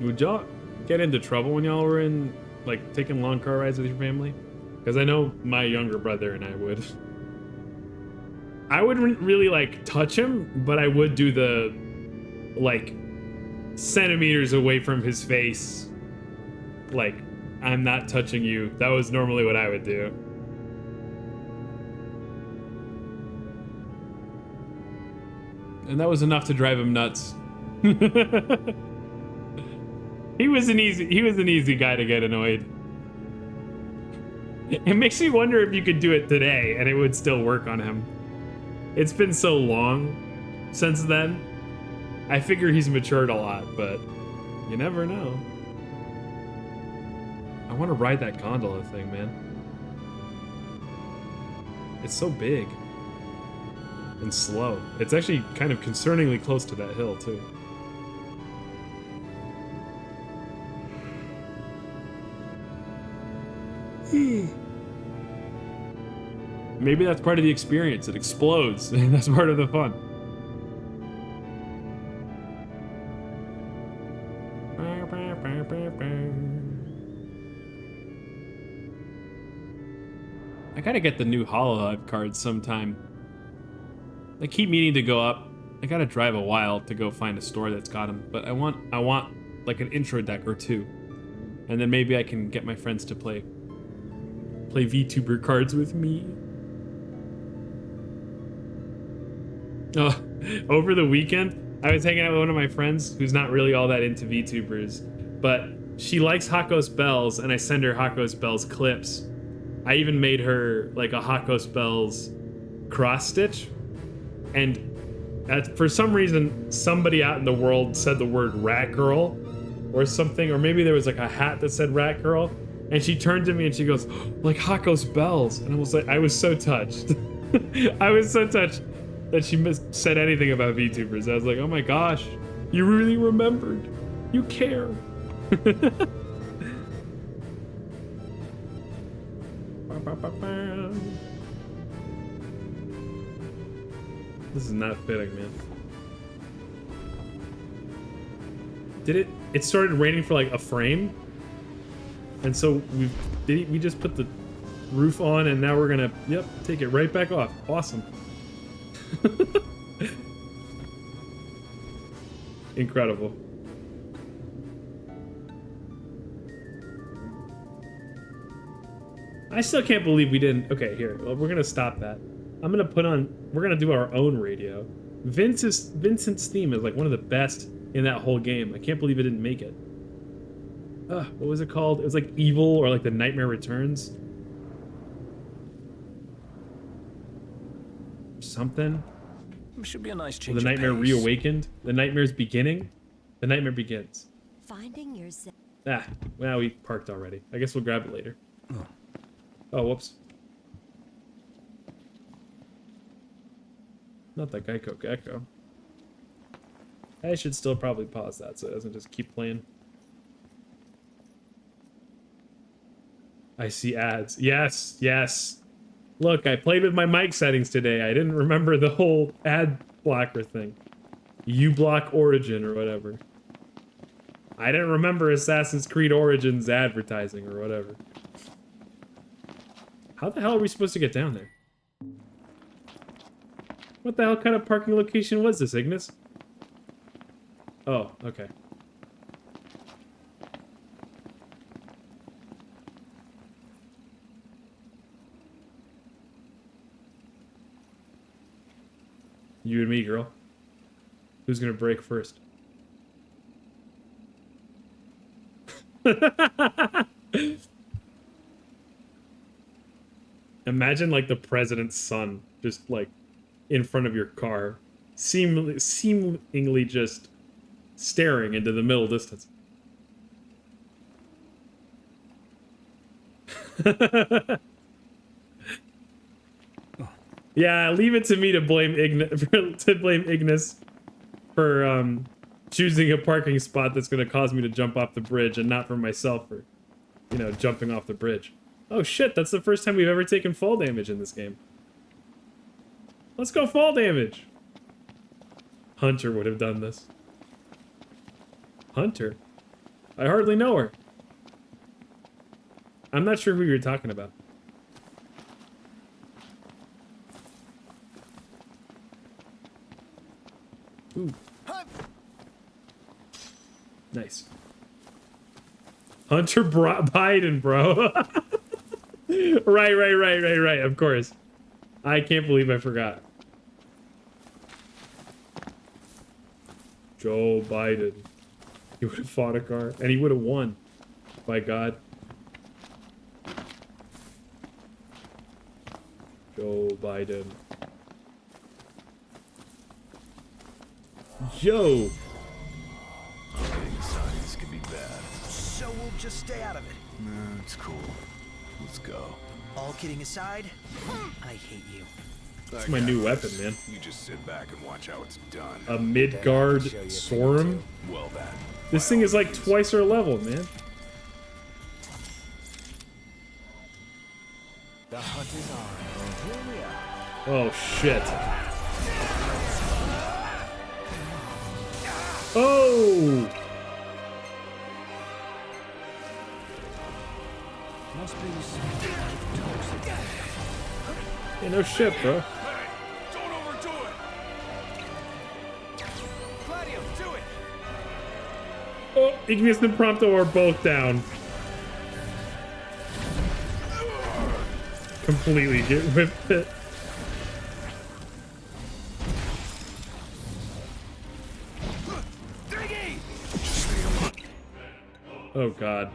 Would y'all get into trouble when y'all were in, like, taking long car rides with your family? Because I know my younger brother and I would. I wouldn't really, like, touch him, but I would do the, like, centimeters away from his face. Like, I'm not touching you. That was normally what I would do. And that was enough to drive him nuts. He was an easy guy to get annoyed. It makes me wonder if you could do it today and it would still work on him. It's been so long since then. I figure he's matured a lot, but you never know. I want to ride that gondola thing, man. It's so big and slow. It's actually kind of concerningly close to that hill, too. Maybe that's part of the experience. It explodes. That's part of the fun. I gotta get the new HoloLive cards sometime. I keep meaning to go up. I gotta drive a while to go find a store that's got them, but I want like an intro deck or two, and then maybe I can get my friends to play VTuber cards with me. Oh, over the weekend, I was hanging out with one of my friends who's not really all that into VTubers, but she likes Hakos Bells, and I send her Hakos Bells clips. I even made her like a Hakos Bells cross stitch, and for some reason, somebody out in the world said the word rat girl or something, or maybe there was like a hat that said rat girl, and she turned to me and she goes, like Hakos Bells, and I was so touched. I was so touched that she said anything about VTubers. I was like, oh my gosh, you really remembered. You care. This is not fitting, man. It started raining for like a frame, and so we just put the roof on, and now we're gonna take it right back off. Awesome. Incredible. I still can't believe we didn't. Okay, here, we're gonna stop that. We're gonna do our own radio. Vincent's theme is like one of the best in that whole game. I can't believe it didn't make it. What was it called? It was like Evil or like The Nightmare Returns. Something. Should be a nice Or change. The of Nightmare pace. Reawakened. The Nightmare's Beginning. The Nightmare Begins. Finding yourself. Well, we parked already. I guess we'll grab it later. Oh, whoops. Not that Geico Gecko. I should still probably pause that so it doesn't just keep playing. I see ads. Yes, yes. Look, I played with my mic settings today. I didn't remember the whole ad blocker thing. uBlock Origin or whatever. I didn't remember Assassin's Creed Origins advertising or whatever. How the hell are we supposed to get down there? What the hell kind of parking location was this, Ignis? Oh, okay. You and me, girl. Who's gonna break first? Imagine like the president's son just like in front of your car, seemingly just staring into the middle distance. Yeah, leave it to me to blame Ignis for choosing a parking spot that's going to cause me to jump off the bridge, and not for myself for, you know, jumping off the bridge. Oh shit, that's the first time we've ever taken fall damage in this game. Let's go fall damage. Hunter would have done this. Hunter? I hardly know her. I'm not sure who you're talking about. Ooh. Nice. Hunter Biden, bro. Right. Of course. I can't believe I forgot. Joe Biden. He would have fought a car, and he would have won. By God. Joe Biden. Yo! This could be bad. So we'll just stay out of it. No, it's cool. Let's go. All kidding aside, I hate you. That's my new weapon, man. You just sit back and watch how it's done. A Midgard Sorum? Well, then. This thing is like twice our level, man. The hunt is on. Here we are. Oh shit. Oh! Must be some toxic. Hey, no shit, bro. Don't overdo it! Gladio, do it! Oh, Igneous and Prompto are both down. Completely get whipped it. Oh god.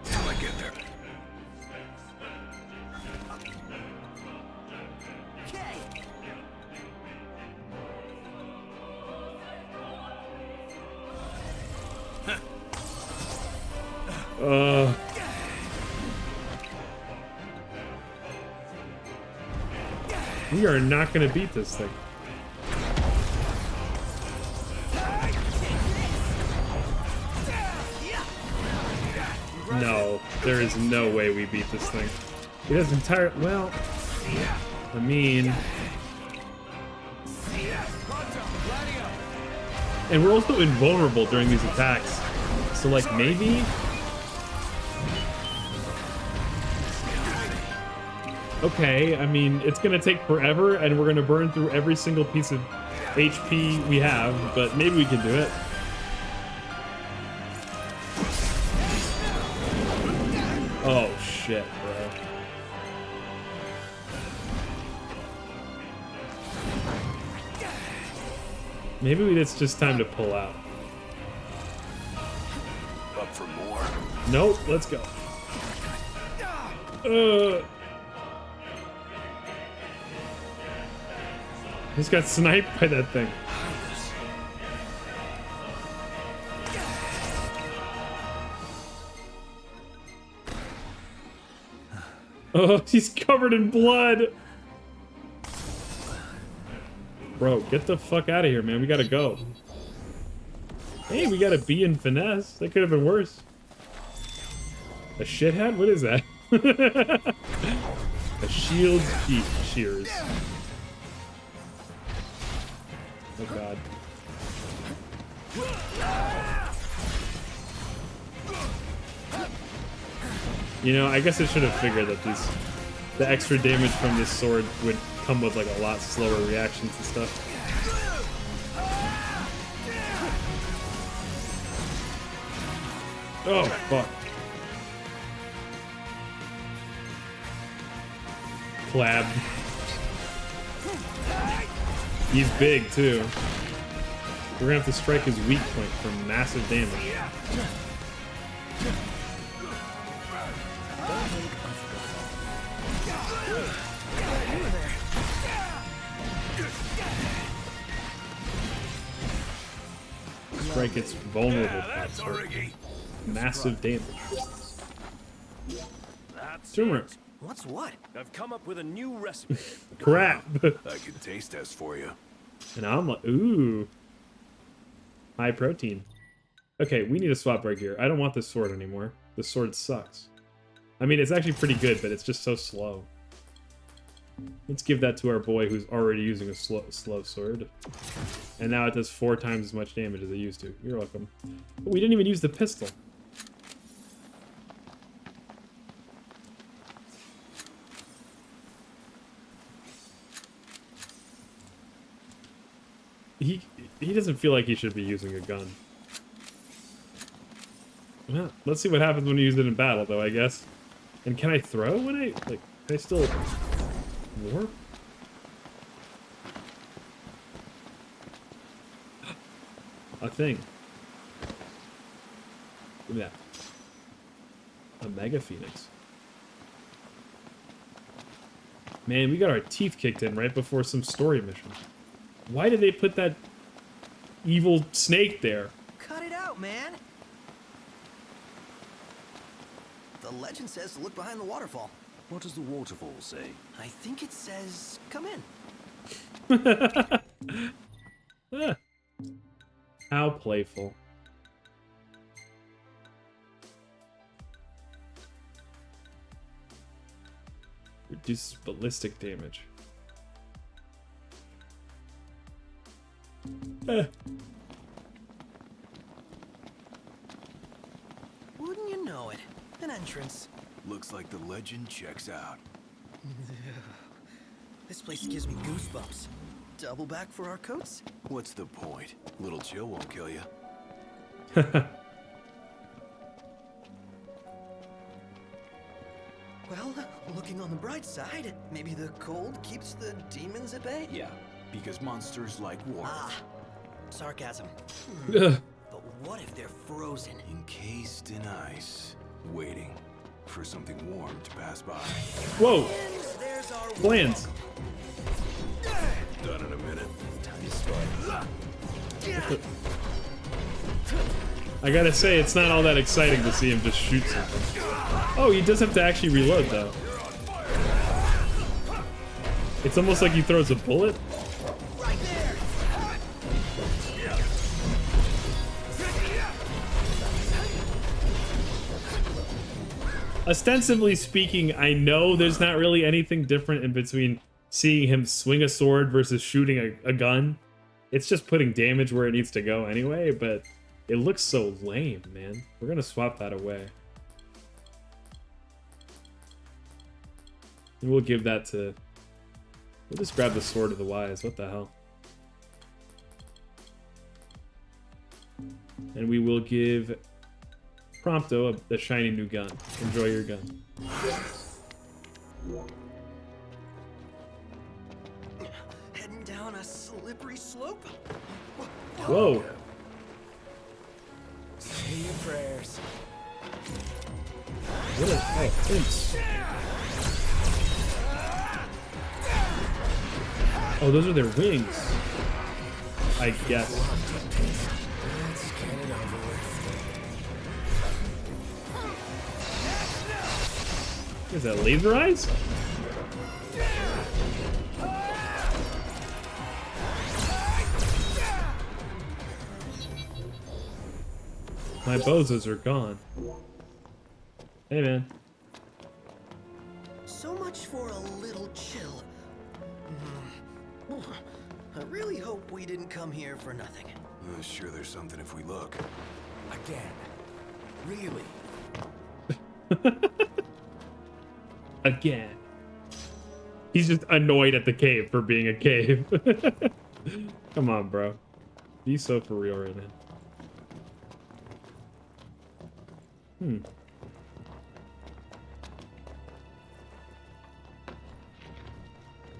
Till I get there. We are not gonna beat this thing. No, there is no way we beat this thing. It has entire. Well, I mean, and we're also invulnerable during these attacks. So, like, maybe. Okay, I mean, it's gonna take forever, and we're gonna burn through every single piece of HP we have, but maybe we can do it. Oh shit, bro. Maybe it's just time to pull out. Up for more. Nope, let's go. He's got sniped by that thing. Oh, he's covered in blood. Bro, get the fuck out of here, man. We gotta go. Hey, we got a B in finesse. That could have been worse. A shithead? What is that? A shield shears. Oh god. You know, I guess I should have figured that the extra damage from this sword would come with like a lot slower reactions and stuff. Oh fuck. Clabbed. He's big too. We're gonna have to strike his weak point for massive damage. Strike its vulnerable parts for massive damage. Turmeric. What's what? I've come up with a new recipe. Crap. I can taste test for you. An omelet. Ooh. High protein. Okay, we need to swap right here. I don't want this sword anymore. This sword sucks. I mean, it's actually pretty good, but it's just so slow. Let's give that to our boy who's already using a slow sword. And now it does 4 times as much damage as it used to. You're welcome. But we didn't even use the pistol. He doesn't feel like he should be using a gun. Well, let's see what happens when you use it in battle, though, I guess. And can I throw when I... Like, can I still... warp? A thing. Look at that. A Mega Phoenix. Man, we got our teeth kicked in right before some story mission. Why did they put that evil snake there? Cut it out, man! The legend says to look behind the waterfall. What does the waterfall say? I think it says, come in. Ah. How playful. Reduces ballistic damage. Wouldn't you know it? An entrance. Looks like the legend checks out. This place gives me goosebumps. Double back for our coats? What's the point? Little chill won't kill you. Well, looking on the bright side, maybe the cold keeps the demons at bay? Yeah, because monsters like warmth. Ah, sarcasm. Ugh. But what if they're frozen? Encased in ice, waiting for something warm to pass by. Whoa! There's our Plans. Done in a minute. Time to start. I gotta say, it's not all that exciting to see him just shoot something. Oh, he does have to actually reload, though. It's almost like he throws a bullet. Right there. Ostensibly speaking, I know there's not really anything different in between seeing him swing a sword versus shooting a gun. It's just putting damage where it needs to go anyway, but it looks so lame, man. We're gonna swap that away. And we'll give that to... We'll just grab the Sword of the Wise. What the hell? And we will give Prompto a shiny new gun. Enjoy your gun. Heading down a slippery slope? Whoa! Say your prayers. What a... Oh, thanks. Oh, those are their wings. I guess. Let's get it over with. Is that laser eyes? My bozos are gone. Hey, man. So much for a little chill. I really hope we didn't come here for nothing. Sure, there's something if we look. Again. Really? Again. He's just annoyed at the cave for being a cave. Come on, bro. Be so for real right now.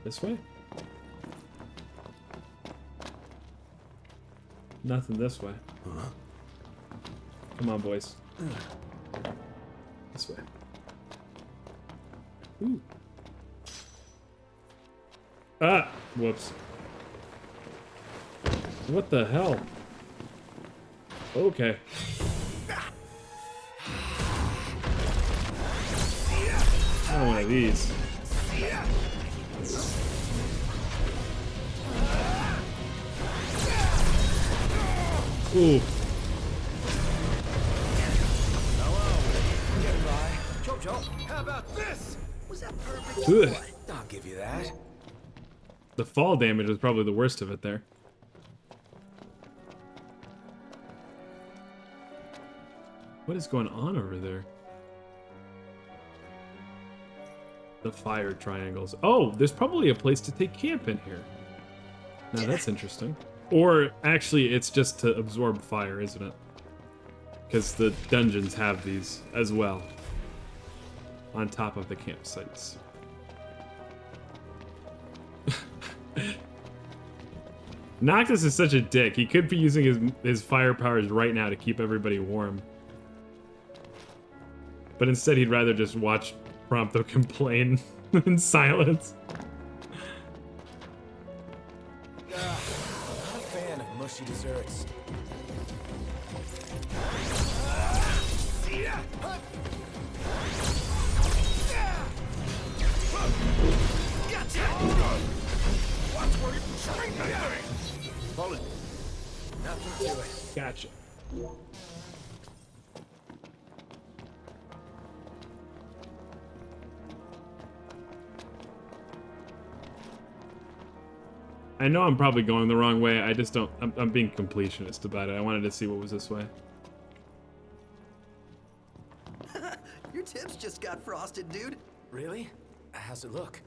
This way? Nothing this way. Come on, boys. This way. Ooh. Ah! Whoops. What the hell? Okay. I want one of these. Ooh. Jojo, how about this? Was that perfect? Good. I'll give you that. The fall damage was probably the worst of it there. What is going on over there? The fire triangles. Oh, there's probably a place to take camp in here. Now that's interesting. Or actually, it's just to absorb fire, isn't it? Because the dungeons have these as well. On top of the campsites. Noctis is such a dick. He could be using his fire powers right now to keep everybody warm. But instead, he'd rather just watch Prompto complain in silence. Not a fan of mushy desserts. Bullet. Nothing to it. Gotcha. I know I'm probably going the wrong way. I just don't. I'm being completionist about it. I wanted to see what was this way. Your tips just got frosted, dude. Really? How's it look?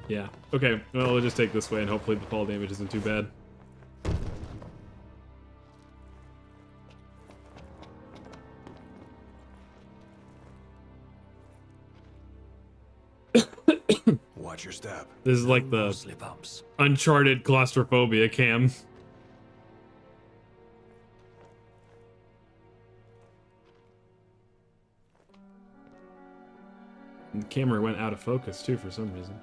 Yeah. Okay. Well, we'll just take this way, and hopefully the fall damage isn't too bad. Watch your step. This is like the Slip-ups. Uncharted claustrophobia cam. And the camera went out of focus too for some reason.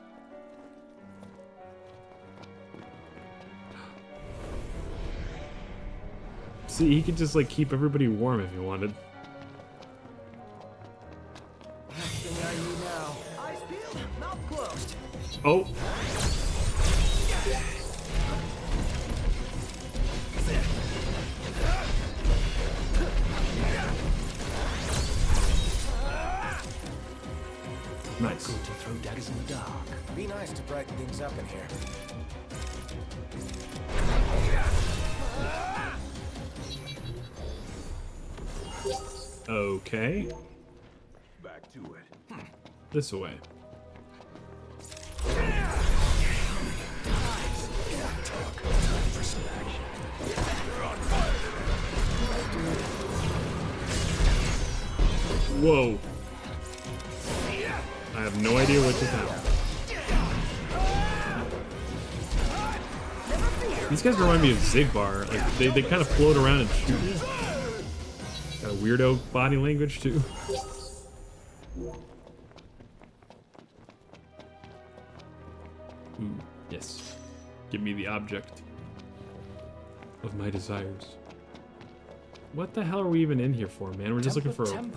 See, he could just like keep everybody warm if he wanted. Next thing I need now. Eyes peeled, mouth closed. Oh. Nice. Good to throw daggers in the dark. Be nice to brighten things up in here. Okay. Back to it. This way. Whoa. I have no idea what just happened. These guys remind me of Zigbar. Like they kind of float around and shoot you. Got a weirdo body language too. Ooh, yes. Give me the object of my desires. What the hell are we even in here for, man? We're just looking for some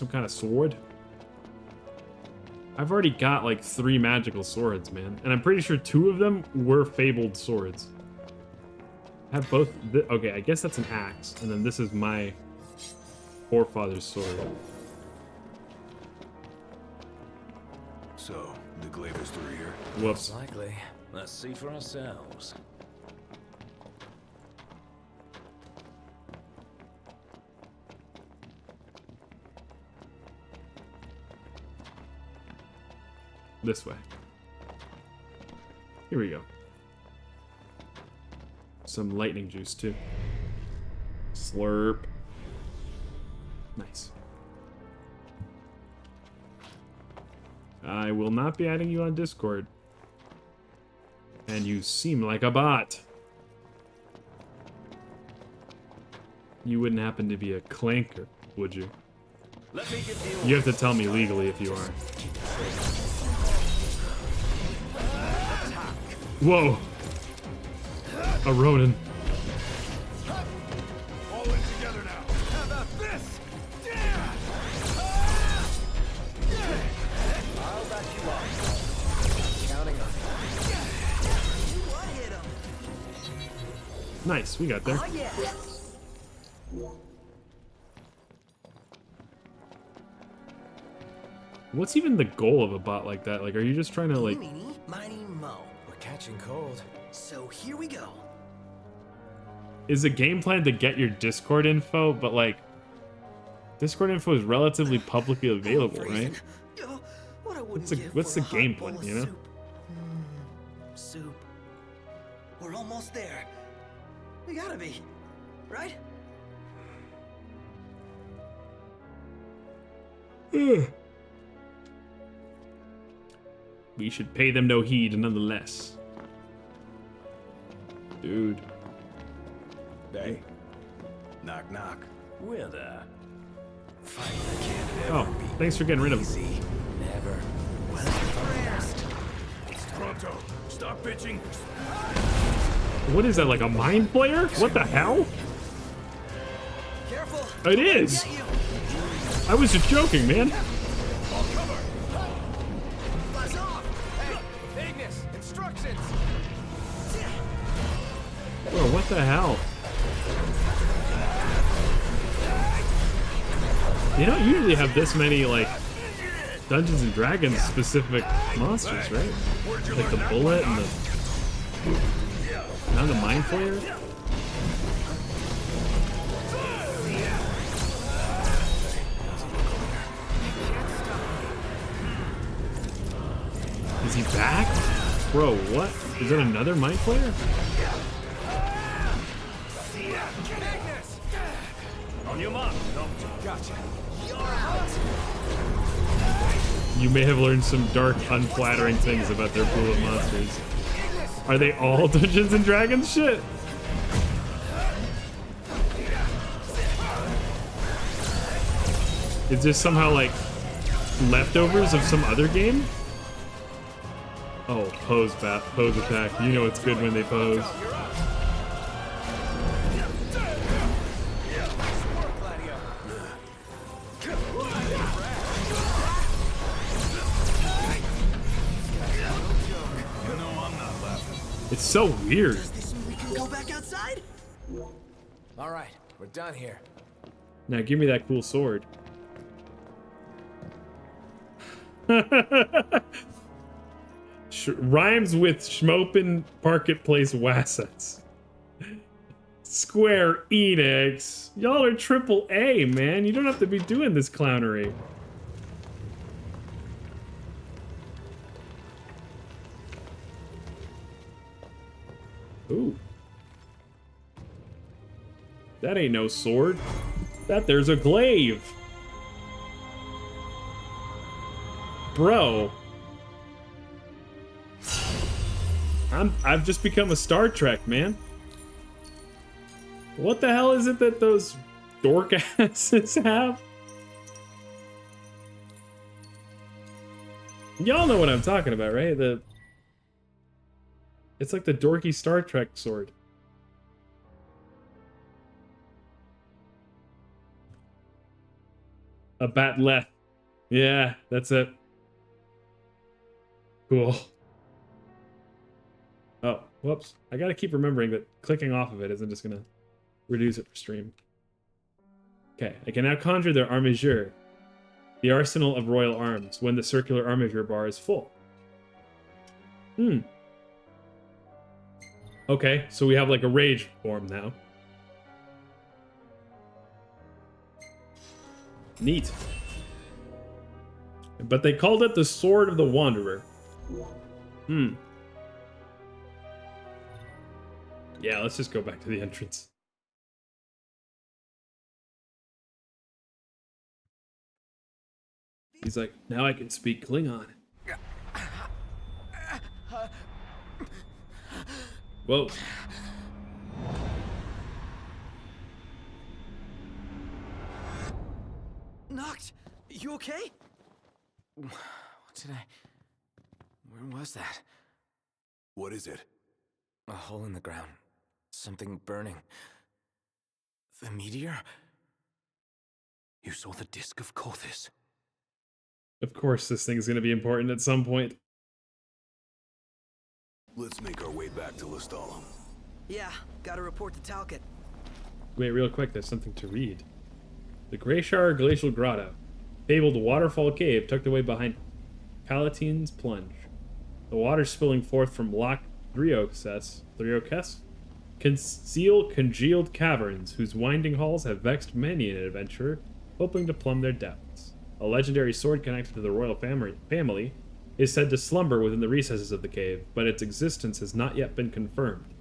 kind of sword. I've already got like 3 magical swords, man, and I'm pretty sure 2 of them were fabled swords. I have both. Okay, I guess that's an axe, and then this is my forefather's sword. So, the glaive is through here. Whoops. Likely. Let's see for ourselves. This way. Here we go. Some lightning juice too. Slurp. Nice. I will not be adding you on Discord. And you seem like a bot. You wouldn't happen to be a clanker, would you? You have to tell me legally if you are. Whoa! A Ronin. All in together now. How about this? I'll back you up. Counting on What hit him? Nice, we got there. Oh yeah. What's even the goal of a bot like that? Like, are you just trying to like... Meeny, miny, mo. We're catching cold. So here we go. Is the game plan to get your Discord info, but like... Discord info is relatively publicly available, right? What I wouldn't What's the give for a game hot bowl plan, of you know? soup. Soup. We're almost there. We gotta be, right? We should pay them no heed nonetheless. Dude. Hey. Knock, knock. We're there. Fight can't Oh, thanks for getting rid of him. easy. Never. Pronto, stop bitching. What is that, like a mind player? What the hell? Careful. It is. I was just joking, man. Buzz off. Hey, Ignis, instructions. Bro, what the hell? You don't usually have this many, like, Dungeons and Dragons specific monsters, right? Like the bullet and the... Not the mind flayer? Is he back? Bro, what? Is that another mind flayer? On your mark. Gotcha. You may have learned some dark, unflattering things about their pool of monsters. Are they all Dungeons and Dragons shit? Is this somehow like leftovers of some other game? Oh, pose attack. You know it's good when they pose. It's so weird. Does this mean we can go back outside? All right, we're done here. Now give me that cool sword. Rhymes with Schmopen Marketplace Wassets. Square Enix. Y'all are triple A, man. You don't have to be doing this clownery. Ooh. That ain't no sword. That there's a glaive. Bro. I've just become a Star Trek, man. What the hell is it that those dork asses have? Y'all know what I'm talking about, right? It's like the dorky Star Trek sword. A batleth. Yeah, that's it. Cool. Oh, whoops. I gotta keep remembering that clicking off of it isn't just gonna reduce it for stream. Okay, I can now conjure their armigeur, the arsenal of royal arms, when the circular armigeur bar is full. Okay, so we have like a rage form now. Neat. But they called it the Sword of the Wanderer. Yeah, let's just go back to the entrance. He's like, now I can speak Klingon. Whoa. Noct, you okay? What did I... Where was that? What is it? A hole in the ground. Something burning. The meteor? You saw the disc of Kothis. Of course this thing's gonna be important at some point. Let's make our way back to Lestalem. Yeah, gotta report to Talcott. Wait, real quick, there's something to read. The Greyshire Glacial Grotto. Fabled waterfall cave tucked away behind Palatine's Plunge. The water spilling forth from Loch Thriocess conceal congealed caverns whose winding halls have vexed many an adventurer hoping to plumb their depths. A legendary sword connected to the royal family is said to slumber within the recesses of the cave, but its existence has not yet been confirmed.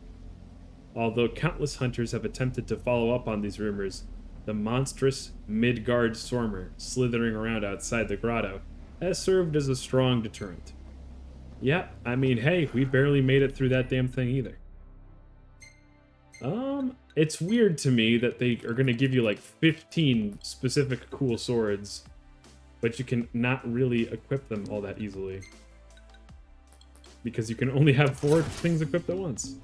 Although countless hunters have attempted to follow up on these rumors, the monstrous Midgard Stormer slithering around outside the grotto has served as a strong deterrent. Yeah, I mean, hey, we barely made it through that damn thing either. It's weird to me that they are going to give you like 15 specific cool swords, but you can not really equip them all that easily. Because you can only have 4 things equipped at once.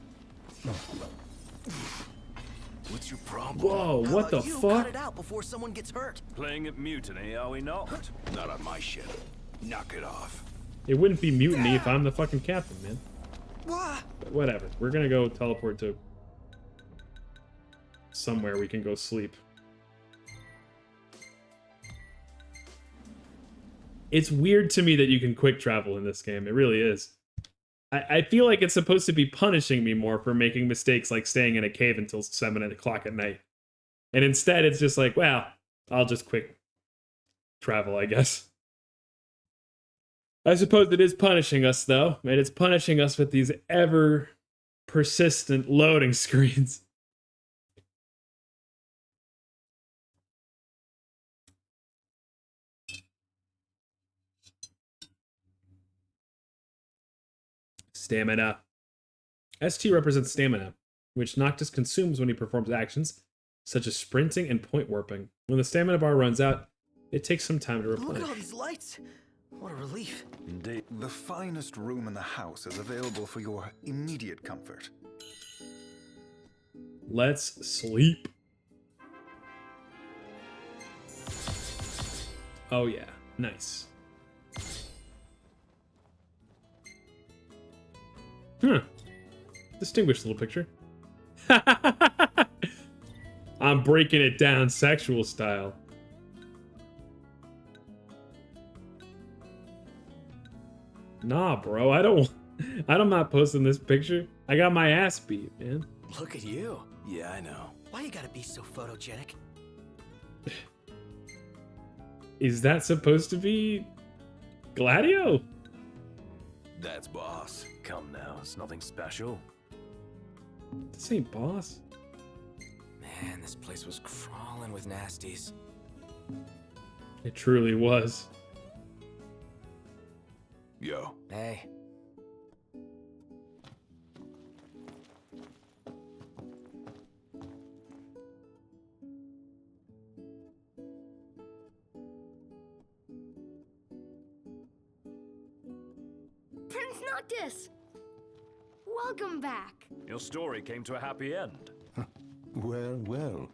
What's your problem? Whoa, what the fuck? Cut it out before someone gets hurt. Playing at mutiny, are we not? Not on my ship. Knock it off. It wouldn't be mutiny if I'm the fucking captain, man. But whatever. We're gonna go teleport to somewhere we can go sleep. It's weird to me that you can quick travel in this game. It really is. I feel like it's supposed to be punishing me more for making mistakes like staying in a cave until 7 o'clock at night. And instead, it's just like, well, I'll just quick travel, I guess. I suppose it is punishing us, though. And it's punishing us with these ever persistent loading screens. Stamina. ST represents stamina, which Noctis consumes when he performs actions, such as sprinting and point warping. When the stamina bar runs out, it takes some time to replenish. Look at all these lights. What a relief. Indeed. The finest room in the house is available for your immediate comfort. Let's sleep. Oh yeah, nice. Distinguished little picture. I'm breaking it down sexual style. Nah, bro, I'm not posting this picture. I got my ass beat, man. Look at you. Yeah, I know. Why you gotta be so photogenic? Is that supposed to be Gladio? That's boss. Come now, it's nothing special. This ain't boss. Man, this place was crawling with nasties. It truly was. Yo. Hey. Prince Noctis! Welcome back. Your story came to a happy end. Well, well.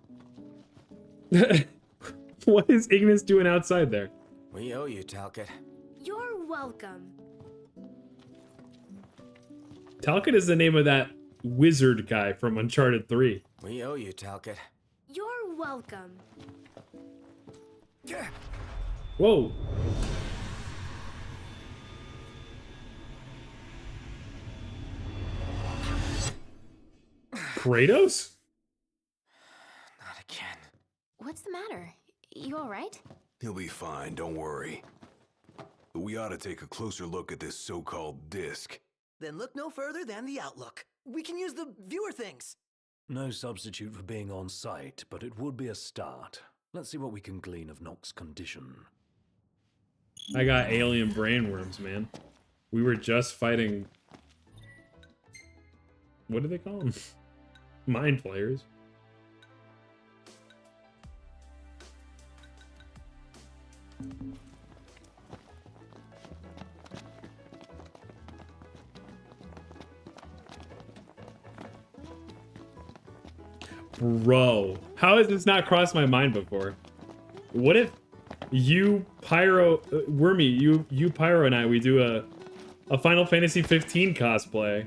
What is Ignis doing outside there? We owe you, Talcott. You're welcome. Talcott is the name of that wizard guy from Uncharted 3. We owe you, Talcott. You're welcome. Whoa. Kratos? Not again. What's the matter? You alright? He'll be fine, don't worry. But we ought to take a closer look at this so-called disc. Then look no further than the Outlook. We can use the viewer things. No substitute for being on site, but it would be a start. Let's see what we can glean of Nox's condition. I got alien brainworms, man. We were just fighting... What do they call them? Mind flayers. Bro, how has this not crossed my mind before? What if you, Pyro, Wormy, you Pyro and I, we do a Final Fantasy 15 cosplay?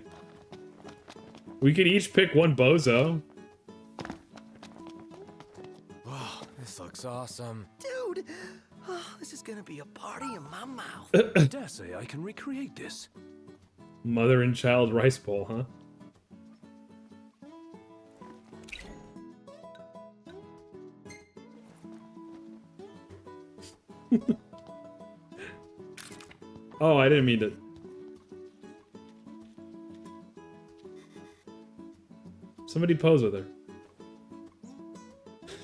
We could each pick one bozo. Oh, this looks awesome. Dude, oh, this is gonna be a party in my mouth. I dare say I can recreate this. Mother and child rice bowl, huh? Oh, I didn't mean to. Somebody pose with her.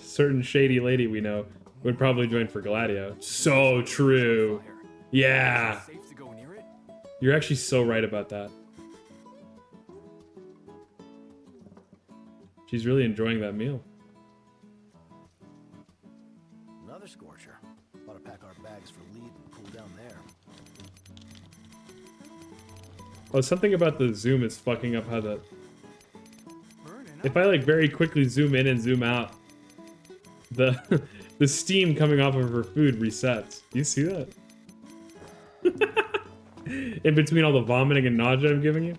Certain shady lady we know would probably join for Gladio. So true. Yeah. You're actually so right about that. She's really enjoying that meal. Another scorcher. Ought to pack our bags for lead and cool down there. Oh, something about the zoom is fucking up how the... If I like very quickly zoom in and zoom out, the the steam coming off of her food resets. Do you see that? In between all the vomiting and nausea I'm giving you?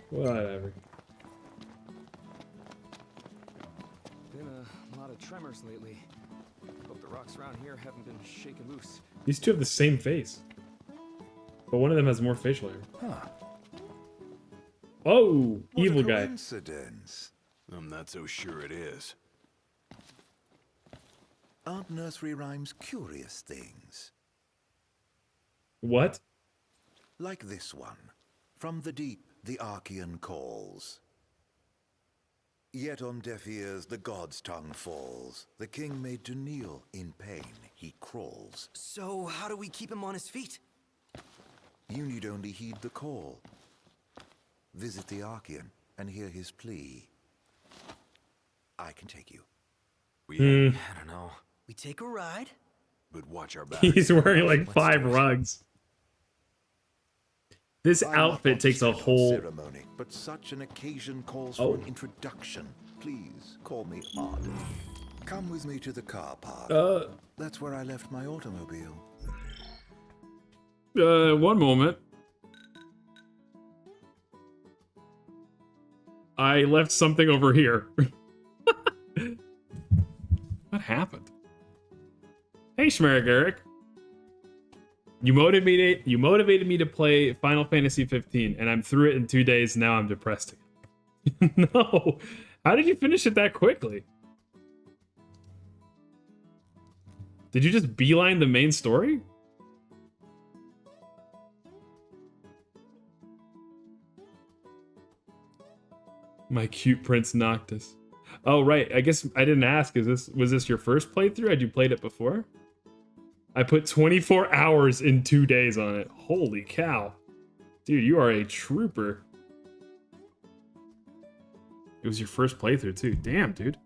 Whatever. Been a lot of tremors lately. Hope the rock rocks around here haven't been shaken loose. These two have the same face. But one of them has more facial hair. Huh. Oh, What evil a guy. coincidence. I'm not so sure it is. Aren't nursery rhymes curious things? What? Like this one. From the deep, the Archean calls. Yet on deaf ears, the god's tongue falls. The king made to kneel in pain, he crawls. So, how do we keep him on his feet? You need only heed the call. Visit the Archean and hear his plea. I can take you. I don't know. We take a ride? But watch our back. He's wearing like 5 rugs. This outfit takes a whole ceremony, but such an occasion calls for an introduction. Please call me Arden. Come with me to the car park. That's where I left my automobile. One moment. I left something over here. What happened? Hey, Schmerigeric. You motivated me to play Final Fantasy 15, and I'm through it in 2 days. Now I'm depressed again. No. How did you finish it that quickly? Did you just beeline the main story? My cute Prince Noctis. Oh, right. I guess I didn't ask. Was this your first playthrough? Had you played it before? I put 24 hours in 2 days on it. Holy cow. Dude, you are a trooper. It was your first playthrough, too. Damn, dude.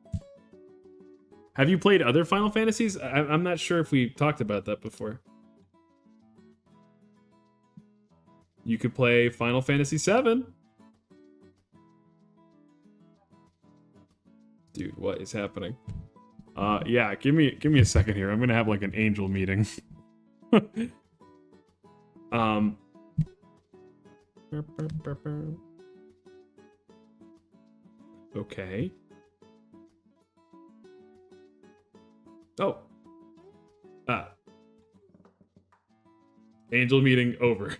Have you played other Final Fantasies? I'm not sure if we talked about that before. You could play Final Fantasy VII. Dude, what is happening? Yeah, give me a second here. I'm gonna have like an angel meeting. Okay. Oh. Angel meeting over.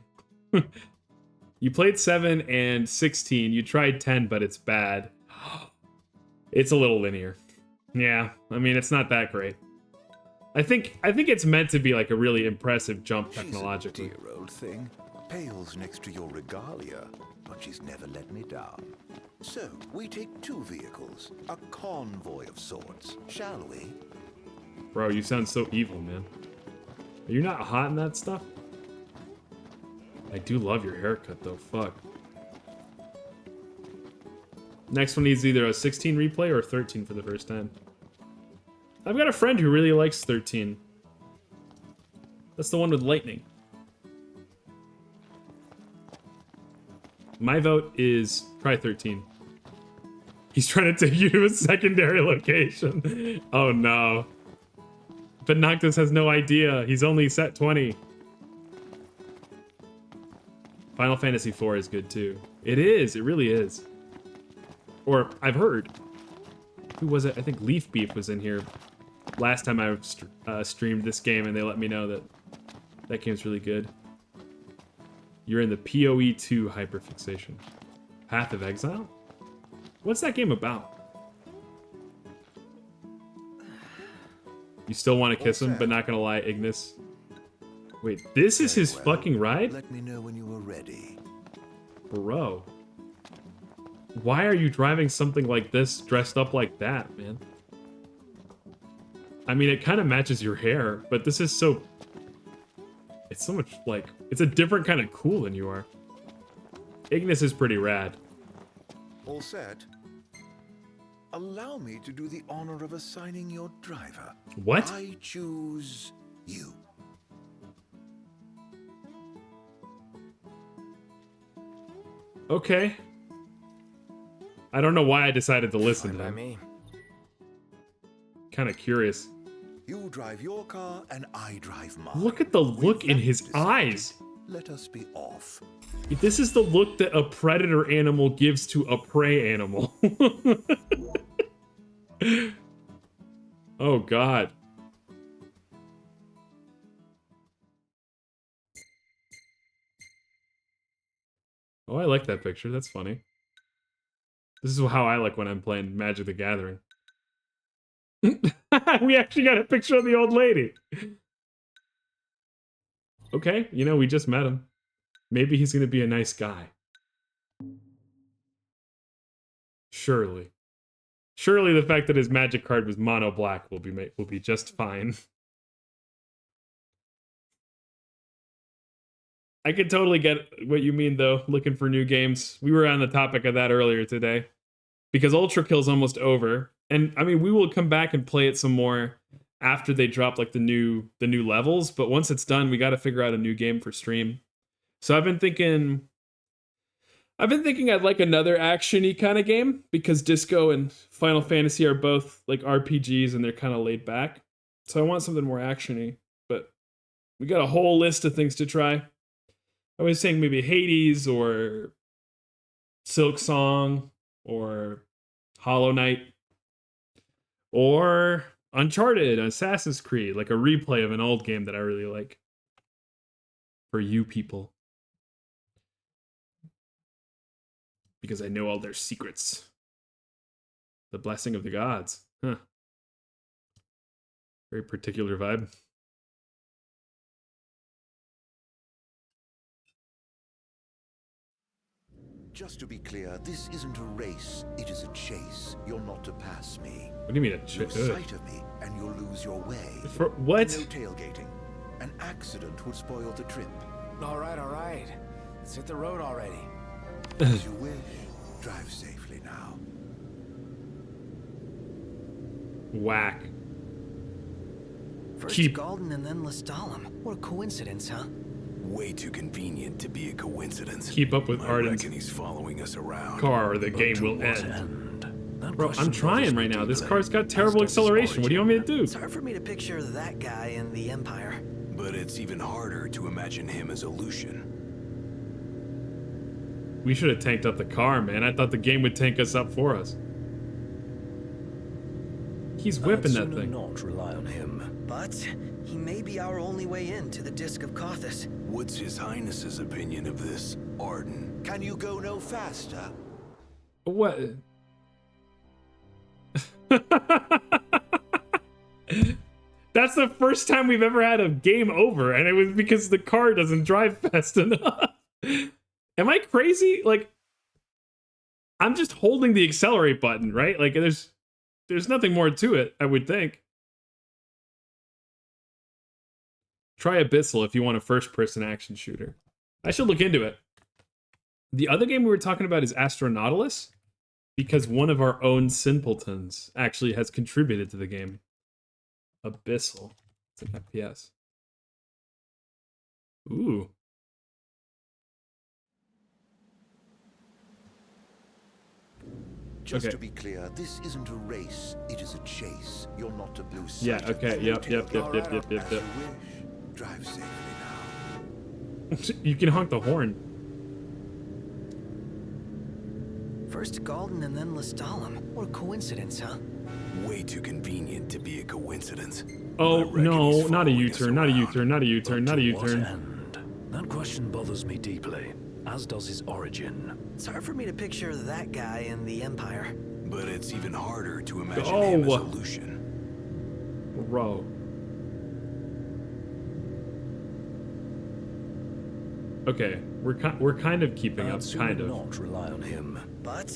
You played 7 and 16. You tried 10, but it's bad. It's a little linear. Yeah, I mean, it's not that great. I think it's meant to be like a really impressive jump technologically. She's a dear old thing. Pales next to your regalia, but she's never let me down. So, we take 2 vehicles, a convoy of sorts, shall we? Bro, you sound so evil, man. Are you not hot in that stuff? I do love your haircut, though. Fuck. Next one needs either a 16 replay or a 13 for the first time. I've got a friend who really likes 13. That's the one with lightning. My vote is try 13. He's trying to take you to a secondary location. Oh no. But Noctis has no idea. He's only set 20. Final Fantasy IV is good too. It is. It really is. Or I've heard. Who was it? I think Leaf Beef was in here last time I streamed this game, and they let me know that that game's really good. You're in the PoE 2 hyperfixation. Path of Exile? What's that game about? You still want to kiss him, but not gonna lie, Ignis. Wait, this is his fucking ride? Let me know when you are ready. Bro. Why are you driving something like this dressed up like that, man? I mean, it kind of matches your hair, but this is so... It's so much, like... It's a different kind of cool than you are. Ignis is pretty rad. All set? Allow me to do the honor of assigning your driver. What? I choose you. Okay. I don't know why I decided to listen to him. Kind of curious. You drive your car and I drive mine. Look at the look in his eyes. Let us be off. This is the look that a predator animal gives to a prey animal. Oh god. Oh, I like that picture. That's funny. This is how I like when I'm playing Magic the Gathering. We actually got a picture of the old lady. Okay, you know, we just met him. Maybe he's gonna be a nice guy. Surely. Surely the fact that his magic card was mono black will be just fine. I could totally get what you mean though, looking for new games. We were on the topic of that earlier today. Because Ultra Kill's almost over. And I mean, we will come back and play it some more after they drop like the new levels, but once it's done, we got to figure out a new game for stream. So I've been thinking I'd like another action-y kind of game because Disco and Final Fantasy are both like RPGs and they're kind of laid back. So I want something more action-y, but we got a whole list of things to try. I was saying maybe Hades or Silk Song or Hollow Knight or Uncharted, Assassin's Creed, like a replay of an old game that I really like. For you people. Because I know all their secrets. The blessing of the gods. Huh. Very particular vibe. Just to be clear, this isn't a race, it is a chase. You're not to pass me. What do you mean a chase? Lose sight of me, and you'll lose your way. For what? No tailgating. An accident would spoil the trip. All right. Let's hit the road already. As you wish. Drive safely now. Whack. First Galden and then Lestalem. What a coincidence, huh? Way too convenient to be a coincidence. Keep up with Arden's he's following us around. car or the game will end. Bro, I'm trying right now. This car's got terrible acceleration. What do you want me to do? It's hard for me to picture that guy in the Empire. But it's even harder to imagine him as a Lucian. We should have tanked up the car, man. I thought the game would tank us up for us. He's whipping that thing. Not rely on him. But he may be our only way in to the Disc of Kothis. What's His Highness's opinion of this, Arden? Can you go no faster? What? That's the first time we've ever had a game over, and it was because the car doesn't drive fast enough. Am I crazy? Like, I'm just holding the accelerate button, right? Like, there's nothing more to it, I would think. Try Abyssal if you want a first-person action shooter. I should look into it. The other game we were talking about is Astronautilus, because one of our own simpletons actually has contributed to the game. Abyssal. It's an FPS. Ooh. Just to be clear, this isn't a race, it is a chase. You're not to lose sight. Yeah, okay, yep. As you wish. Drive safely now. You can honk the horn. First Galden and then Lestalem. What a coincidence, huh? Way too convenient to be a coincidence. Oh, no, not a U-turn, not a U-turn, not a U-turn, not a U-turn. That question bothers me deeply, as does his origin. It's hard for me to picture that guy in the Empire. But it's even harder to imagine him as a Lucian. Bro. Okay, we're kind of keeping up, kind of. Not rely on him. But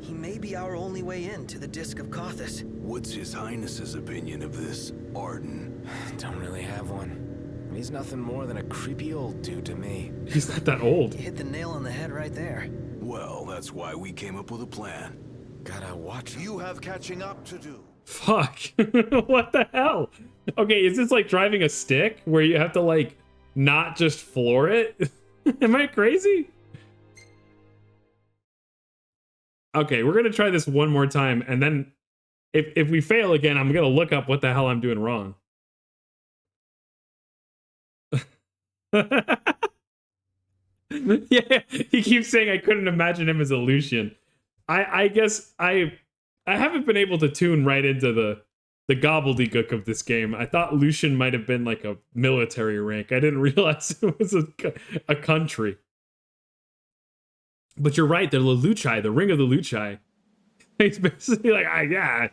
he may be our only way in to the Disc of Kothis. What's His Highness's opinion of this, Arden? Don't really have one. He's nothing more than a creepy old dude to me. He's not that old. You hit the nail on the head right there. Well, that's why we came up with a plan. Gotta watch him. You have catching up to do. Fuck. What the hell? Okay, is this like driving a stick where you have to like not just floor it? Am I crazy? Okay, we're gonna try this one more time, and then if we fail again, I'm gonna look up what the hell I'm doing wrong. Yeah, he keeps saying I couldn't imagine him as a Lucian. I guess I haven't been able to tune right into the gobbledygook of this game. I thought Lucian might have been like a military rank. I didn't realize it was a country. But you're right, the Leluchai, the Ring of the Luchai. He's basically like, yeah,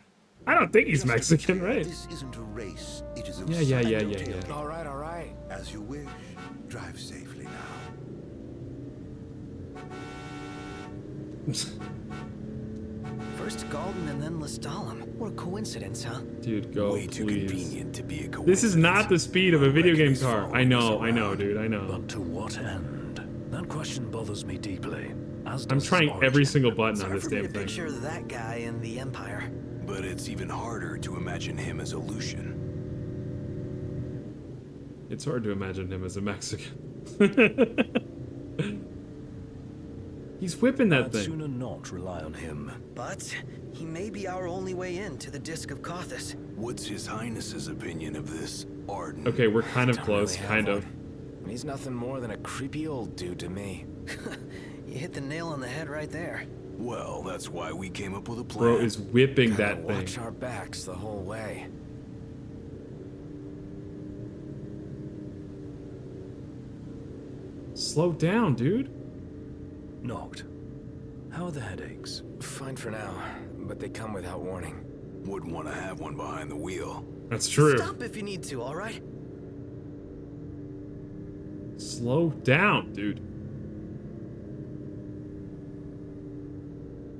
I don't think he's Mexican, right? This isn't a race, it is a Yeah. All right. As you wish. Drive safely now. First Galden and then Lestalem. What a coincidence, huh? Dude, go, Way too please. convenient to be a coincidence. This is not the speed of a video game car. I know, dude, I know. But to what end? That question bothers me deeply. As I'm does trying his every origin. single button on Hard this for me damn to thing. picture that guy in the Empire. But it's even harder to imagine him as a Lucian. It's hard to imagine him as a Mexican. He's whipping that I'd thing. sooner not rely on him. But he may be our only way in to the Disc of Kothis. What's His Highness's opinion of this Arden? Okay, we're kind of Don't close, really have kind of. one. He's nothing more than a creepy old dude to me. You hit the nail on the head right there. Well, that's why we came up with a plan. Bro is whipping Gotta that watch thing. our backs the whole way. Slow down, dude. Knocked. How are the headaches? Fine for now, but they come without warning. Wouldn't want to have one behind the wheel. That's true. Stop if you need to, all right? Slow down, dude.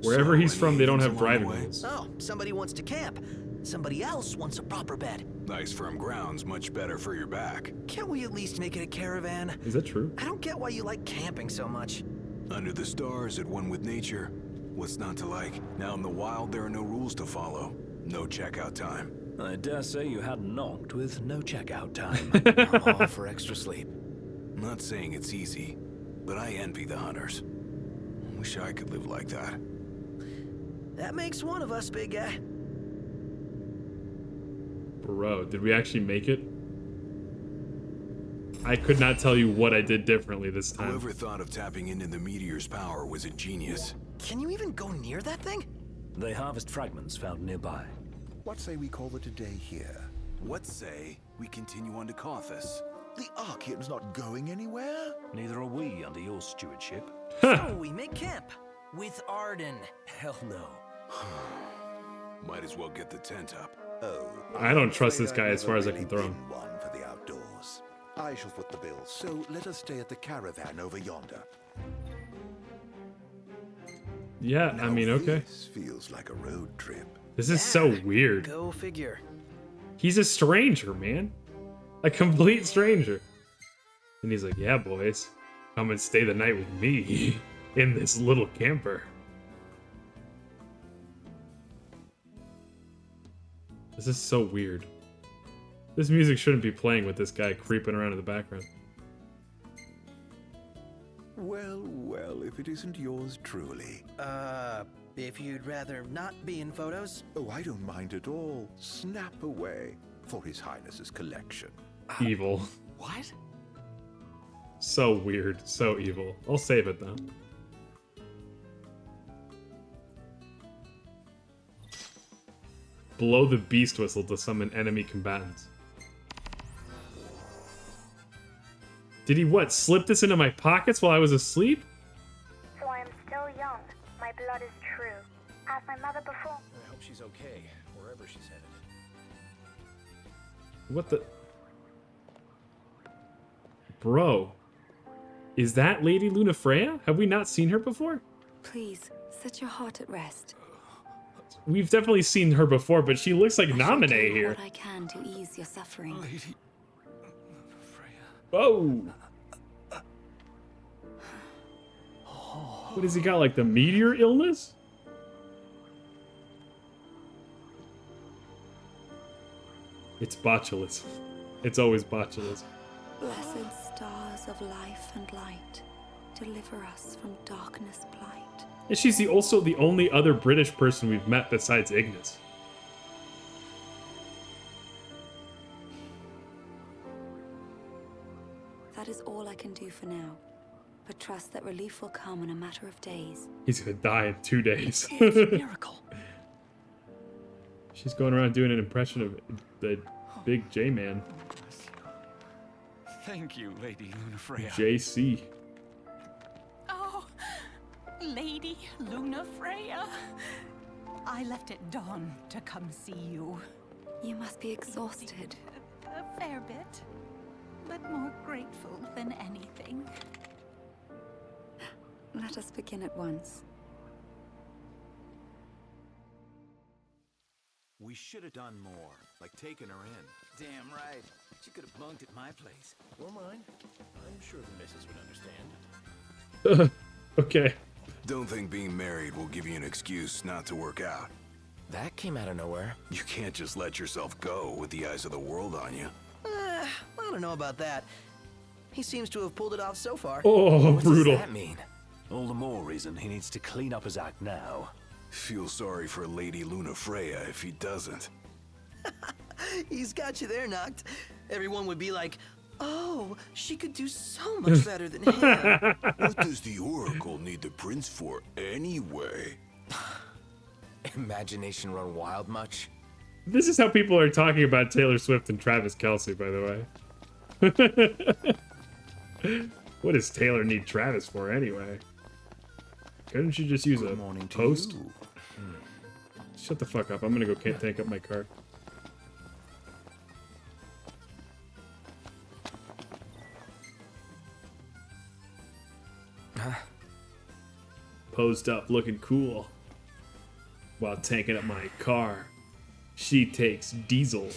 Wherever he's from, they don't have driving rules. Oh, somebody wants to camp. Somebody else wants a proper bed. Nice firm ground's much better for your back. Can't we at least make it a caravan? Is that true? I don't get why you like camping so much. Under the stars, at one with nature. What's not to like? Now in the wild, there are no rules to follow. No checkout time. I dare say you had knocked with no checkout time. I'm all for extra sleep. I'm not saying it's easy, but I envy the hunters. Wish I could live like that. That makes one of us, big guy. Bro, did we actually make it? I could not tell you what I did differently this time. Whoever thought of tapping into the meteor's power was a genius. Can you even go near that thing? They harvest fragments found nearby. What say we call it a day here? What say we continue on to Kothis? The Archean's not going anywhere. Neither are we under your stewardship. So we make camp with Arden. Hell no. Might as well get the tent up. Oh, I don't trust this I've guy as never far as I really can throw him. been one for the outdoors. I shall foot the bill, so let us stay at the caravan over yonder. Yeah, I mean, okay. This feels like a road trip. This is so weird. Go figure. He's a stranger, man. A complete stranger. And he's like, yeah, boys, come and stay the night with me in this little camper. This is so weird. This music shouldn't be playing with this guy creeping around in the background. Well, well, if it isn't yours truly. If you'd rather not be in photos. Oh, I don't mind at all. Snap away for His Highness's collection. Evil. What? So weird. So evil. I'll save it though. Blow the beast whistle to summon enemy combatants. Did he what? Slip this into my pockets while I was asleep? So I am still young. My blood is true. As my mother before. I hope she's okay, wherever she's headed. What the? Bro. Is that Lady Lunafreya? Have we not seen her before? Please, set your heart at rest. We've definitely seen her before, but she looks like Naminé here. What I can to ease your suffering. Whoa! What has he got, like the meteor illness? It's botulism. It's always botulism. Blessed stars of life and light, deliver us from darkness blight. And she's also the only other British person we've met besides Ignis. That is all I can do for now, but trust that relief will come in a matter of days. He's gonna die in 2 days. It's a miracle. She's going around doing an impression of the big J-Man. Thank you, Lady Lunafreya. JC. Oh, Lady Luna Freya. I left at dawn to come see you. You must be exhausted. A fair bit, but more grateful than anything. Let us begin at once. We should have done more, like taking her in. Damn right. She could have bunked at my place. Or mine. I'm sure the missus would understand. Okay. Don't think being married will give you an excuse not to work out. That came out of nowhere. You can't just let yourself go with the eyes of the world on you. I don't know about that. He seems to have pulled it off so far. Oh, what brutal. does that mean? All the more reason he needs to clean up his act now. Feel sorry for Lady Luna Freya if he doesn't. He's got you there, Noct. Everyone would be like, oh, she could do so much better than him. What does the Oracle need the prince for anyway? Imagination run wild much? This is how people are talking about Taylor Swift and Travis Kelce, by the way. What does Taylor need Travis for anyway? Couldn't you just use a post? Shut the fuck up. I'm gonna go tank up my car. Posed up, looking cool. While tanking up my car. She takes diesel.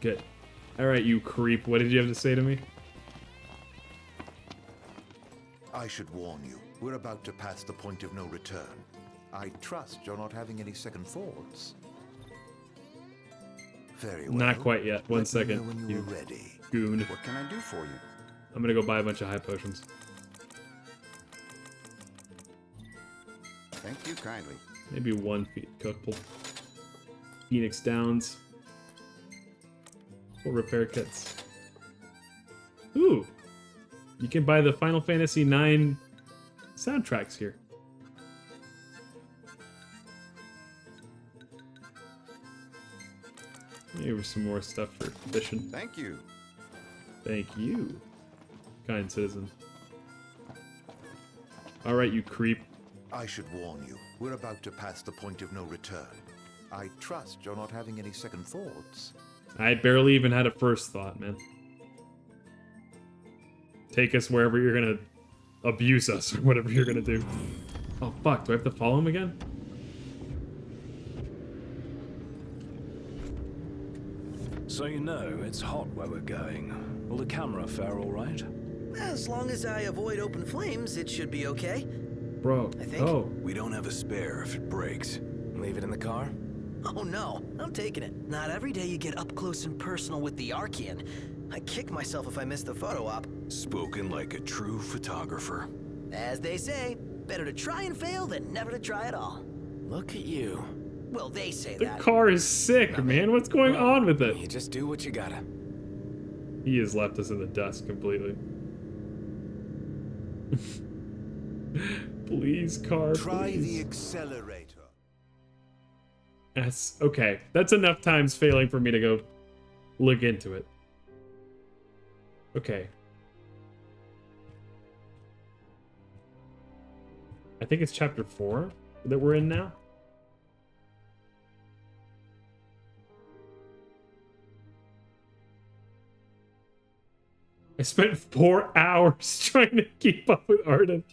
Good. Alright, you creep. What did you have to say to me? I should warn you, we're about to pass the point of no return. I trust you're not having any second thoughts. Very well. Not quite yet. One Let me second. know when You you're ready. goon. What can I do for you? I'm gonna go buy a bunch of high potions. Thank you kindly. Maybe one couple. Phoenix Downs. Or repair kits. Ooh! You can buy the Final Fantasy IX soundtracks here. Here's some more stuff for fishing. Thank you. Thank you, kind citizen. Alright, you creep. I should warn you, we're about to pass the point of no return. I trust you're not having any second thoughts. I barely even had a first thought, man. Take us wherever you're gonna abuse us, or whatever you're gonna do. Oh fuck, do I have to follow him again? So you know, it's hot where we're going. Will the camera fare all right? As long as I avoid open flames, it should be okay. Bro, I think. oh. We don't have a spare if it breaks. Leave it in the car? Oh no, I'm taking it. Not every day you get up close and personal with the Archean. I kick myself if I miss the photo op. Spoken like a true photographer. As they say, better to try and fail than never to try at all. Look at you. Well, they say The that. car is sick, man. What's going on with it? You just do what you gotta. He has left us in the dust completely. Please, car, Try please. the accelerator. That's okay. That's enough times failing for me to go look into it. Okay. I think it's chapter 4 that we're in now. I spent 4 hours trying to keep up with Arden.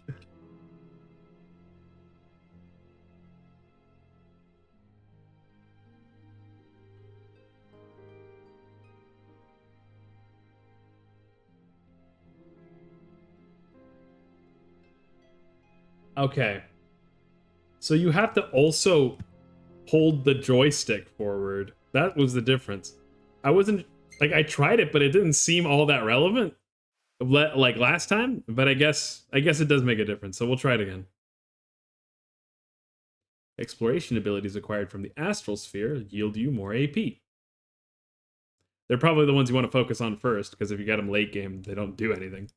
Okay. So you have to also hold the joystick forward. That was the difference. I wasn't like I tried it, but it didn't seem all that relevant like last time, but I guess it does make a difference. So we'll try it again. Exploration abilities acquired from the astral sphere yield you more AP. They're probably the ones you want to focus on first, because if you get them late game, they don't do anything.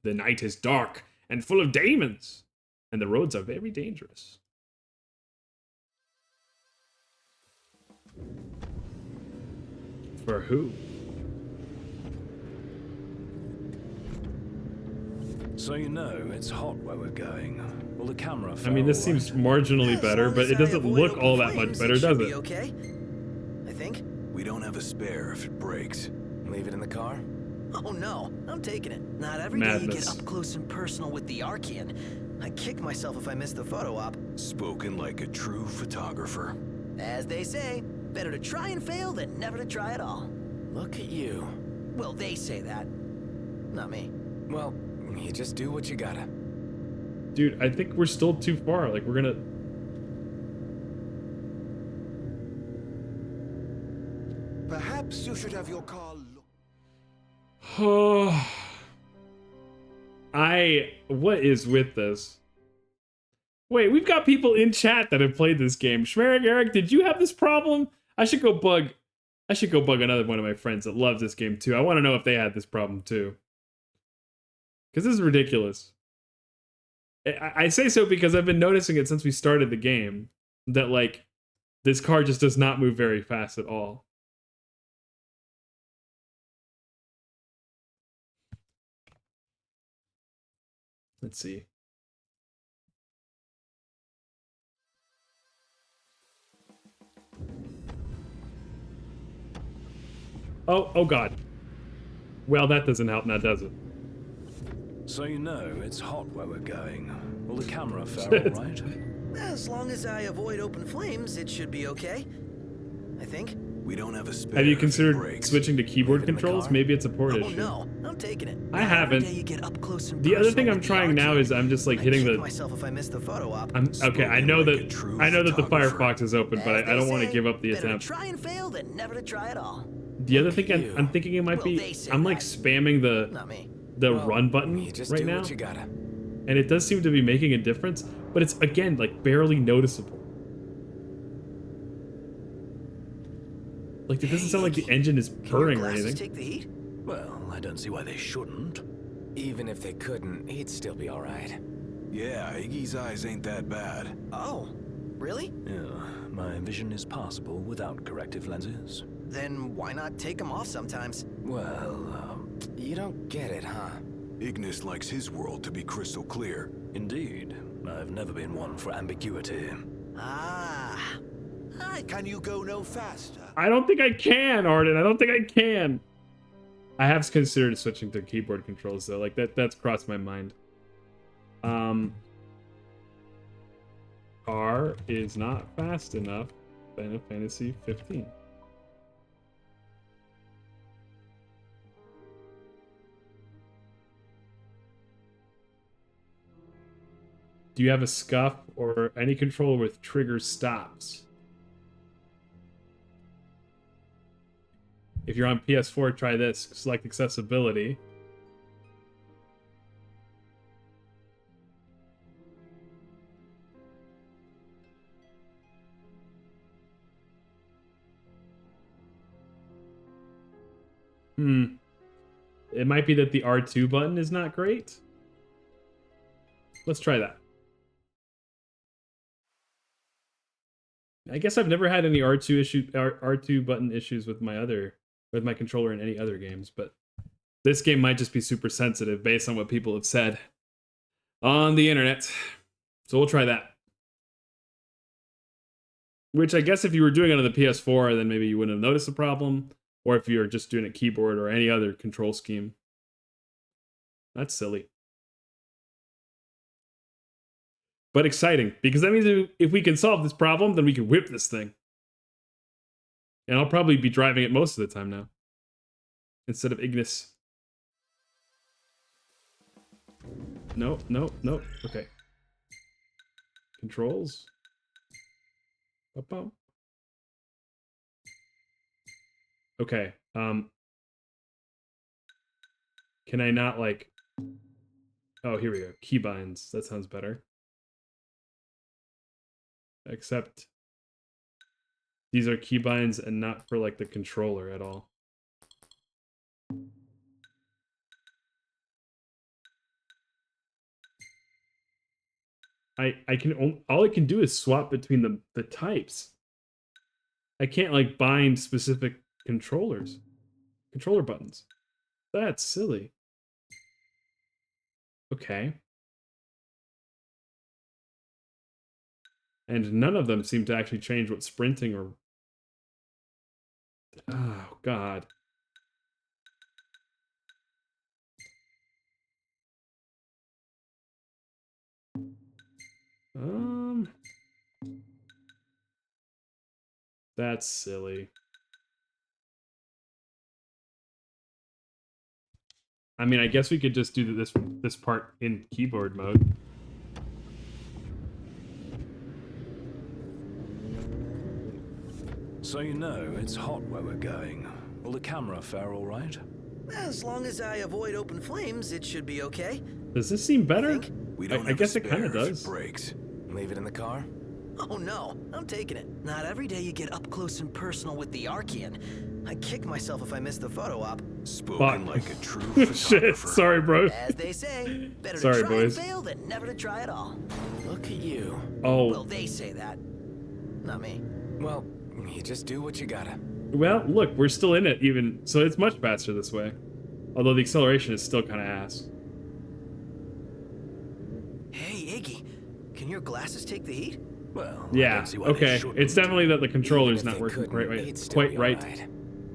The night is dark and full of demons, and the roads are very dangerous. For who? So you know, it's hot where we're going. Will the camera I mean, this seems marginally better, but it doesn't look all that much better, does it? Okay, I think. We don't have a spare if it breaks. Leave it in the car? Oh no, I'm taking it. Not every day you get up close and personal with the Archean. I kick myself if I miss the photo op. Spoken like a true photographer. As they say, better to try and fail than never to try at all. Look at you. Well, they say that. Not me. Well, you just do what you gotta. Dude, I think we're still too far. Like, we're gonna... Perhaps you should have your car What is with this? Wait, we've got people in chat that have played this game. Schmerich, Eric, did you have this problem? I should go bug another one of my friends that loves this game too. I want to know if they had this problem too. Because this is ridiculous. I say so because I've been noticing it since we started the game. That, like, this car just does not move very fast at all. Let's see. Oh God. Well, that doesn't help now, does it? So you know, it's hot where we're going. Will the camera fare all right? As long as I avoid open flames, it should be okay. I think. We don't have a spare. Have you considered switching to keyboard controls? Maybe it's a port issue. No, I'm taking it. I haven't. You get up close and the other thing I'm trying now is I'm just like hitting the. Myself if I miss the photo op. Okay, I know that the Firefox is open, but I don't want to give up the attempt. Try and fail than never to try at all. The other thing I'm thinking it might be, I'm like spamming the run button right now, and it does seem to be making a difference, but it's again like barely noticeable. Like, it doesn't sound like the engine is purring or anything. Take the heat? Well, I don't see why they shouldn't. Even if they couldn't, he'd still be all right. Yeah, Iggy's eyes ain't that bad. Oh, really? Yeah, my vision is passable without corrective lenses. Then why not take them off sometimes? Well, you don't get it, huh? Ignis likes his world to be crystal clear. Indeed. I've never been one for ambiguity. Ah. Can you go no faster? I don't think I can, Arden. I don't think I can. I have considered switching to keyboard controls though. Like that's crossed my mind. R is not fast enough. Final Fantasy 15. Do you have a scuff or any controller with trigger stops? If you're on PS4, try this. Select accessibility. It might be that the R2 button is not great. Let's try that. I guess I've never had any R2 button issues with my controller in any other games, but this game might just be super sensitive based on what people have said on the internet. So we'll try that. Which I guess if you were doing it on the PS4, then maybe you wouldn't have noticed the problem, or if you're just doing a keyboard or any other control scheme. That's silly. But exciting, because that means if we can solve this problem, then we can whip this thing. And I'll probably be driving it most of the time now, instead of Ignis. No. Okay. Controls. Okay. Can I not like... Oh, here we go. Keybinds. That sounds better. Except these are keybinds and not for like the controller at all. All I can do is swap between the types. I can't like bind specific controllers. Controller buttons. That's silly. Okay. And none of them seem to actually change what sprinting or... Oh, God. That's silly. I mean, I guess we could just do this part in keyboard mode. So you know it's hot where we're going. Will the camera fare all right? As long as I avoid open flames, it should be okay. Does this seem better? We don't I guess it kind of does. Breaks. Leave it in the car? Oh no, I'm taking it. Not every day you get up close and personal with the Archean. I kick myself if I miss the photo op. Spoken like a true photographer. Shit, sorry, bro. As they say, better Sorry, to try boys. and fail than never to try at all. Look at you. Oh. Well, they say that. Not me. Well, you just do what you gotta. Well, look, we're still in it even, so it's much faster this way. Although the acceleration is still kind of ass. Hey, Iggy, can your glasses take the heat? Well, Yeah, okay. It's definitely that the controller's not working quite right.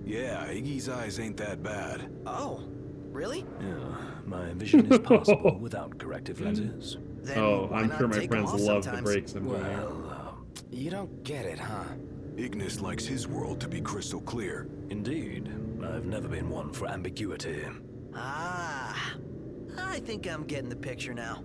Yeah, Iggy's eyes ain't that bad. Oh, really? Yeah, my vision is passable without corrective lenses. Then Oh, why I'm not sure my take 'em friends off love sometimes? the breaks I'm doing here. You don't get it, huh? Ignis likes his world to be crystal clear. Indeed. I've never been one for ambiguity. Ah, I think I'm getting the picture now.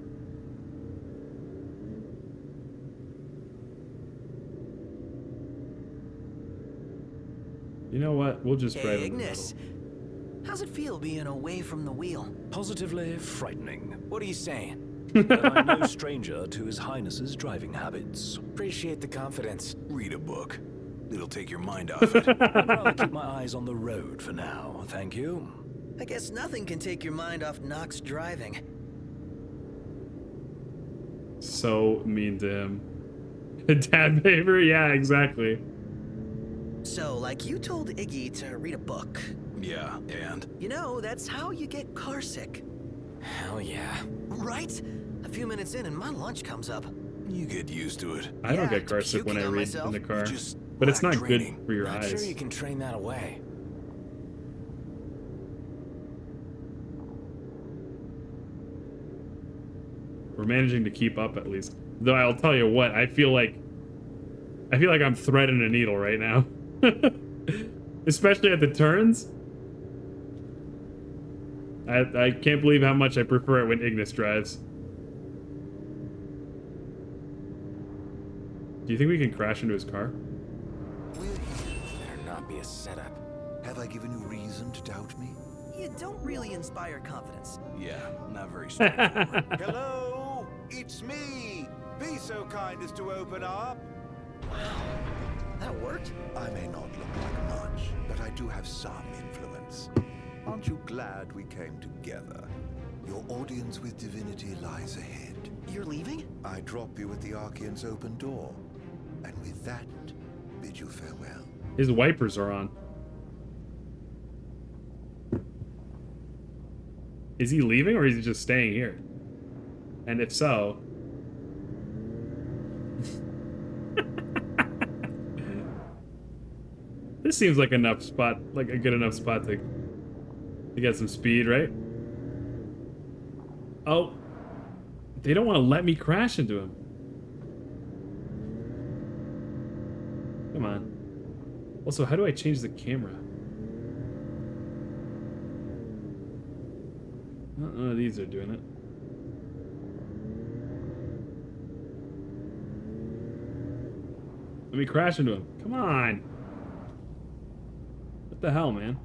You know what? We'll just drive Hey, in the Ignis, middle. how's it feel being away from the wheel? Positively frightening. What are you saying? But I'm no stranger to His Highness's driving habits. Appreciate the confidence. Read a book. It'll take your mind off it. I'd rather keep my eyes on the road for now, thank you. I guess nothing can take your mind off Nox driving. So mean to him. Dad favor? Yeah, exactly. So, like you told Iggy to read a book. Yeah, and? You know, that's how you get carsick. Hell yeah. Right? A few minutes in and my lunch comes up. You get used to it. I don't Yeah, get carsick when I puking on read myself. in the car. just But it's lack not training. good for your Not eyes. sure you can train that away. We're managing to keep up at least. Though I'll tell you what, I feel like I'm threading a needle right now. Especially at the turns. I can't believe how much I prefer it when Ignis drives. Do you think we can crash into his car? Better not be a setup. Have I given you reason to doubt me? You don't really inspire confidence. Yeah, not very straightforward. Hello, it's me. Be so kind as to open up. That worked? I may not look like much, but I do have some influence. Aren't you glad we came together? Your audience with divinity lies ahead. You're leaving? I drop you at the Archean's open door, and with that, bid you farewell. His wipers are on. Is he leaving or is he just staying here? And if so... This seems like enough spot, like a good enough spot to get some speed, right? Oh. They don't want to let me crash into him. Come on. Also, how do I change the camera? None of these are doing it. Let me crash into him. Come on. What the hell, man?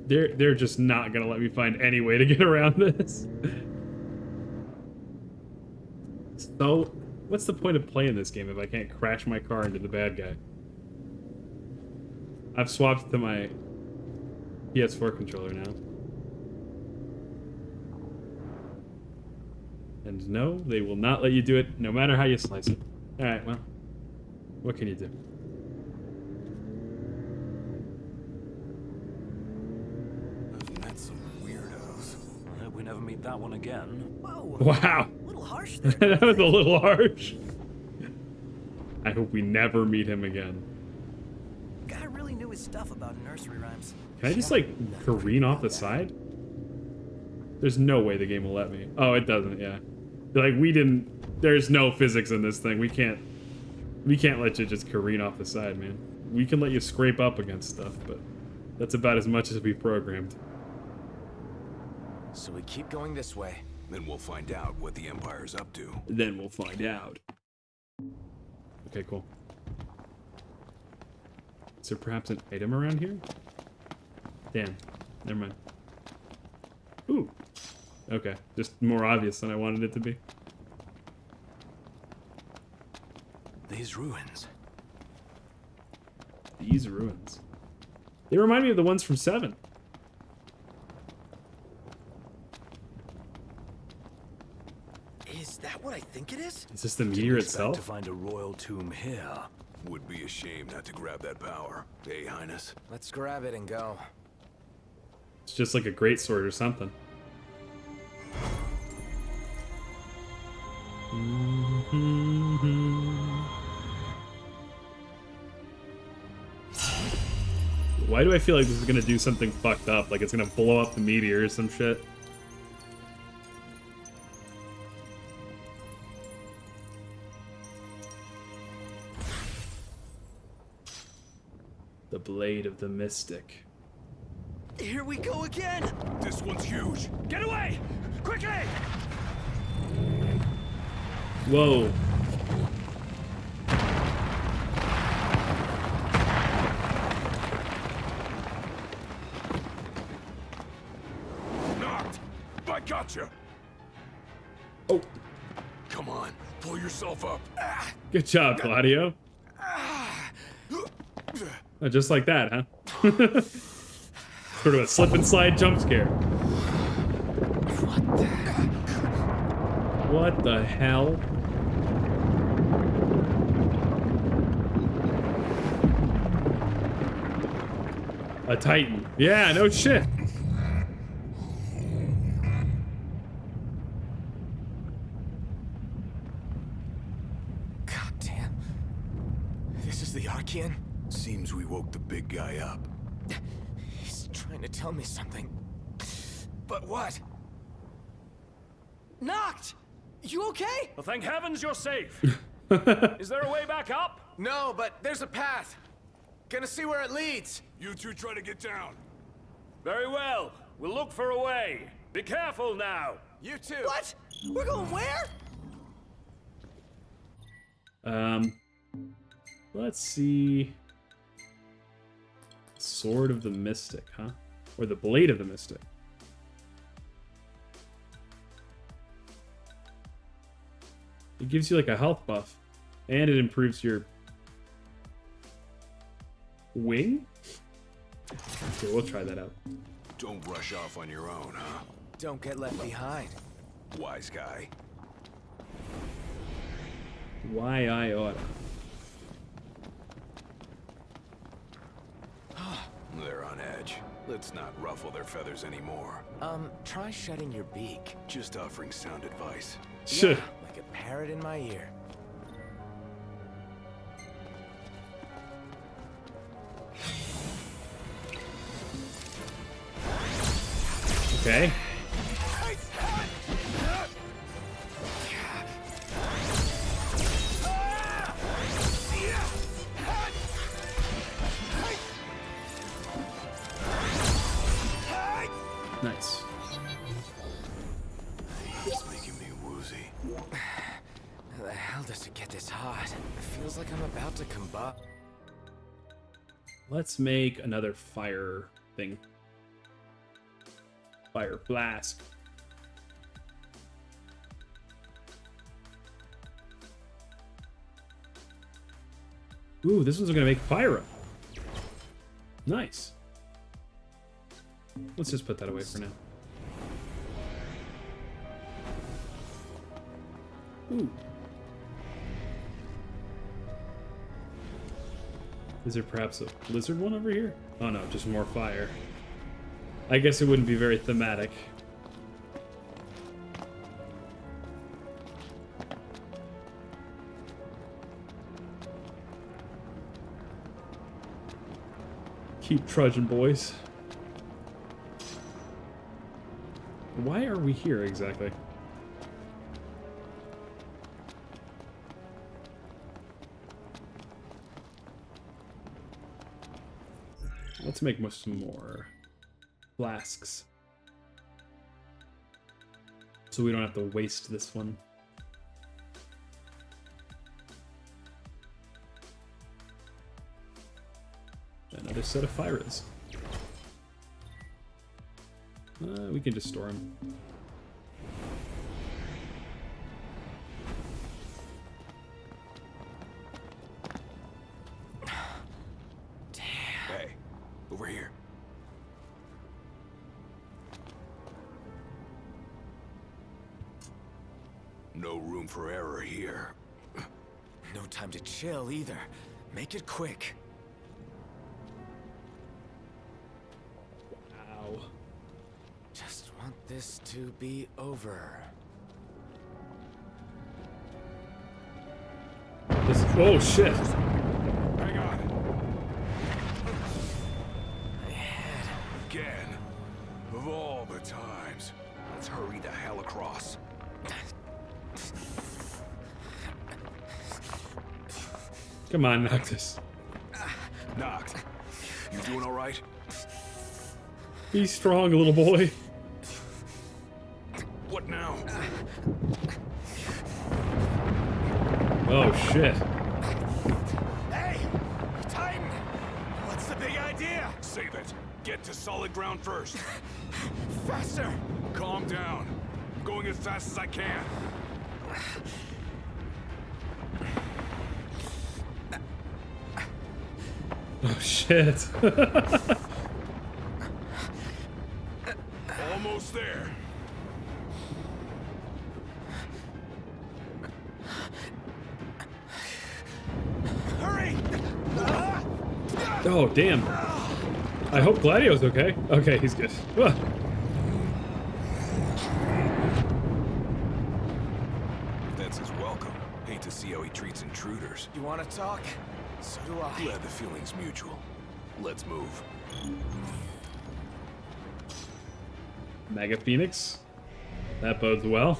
They're just not gonna let me find any way to get around this. So, what's the point of playing this game if I can't crash my car into the bad guy? I've swapped to my PS4 controller now. And no, they will not let you do it, no matter how you slice it. Alright, well. What can you do? I've met some weirdos. I hope we never meet that one again. Whoa. Wow. A little harsh there. That was a little harsh. I hope we never meet him again. Guy really knew his stuff about nursery rhymes. Can I just, like, careen off the side? There's no way the game will let me. Oh, it doesn't, yeah. Like, we didn't... There's no physics in this thing. We can't let you just careen off the side, man. We can let you scrape up against stuff, but that's about as much as we programmed. So we keep going this way. Then we'll find out what the Empire's up to. Then we'll find out. Okay, cool. Is there perhaps an item around here? Damn. Never mind. Ooh. Okay. Just more obvious than I wanted it to be. These ruins. These ruins. They remind me of the ones from 7. Is that what I think it is? Is this the meteor Expect itself? to find a royal tomb here. Would be a shame not to grab that power. Hey, Highness. Let's grab it and go. It's just like a great sword or something. Why do I feel like this is gonna do something fucked up? Like it's gonna blow up the meteor or some shit? The Blade of the Mystic. Here we go again! This one's huge. Get away! Quickly! Whoa. Knocked! I gotcha! Oh. Come on, pull yourself up. Good job, Claudio. Oh, just like that, huh? Sort of a slip and slide jump scare. What the hell? A Titan. Yeah, no shit. God damn. This is the Archean? Seems we woke the big guy up. He's trying to tell me something. But what? Knocked! You okay? Well, thank heavens you're safe. Is there a way back up? No, but there's a path. Gonna see where it leads. You two try to get down. Very well. We'll look for a way. Be careful now. You too. What? We're going where? Let's see. Sword of the Mystic, huh? Or the Blade of the Mystic. It gives you like a health buff, and it improves your wing? Okay, we'll try that out. Don't rush off on your own, huh? Don't get left behind. Wise guy. Why I oughta. They're on edge. Let's not ruffle their feathers anymore. Try shutting your beak. Just offering sound advice. Sure. Yeah, like a parrot in my ear. Okay. Nice. It's making me woozy. How the hell does it get this hot? It feels like I'm about to combust. Let's make another fire thing. Fire flask. Ooh, this one's gonna make fire up. Nice. Let's just put that away for now. Ooh. Is there perhaps a lizard one over here? Oh no, just more fire. I guess it wouldn't be very thematic. Keep trudging, boys. Why are we here exactly? Let's make some more flasks, so we don't have to waste this one. Another set of Fyras. We can just store them. Hey, over here. No room for error here. No time to chill either. Make it quick. Wow. Just want this to be over. Oh shit. Hang on. Again. Of all the times. Let's hurry the hell across. Come on, Noctis. Noct, you doing all right? Be strong, little boy. What now? Oh shit. Hey! Titan! What's the big idea? Save it. Get to solid ground first. Faster! Calm down. I'm going as fast as I can. Oh shit. Almost there. Hurry! Oh damn. I hope Gladio's okay. Okay, he's good. Ugh. That's his welcome. Hate to see how he treats intruders. You want to talk? So do I. Glad the feeling's mutual. Let's move. Mega Phoenix. That bodes well.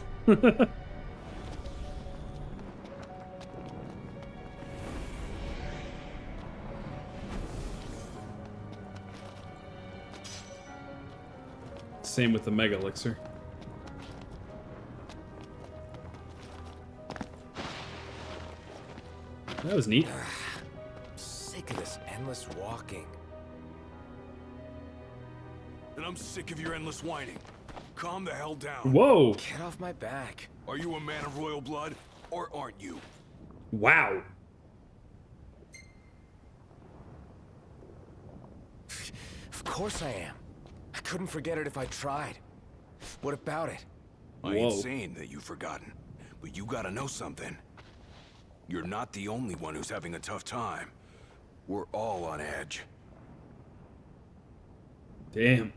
Same with the Mega Elixir. That was neat. Sick of this endless walking. And I'm sick of your endless whining. Calm the hell down. Whoa. Get off my back. Are you a man of royal blood, or aren't you? Wow. Of course I am. I couldn't forget it if I tried. What about it? I ain't saying that you've forgotten, but you gotta know something. You're not the only one who's having a tough time. We're all on edge. Damn.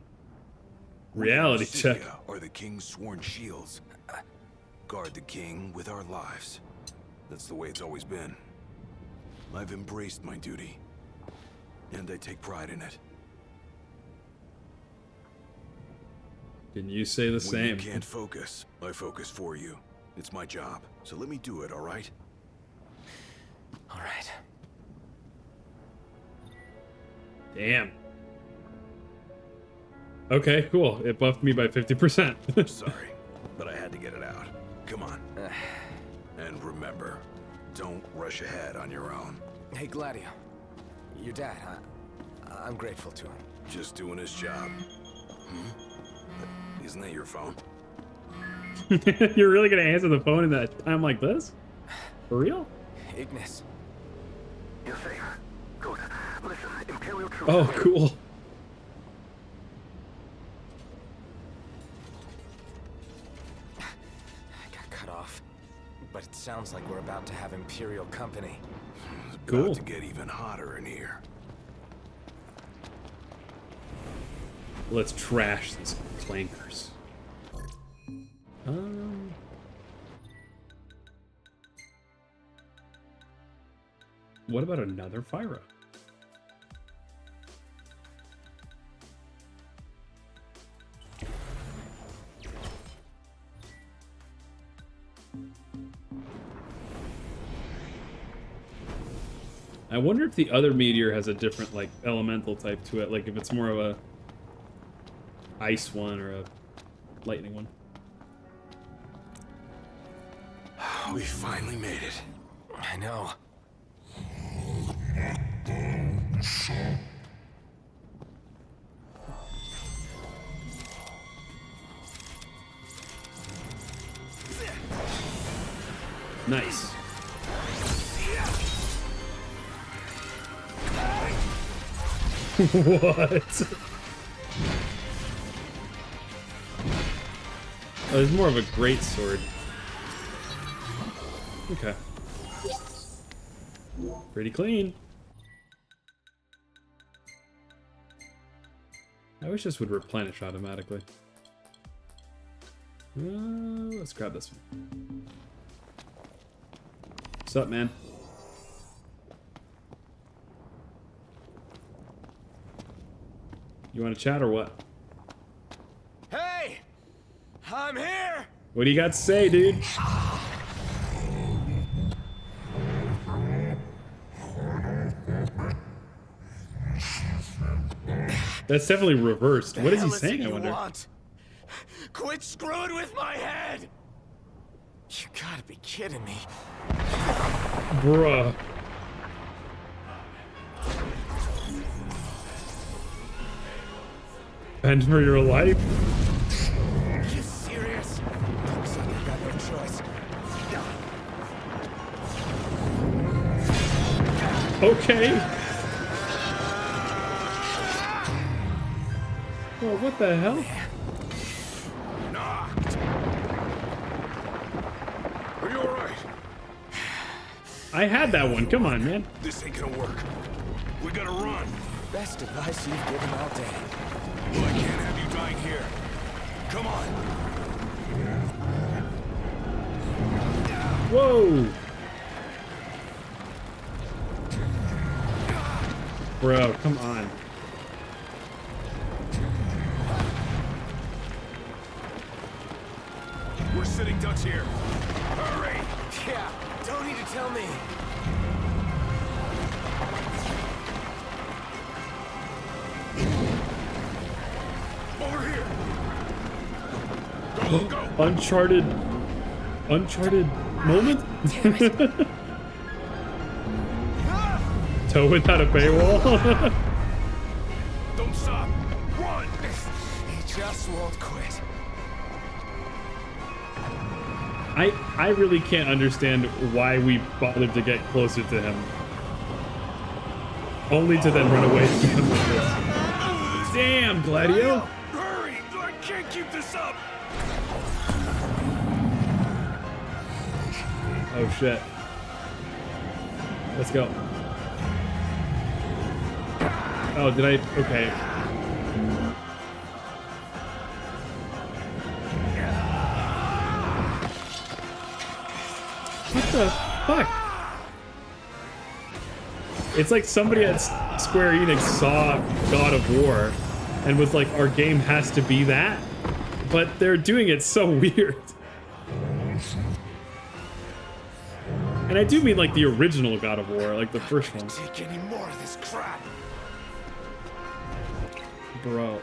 Reality check. Are the king's sworn shields. Guard the king with our lives. That's the way it's always been. I've embraced my duty, and I take pride in it. Can you say the When same? you can't focus, I focus for you. It's my job, so let me do it, all right? All right. Damn. Okay, cool. It buffed me by 50%. Sorry, but I had to get it out. Come on. And remember, don't rush ahead on your own. Hey, Gladio. Your dad, I'm grateful to him. Just doing his job. Isn't that your phone? You're really gonna answer the phone in that time like this? For real? Ignis. You're safe. Good. Listen, Imperial troops... Oh, cool. I got cut off. but it sounds like we're about to have Imperial company. Cool. About to get even hotter in here. Let's trash these clankers. What about another Fyra? I wonder if the other meteor has a different, like, elemental type to it. Like, if it's more of a ice one or a lightning one. We finally made it. I know. Nice. What? Oh, it's more of a great sword. Okay. Pretty clean. I wish this would replenish automatically. Let's grab this one. What's up, man? You want to chat or what? Hey! I'm here! What do you got to say, dude? That's definitely reversed. What is he saying, I wonder? Quit screwing with my head! You gotta be kidding me. Bruh. Bend for your life? Are you serious? Looks like I got no choice. Okay. Well, what the hell? Are you alright? I had that one. Come on, man. This ain't gonna work. We gotta run. Best advice you've given all day. Well, I can't have you dying here. Come on. Whoa. Bro, come on. We're sitting ducks here. Hurry! Yeah, don't need to tell me. Over here. Go, go. Uncharted moment? Toe without a paywall? Don't stop. Run. He just won't quit. I really can't understand why we bothered to get closer to him. Only to then run away from him with this. Damn, Gladio! Hurry! I can't keep this up. Oh shit. Let's go. Oh, did I? Okay. What the fuck? It's like somebody at Square Enix saw God of War and was like, our game has to be that, but they're doing it so weird. And I do mean like the original God of War, like the first one. Take any more of this crap. Bro.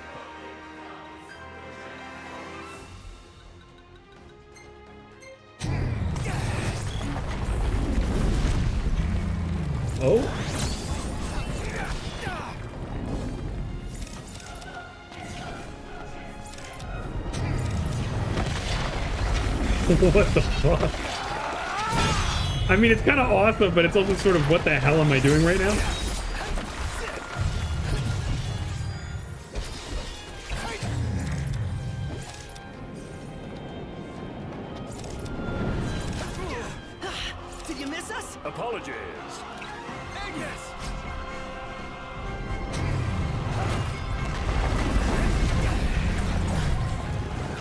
Oh. What the fuck? I mean, it's kind of awesome, but it's also sort of what the hell am I doing right now? Apologies. Agnes!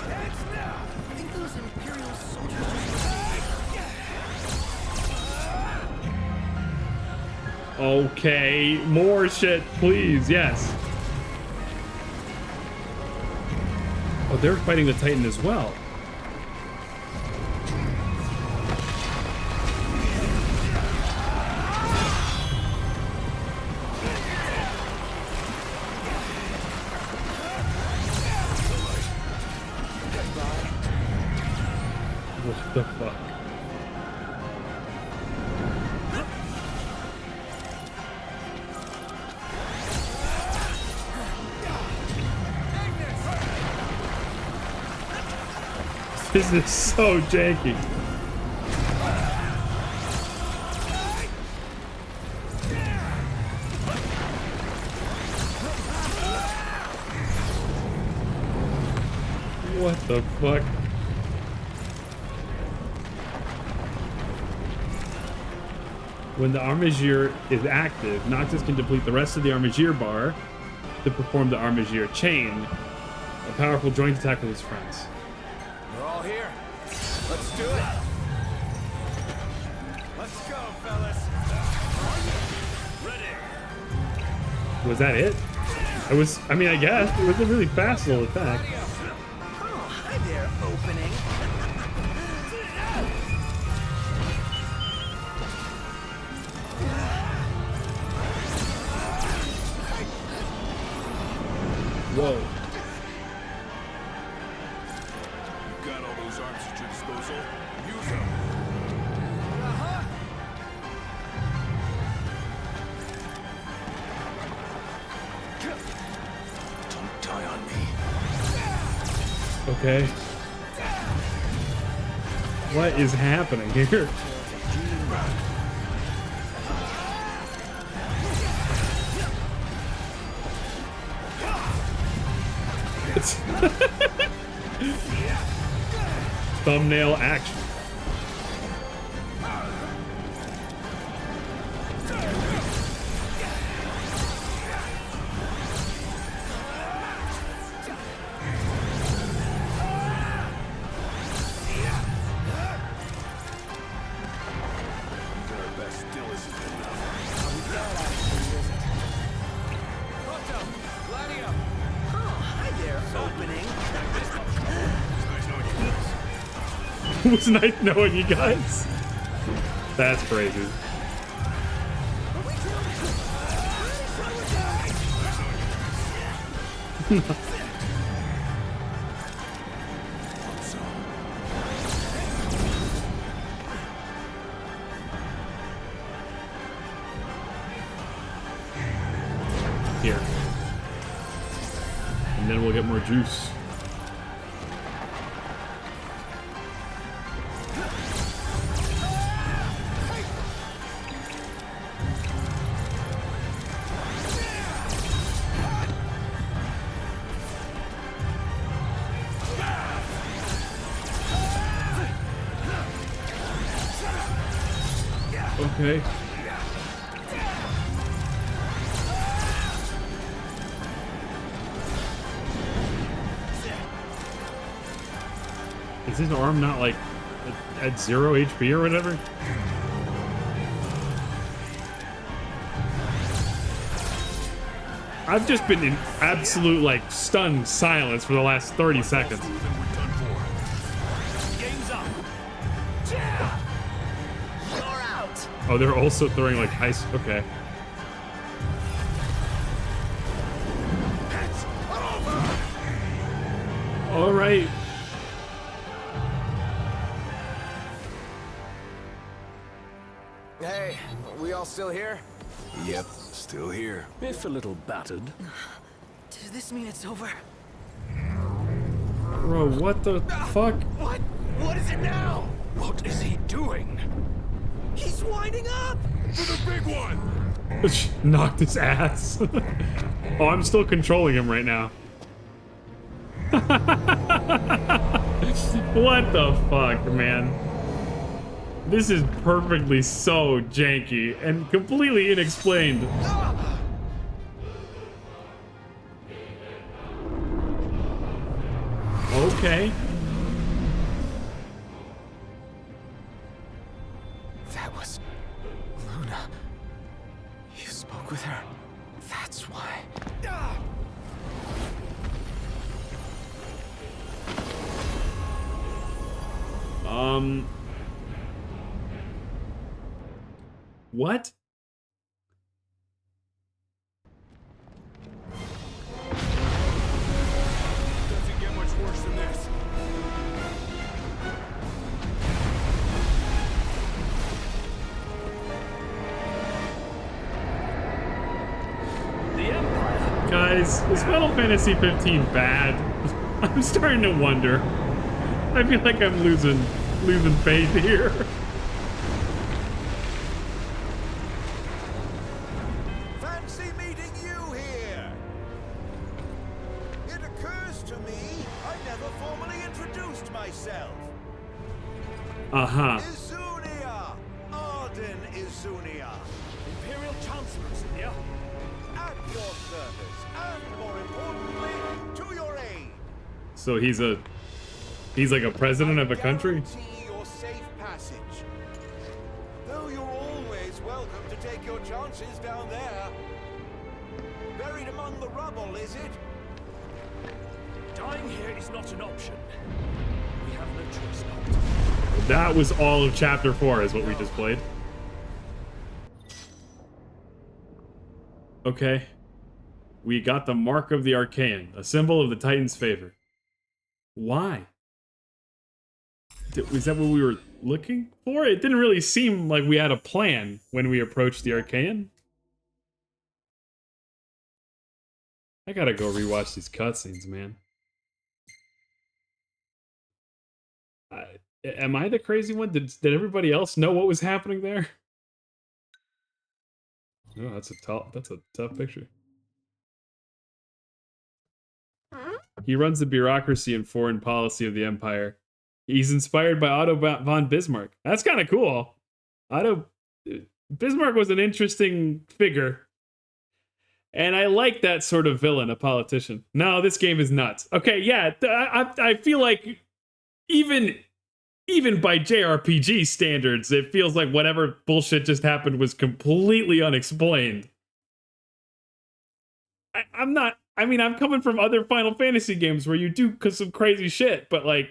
I think those Imperial soldiers Okay, more shit, please. Yes. Oh, they're fighting the Titan as well. What the fuck? This is so janky. What the fuck? When the Armageer is active, Noctis can deplete the rest of the Armageer bar to perform the Armageer chain, a powerful joint attack with his friends. We're all here. Let's do it. Let's go, fellas. Ready. Was that it? It was, I mean, I guess. It was a really fast little attack. Oh, hi there, opening. Whoa. Got all those arms at your disposal. Use them. Don't die on me. Okay. What is happening here? It's thumbnail action. It was nice knowing you guys. That's crazy. Here. And then we'll get more juice. Okay. Is his arm not like at 0 HP or whatever? I've just been in absolute like stunned silence for the last 30 seconds. Game's up. You're out. Oh, they're also throwing like ice. Okay. All right. Hey, we all still here? Yep, still here. If a little battered. Does this mean it's over? Bro, what the fuck? What? What is it now? What is he doing? He's winding up! For the big one! Knocked his ass. Oh, I'm still controlling him right now. What the fuck, man? This is perfectly so janky and completely unexplained. Okay. That was Luna. You spoke with her. That's why. What? Doesn't get much worse than this. Guys, is Final Fantasy 15 bad? I'm starting to wonder. I feel like I'm losing faith here. Fancy meeting you here. It occurs to me I never formally introduced myself. Uh-huh. Izunia! Arden Izunia! Imperial Chancellor Izunia. At your service, and more importantly, to your aid. So he's like a president of a country? Guarantee your safe passage. Though you're always welcome to take your chances down there. Buried among the rubble, is it? Dying here is not an option. We have no choice not. That was all of chapter 4 is what we just played. Okay. We got the Mark of the Archaean, a symbol of the Titan's favor. Why? Was that what we were looking for? It didn't really seem like we had a plan when we approached the Archaean. I gotta go rewatch these cutscenes, man. Am I the crazy one? Did everybody else know what was happening there? No, that's a tough picture. He runs the bureaucracy and foreign policy of the Empire. He's inspired by Otto von Bismarck. That's kind of cool. Bismarck was an interesting figure. And I like that sort of villain, a politician. No, this game is nuts. Okay, yeah, I feel like even by JRPG standards, it feels like whatever bullshit just happened was completely unexplained. I'm coming from other Final Fantasy games where you do some crazy shit, but like,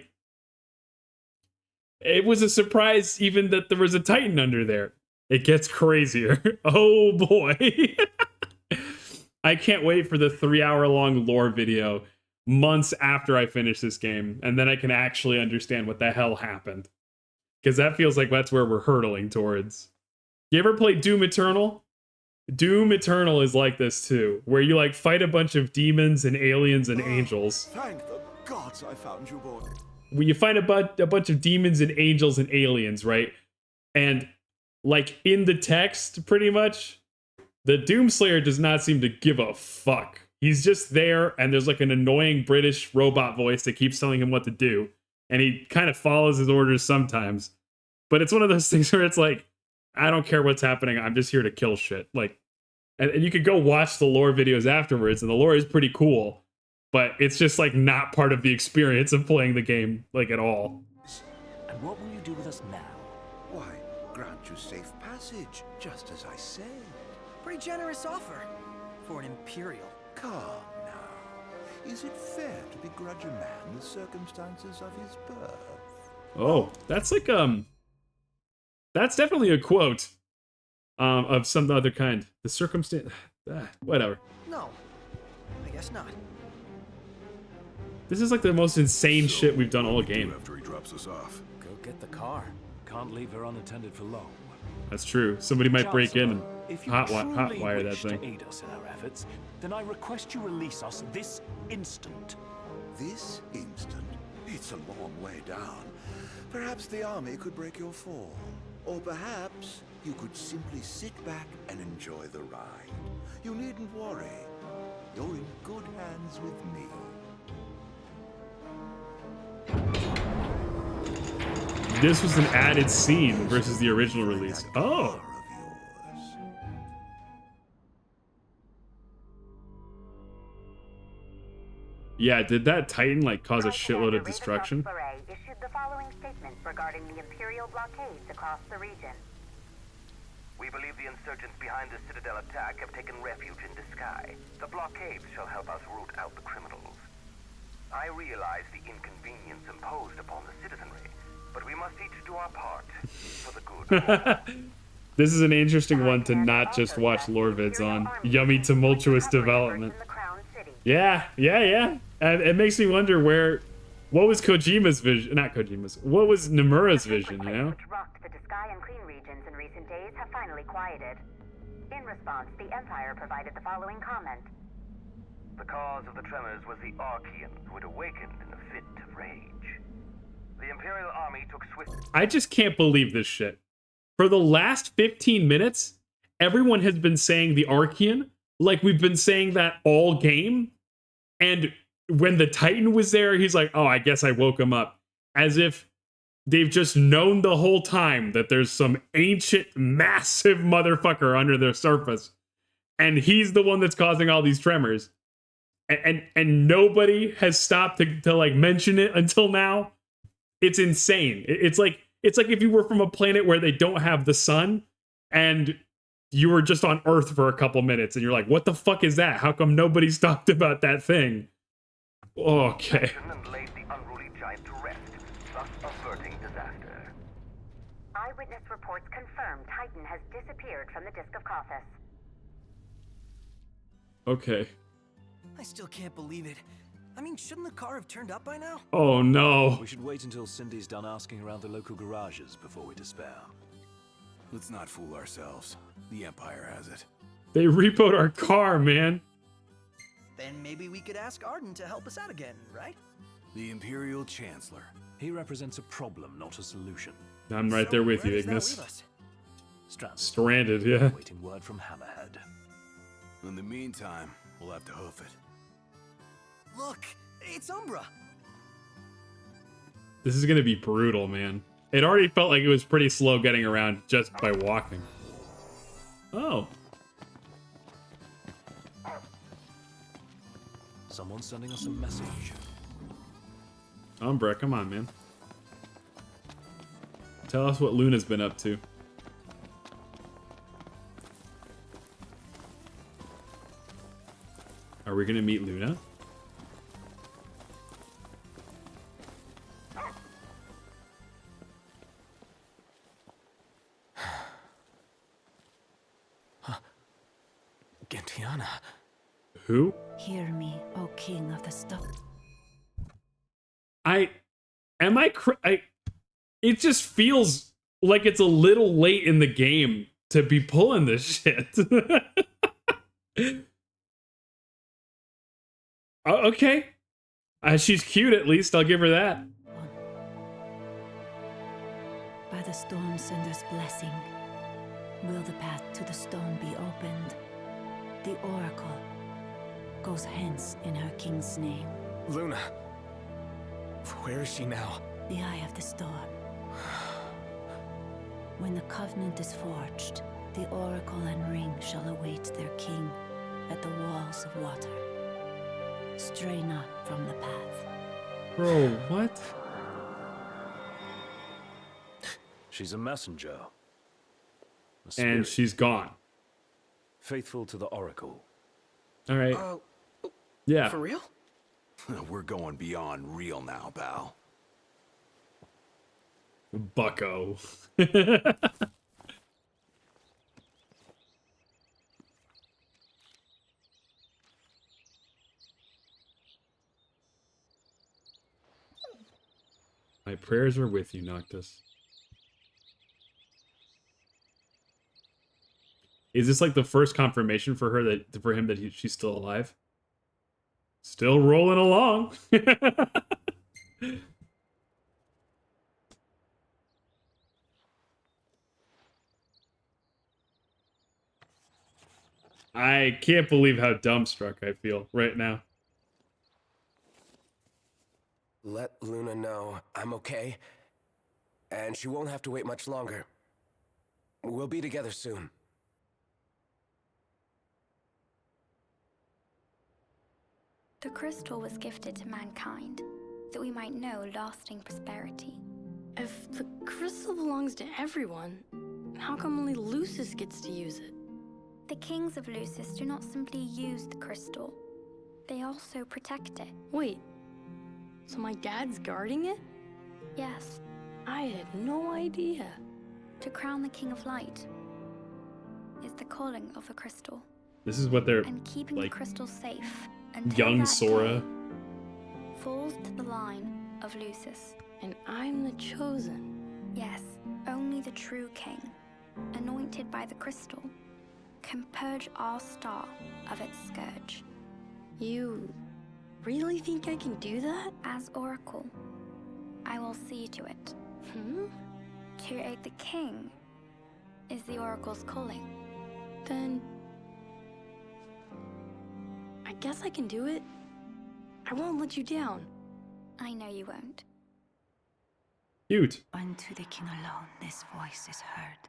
it was a surprise even that there was a Titan under there. It gets crazier. Oh boy. I can't wait for the 3-hour-long lore video months after I finish this game, and then I can actually understand what the hell happened. Because that feels like that's where we're hurtling towards. You ever play Doom Eternal? Doom Eternal is like this too, where you like fight a bunch of demons and aliens and angels. Thank the gods I found you, boy. When you find a bunch of demons and angels and aliens, right? And like in the text, pretty much, the Doomslayer does not seem to give a fuck. He's just there, and there's like an annoying British robot voice that keeps telling him what to do. And he kind of follows his orders sometimes. But it's one of those things where it's like, I don't care what's happening, I'm just here to kill shit. Like, and you could go watch the lore videos afterwards, and the lore is pretty cool. But it's just like not part of the experience of playing the game, like at all. And what will you do with us now? Why, grant you safe passage, just as I said. Pretty generous offer for an Imperial. Calm now. Is it fair to begrudge a man the circumstances of his birth? Oh, that's like that's definitely a quote of some other kind. The circumstance, whatever. No, I guess not. This is like the most insane shit we've done all game. After he drops us off. Go get the car. Can't leave her unattended for long. That's true. Somebody might break in and if you hotwire that wish thing. to aid us in our efforts, then I request you release us this instant. This instant? It's a long way down. Perhaps the army could break your fall. Or perhaps you could simply sit back and enjoy the ride. You needn't worry. You're in good hands with me. This was an added scene versus the original release. Oh. Yeah, did that Titan like cause a shitload of destruction? Issued the following statement regarding the Imperial blockades across the region. We believe the insurgents behind the Citadel attack have taken refuge in Disguise. The blockades shall help us root out the criminals. I realize the inconvenience imposed upon the citizenry, but we must each do our part for the good. This is an interesting one to not just watch lore vids on. Yummy tumultuous development. Yeah. And it makes me wonder what was Kojima's vision? Not Kojima's. What was Nomura's vision, you know? Which rocked the Disguise and Clean regions in recent days have finally quieted. In response, the Empire provided the following comment. The cause of the tremors was the Archean, who had awakened in a fit of rage. The Imperial army took swift... I just can't believe this shit. For the last 15 minutes, everyone has been saying the Archean, like we've been saying that all game. And when the Titan was there, he's like, oh, I guess I woke him up. As if they've just known the whole time that there's some ancient, massive motherfucker under the surface. And he's the one that's causing all these tremors. And nobody has stopped to like mention it until now. It's insane. It's like if you were from a planet where they don't have the sun and you were just on Earth for a couple minutes and you're like, what the fuck is that? How come nobody's talked about that thing? Okay. ...and laid the unruly giant to rest, thus averting disaster. Eyewitness reports confirm Titan has disappeared from the Disc of Kothis. Okay. I still can't believe it. I mean, shouldn't the car have turned up by now? Oh no. We should wait until Cindy's done asking around the local garages before we despair. Let's not fool ourselves. The Empire has it. They repoed our car, man. Then maybe we could ask Arden to help us out again, right? The Imperial Chancellor. He represents a problem, not a solution. I'm right there with you, Where does that Ignis. leave us? Stranded, yeah. Waiting word from Hammerhead. In the meantime, we'll have to hoof it. Look, it's Umbra. This is gonna be brutal, man. It already felt like it was pretty slow getting around just by walking. Oh. Someone's sending us a message. Umbra, come on, man. Tell us what Luna's been up to. Are we gonna meet Luna? Gentiana. Who? Hear me, O King of the Stuff. It just feels like it's a little late in the game to be pulling this shit. Okay. She's cute at least, I'll give her that. By the Stormsender's blessing, will the path to the stone be opened? The Oracle goes hence in her king's name. Luna. Where is she now? The eye of the storm. When the covenant is forged, the Oracle and Ring shall await their king at the walls of water. Stray not from the path. Bro, what? She's a messenger. And she's gone. Faithful to the Oracle. All right. Yeah. For real? We're going beyond real now, pal. Bucko. My prayers are with you, Noctis. Is this like the first confirmation for her that she's still alive? Still rolling along. I can't believe how dumbstruck I feel right now. Let Luna know I'm okay. and she won't have to wait much longer. We'll be together soon. The crystal was gifted to mankind, that we might know lasting prosperity. If the crystal belongs to everyone, how come only Lucis gets to use it? The kings of Lucis do not simply use the crystal, they also protect it. Wait, so my dad's guarding it? Yes. I had no idea. To crown the King of Light is the calling of the crystal. This is what they're and keeping like, the crystal safe until young that Sora. day falls to the line of Lucis. And I'm the chosen. Yes, only the true king, anointed by the crystal, can purge our star of its scourge. You really think I can do that? As Oracle, I will see to it. To aid the king is the Oracle's calling. Then I guess I can do it. I won't let you down. I know you won't. Cute. Unto the king alone this voice is heard.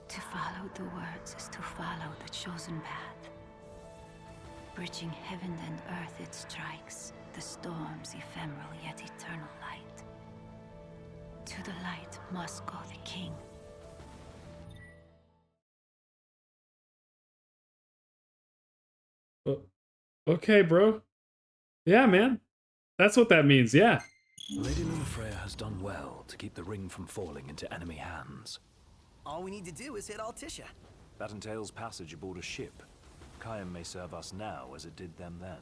To follow the words is to follow the chosen path. Bridging heaven and earth it strikes, the storm's ephemeral yet eternal light. To the light must go the king. Okay, bro. Yeah, man. That's what that means, yeah. Lady Lunafreya has done well to keep the ring from falling into enemy hands. All we need to do is hit Altissia. That entails passage aboard a ship. Caem may serve us now as it did them then.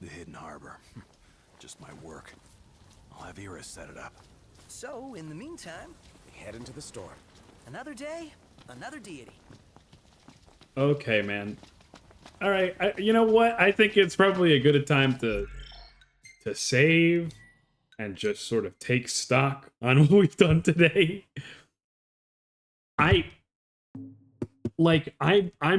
The hidden harbor. Just my work. I'll have Iris set it up. So, in the meantime, head into the storm. Another day, another deity. Okay, man. All right, you know what? I think it's probably a good time to save and just sort of take stock on what we've done today. I'm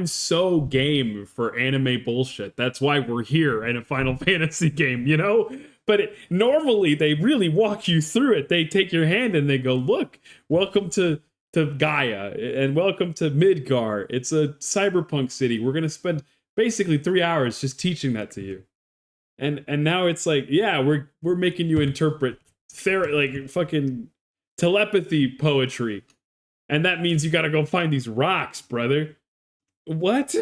so game for anime bullshit. That's why we're here in a Final Fantasy game, you know? But normally they really walk you through it. They take your hand and they go, look, welcome to Gaia and welcome to Midgar. It's a cyberpunk city. We're going to spend basically 3 hours just teaching that to you. And now it's like, yeah, we're making you interpret like fucking telepathy poetry. And that means you gotta go find these rocks, brother. What?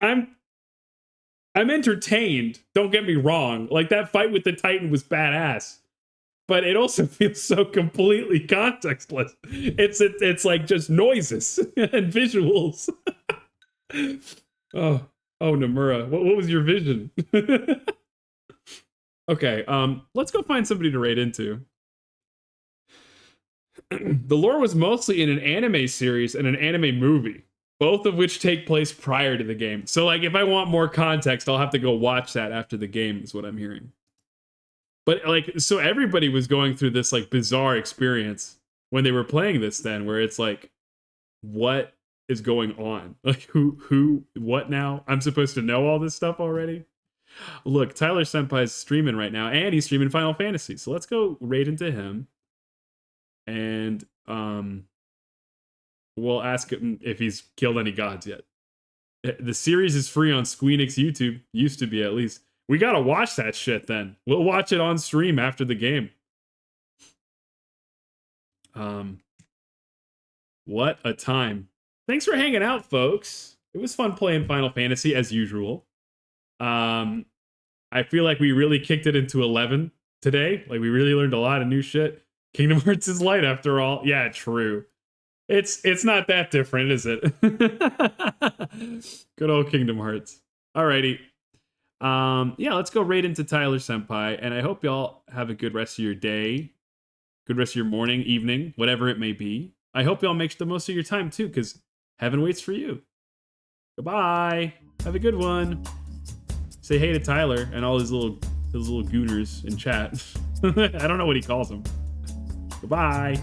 I'm entertained. Don't get me wrong. Like, that fight with the Titan was badass. But it also feels so completely contextless. It's like just noises and visuals. Oh, Nomura, what was your vision? Okay, let's go find somebody to raid into. The lore was mostly in an anime series and an anime movie, both of which take place prior to the game. So, like, if I want more context, I'll have to go watch that after the game, is what I'm hearing. But, like, so everybody was going through this, like, bizarre experience when they were playing this then, where it's like, what is going on? Like, what now? I'm supposed to know all this stuff already? Look, Tyler Senpai's streaming right now, and he's streaming Final Fantasy. So let's go raid into him. And we'll ask him if he's killed any gods yet. The series is free on Squeenix YouTube. Used to be, at least. We gotta watch that shit then. We'll watch it on stream after the game. What a time. Thanks for hanging out, folks. It was fun playing Final Fantasy as usual. I feel like we really kicked it into 11 today. Like, we really learned a lot of new shit. Kingdom Hearts is light after all. Yeah, true. It's not that different, is it? Good old Kingdom Hearts. Alrighty. Yeah, let's go right into Tyler Senpai, and I hope y'all have a good rest of your day, good rest of your morning, evening, whatever it may be. I hope y'all make the most of your time too, because heaven waits for you. Goodbye. Have a good one. Say hey to Tyler and all his little gooners in chat. I don't know what he calls them. Goodbye.